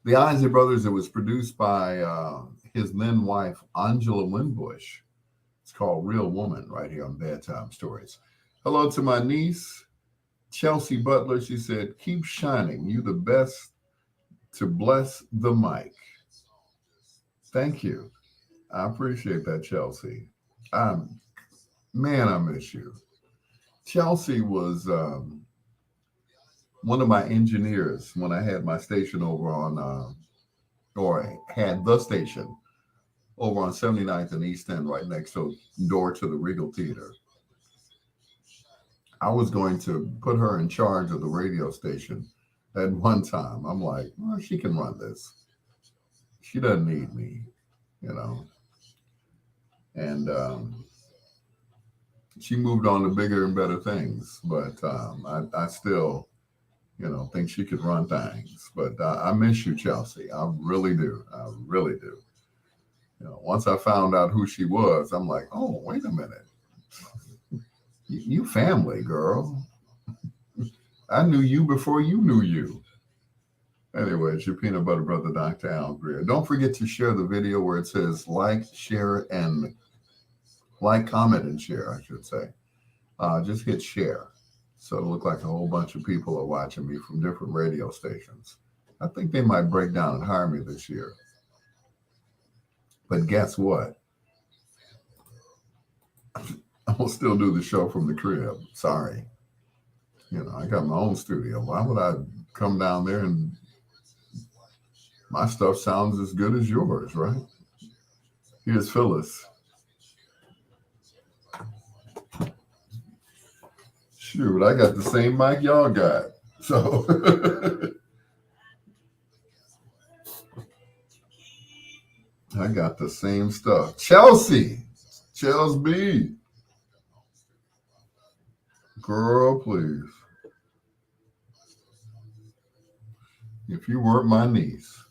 The Isley Brothers, it was produced by his then wife, Angela Winbush. It's called Real Woman right here on Bedtime Stories. Hello to my niece, Chelsea Butler. She said, keep shining. You the best to bless the mic. Thank you. I appreciate that, Chelsea. Man, I miss you. Chelsea was one of my engineers when I had my station over on, or had the station over on 79th and East End, right next door to the Regal Theater. I was going to put her in charge of the radio station at one time. I'm like, well, she can run this. She doesn't need me, you know. And she moved on to bigger and better things, but I still, you know, think she could run things. But I miss you, Chelsea. I really do. I really do. You know, once I found out who she was, I'm like, oh, wait a minute. You family, girl. I knew you before you knew you. Anyway, it's your peanut butter brother, Dr. Al Greer. Don't forget to share the video where it says like, share, and like, comment, and share, I should say. Just hit share. So it'll look like a whole bunch of people are watching me from different radio stations. I think they might break down and hire me this year. But guess what? I will still do the show from the crib. Sorry. You know, I got my own studio. Why would I come down there and my stuff sounds as good as yours, right? Here's Phyllis. Shoot, I got the same mic y'all got. So I got the same stuff. Chelsea B. Girl, please. If you weren't my niece.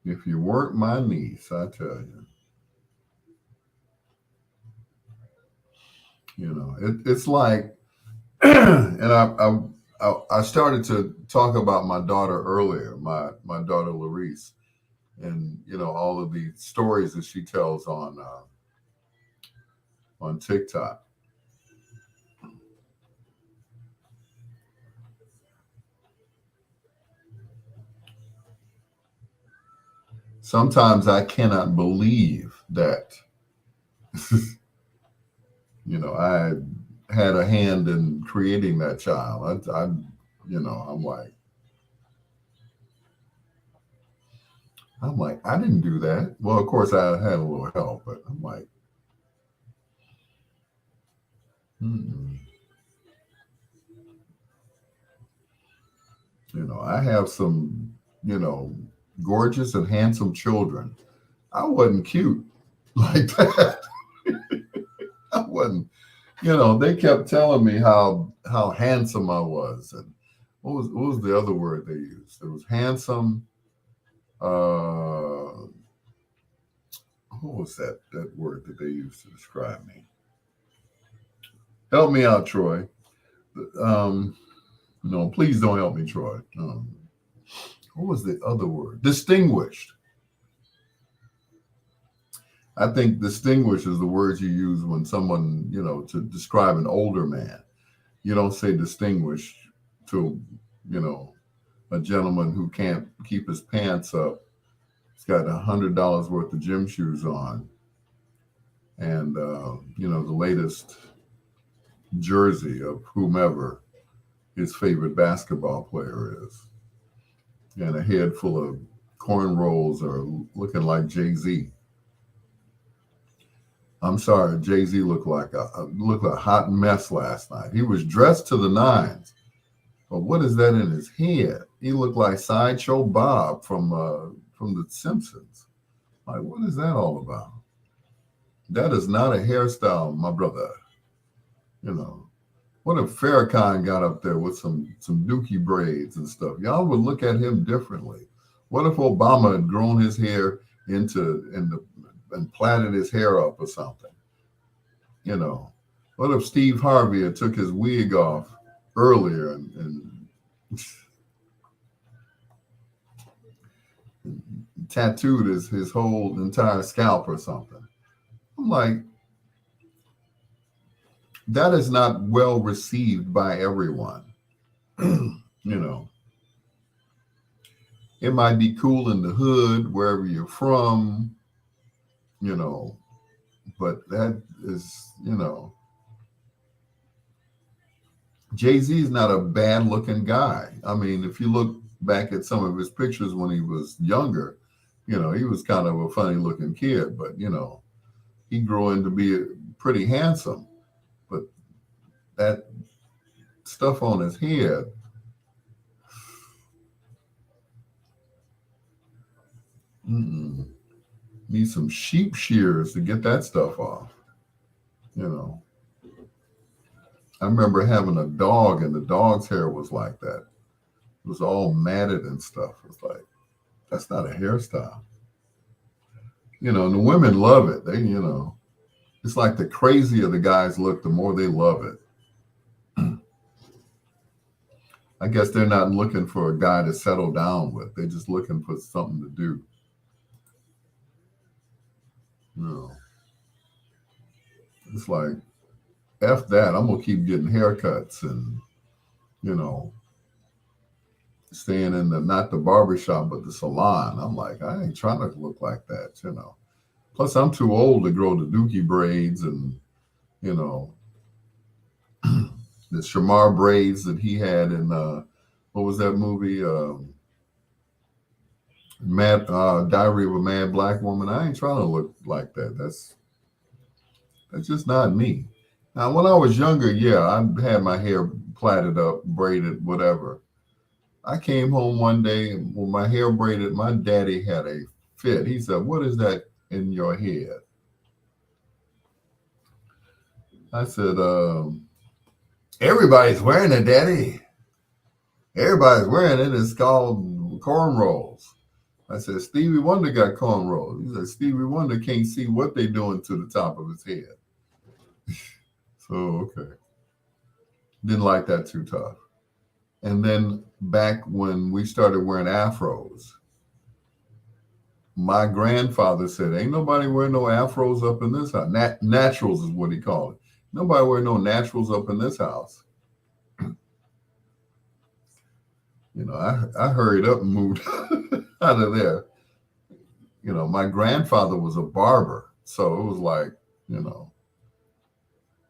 If you weren't my niece, I tell you. You know, it's like, and I started to talk about my daughter earlier, my daughter Larice, and you know all of the stories that she tells on TikTok. Sometimes I cannot believe that, you know, I had a hand in creating that child. You know, I'm like, I didn't do that. Well, of course, I had a little help, but I'm like, mm-mm. You know, I have some, you know, gorgeous and handsome children. I wasn't cute like that. I wasn't. You know, they kept telling me how handsome I was, and what was the other word they used? It was handsome. What was that word that they used to describe me? Help me out, Troy. No, please don't help me, Troy. What was the other word? Distinguished. I think distinguished is the word you use when someone, you know, to describe an older man. You don't say distinguished to, you know, a gentleman who can't keep his pants up. He's got $100 worth of gym shoes on, and you know, the latest jersey of whomever his favorite basketball player is, and a head full of cornrows or looking like Jay-Z. I'm sorry, Jay-Z looked like a hot mess last night. He was dressed to the nines, but what is that in his head? He looked like Sideshow Bob from The Simpsons. Like, what is that all about? That is not a hairstyle, my brother. You know, what if Farrakhan got up there with some dookie braids and stuff? Y'all would look at him differently. What if Obama had grown his hair and plaited his hair up or something? You know, what if Steve Harvey had took his wig off earlier and tattooed his whole entire scalp or something? I'm like, that is not well received by everyone. You know, it might be cool in the hood, wherever you're from, you know, but that is, you know, Jay-Z is not a bad looking guy. I mean, if you look back at some of his pictures when he was younger, you know, he was kind of a funny looking kid, but, you know, he grew into be pretty handsome. But that stuff on his head, need some sheep shears to get that stuff off. You know, I remember having a dog, and the dog's hair was like that. It was all matted and stuff. It's like, that's not a hairstyle. You know, and the women love it. They, you know, it's like the crazier the guys look, the more they love it. I guess they're not looking for a guy to settle down with. They're just looking for something to do. You know, it's like, F that. I'm going to keep getting haircuts and, you know, staying in not the barbershop, but the salon. I'm like, I ain't trying to look like that, you know. Plus, I'm too old to grow the dookie braids and, you know, the Shamar braids that he had in, what was that movie? Mad Diary of a Mad Black Woman. I ain't trying to look like that. That's just not me. Now, when I was younger, yeah, I had my hair plaited up, braided, whatever. I came home one day with my hair braided. My daddy had a fit. He said, "What is that in your head?" I said, "Everybody's wearing it, Daddy. Everybody's wearing it. It's called cornrows." I said, "Stevie Wonder got cornrows." He said, "Stevie Wonder can't see what they're doing to the top of his head." So, okay. Didn't like that too tough. And then back when we started wearing afros, my grandfather said, "Ain't nobody wearing no afros up in this house." Naturals is what he called it. Nobody wearing no naturals up in this house. You know, I hurried up and moved out of there. You know, my grandfather was a barber. So it was like, you know,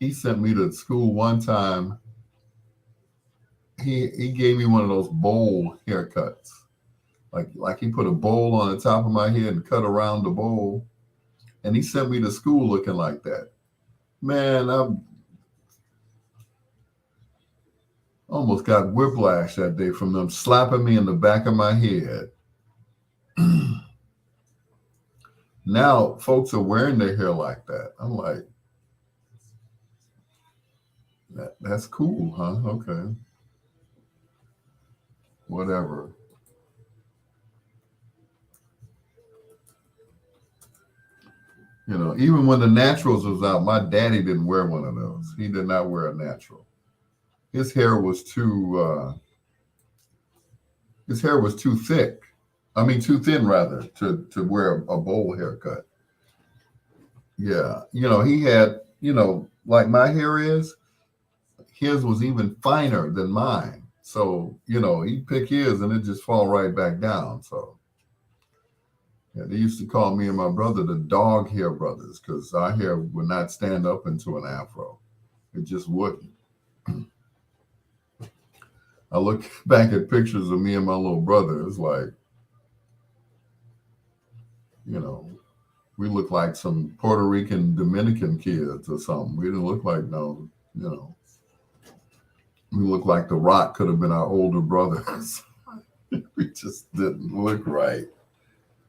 he sent me to school one time. He gave me one of those bowl haircuts. Like he put a bowl on the top of my head and cut around the bowl. And he sent me to school looking like that. Man, I almost got whiplash that day from them slapping me in the back of my head. Now folks are wearing their hair like that. I'm like, that's cool, huh? Okay. Whatever. You know, even when the naturals was out, my daddy didn't wear one of those. He did not wear a natural. His hair was too thick. I mean, too thin rather to wear a bowl haircut. Yeah, you know, he had, you know, like my hair is. His was even finer than mine. So, you know, he'd pick his and it just fall right back down. So, yeah, they used to call me and my brother the dog hair brothers because our hair would not stand up into an afro. It just wouldn't. I look back at pictures of me and my little brother. It's like, you know, we look like some Puerto Rican Dominican kids or something. We didn't look like no, you know, we look like The Rock could have been our older brothers. We just didn't look right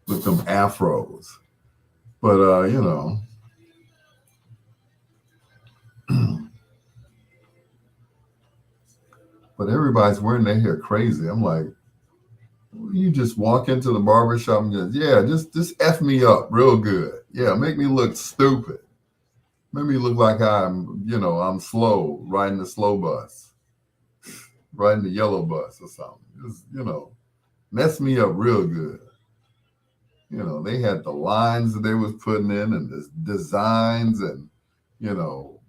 with them afros. But you know, but everybody's wearing their hair crazy. I'm like, you just walk into the barber shop and just F me up real good. Yeah, make me look stupid. Make me look like I'm slow, riding the slow bus, riding the yellow bus or something. Just, you know, mess me up real good. You know, they had the lines that they was putting in and the designs and, you know,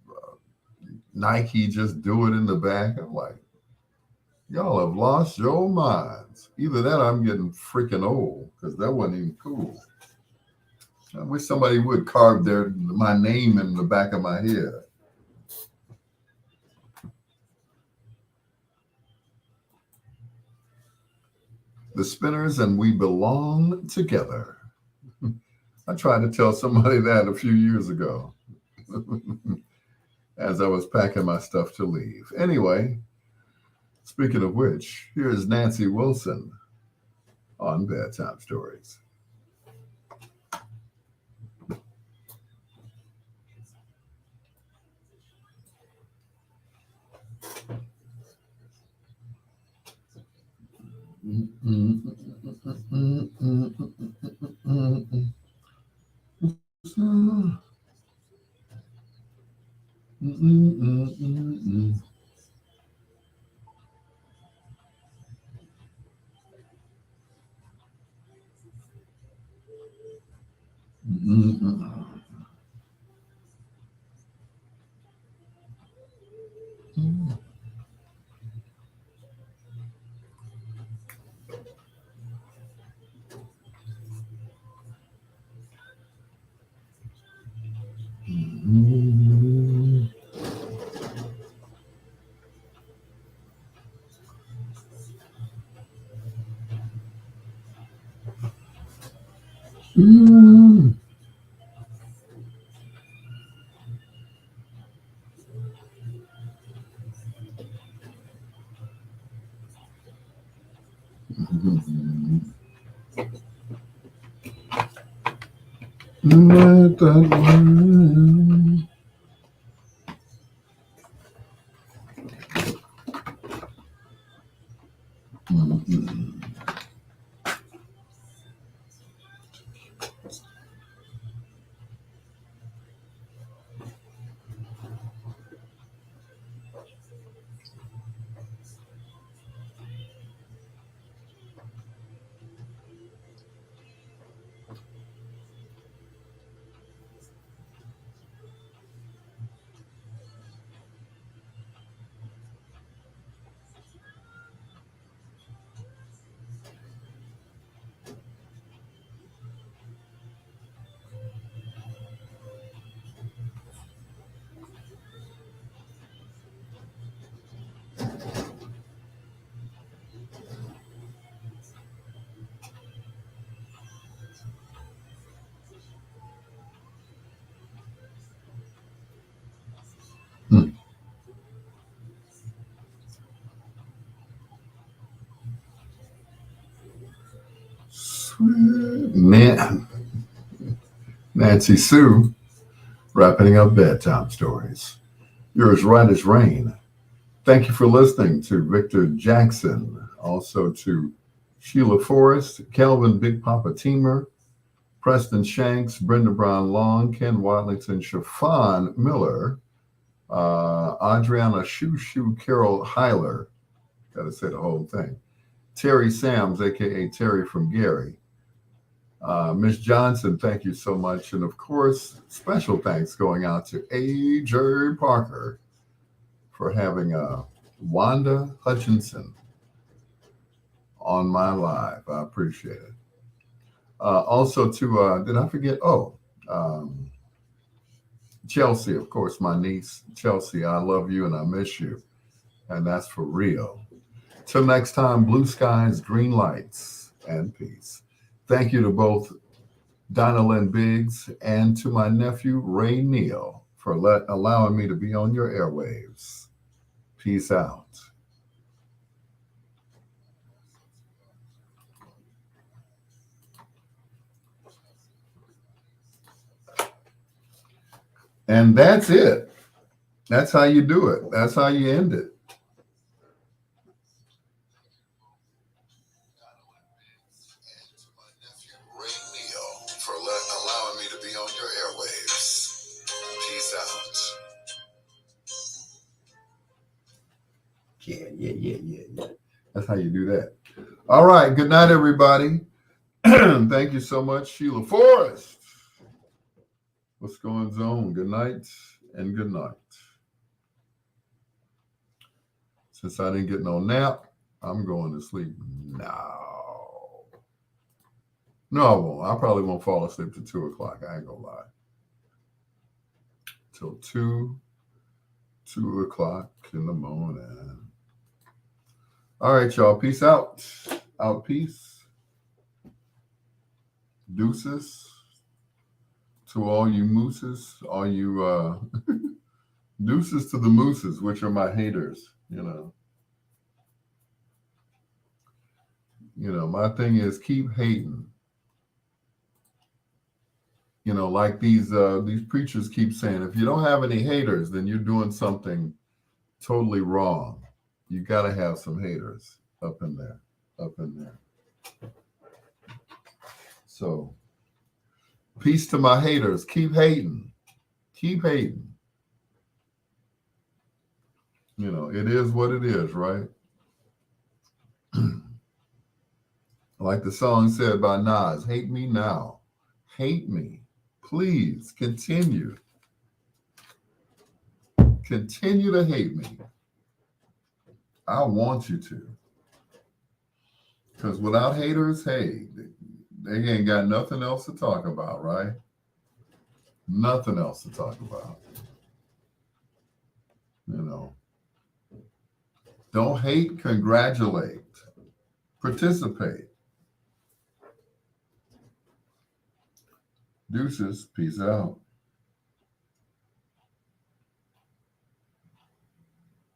Nike just do it in the back. I'm like, y'all have lost your minds. Either that or I'm getting freaking old because that wasn't even cool. I wish somebody would carve my name in the back of my head. The Spinners and We Belong Together. I tried to tell somebody that a few years ago as I was packing my stuff to leave. Anyway, speaking of which, here's Nancy Wilson on Bedtime Stories. Mm. Let that wine. Mhm. Mm. Sweet man. Nancy Sue, wrapping up bedtime stories. You're as right as rain. Thank you for listening to Victor Jackson, also to Sheila Forrest, Kelvin Big Papa Teamer, Preston Shanks, Brenda Brown Long, Ken Watlington, Shafan Miller, Adriana Shoo Shoo Carol Heiler, got to say the whole thing, Terry Sams, aka Terry from Gary, Miss Johnson, thank you so much. And of course, special thanks going out to A.J. Parker for having Wanda Hutchinson on my live. I appreciate it. Also to, did I forget? Oh, Chelsea, of course, my niece, Chelsea, I love you and I miss you. And that's for real. Till next time, blue skies, green lights, and peace. Thank you to both Donna Lynn Biggs and to my nephew, Ray Neal, for allowing me to be on your airwaves. Peace out. And that's it. That's how you do it. That's how you end it. Ray Neal for allowing me to be on your airwaves. Peace out. Yeah. That's how you do that. All right. Good night, everybody. Thank you so much, Sheila Forrest. What's going on? Good night and good night. Since I didn't get no nap, I'm going to sleep now. No, I won't. I probably won't fall asleep till 2 o'clock. I ain't gonna lie. Till 2 o'clock in the morning. All right, y'all. Peace out. Out peace. Deuces. To all you mooses, all you deuces to the mooses, which are my haters, you know. My thing is keep hating. Like these preachers keep saying, if you don't have any haters, then you're doing something totally wrong. You got to have some haters up in there. So, peace to my haters. Keep hating. It is what it is, right? Like the song said by Nas, hate me now. Hate me. Please continue. Continue to hate me. I want you to. Because without haters, hey, they ain't got nothing else to talk about, right? Nothing else to talk about. Don't hate, congratulate, participate. Deuces. Peace out.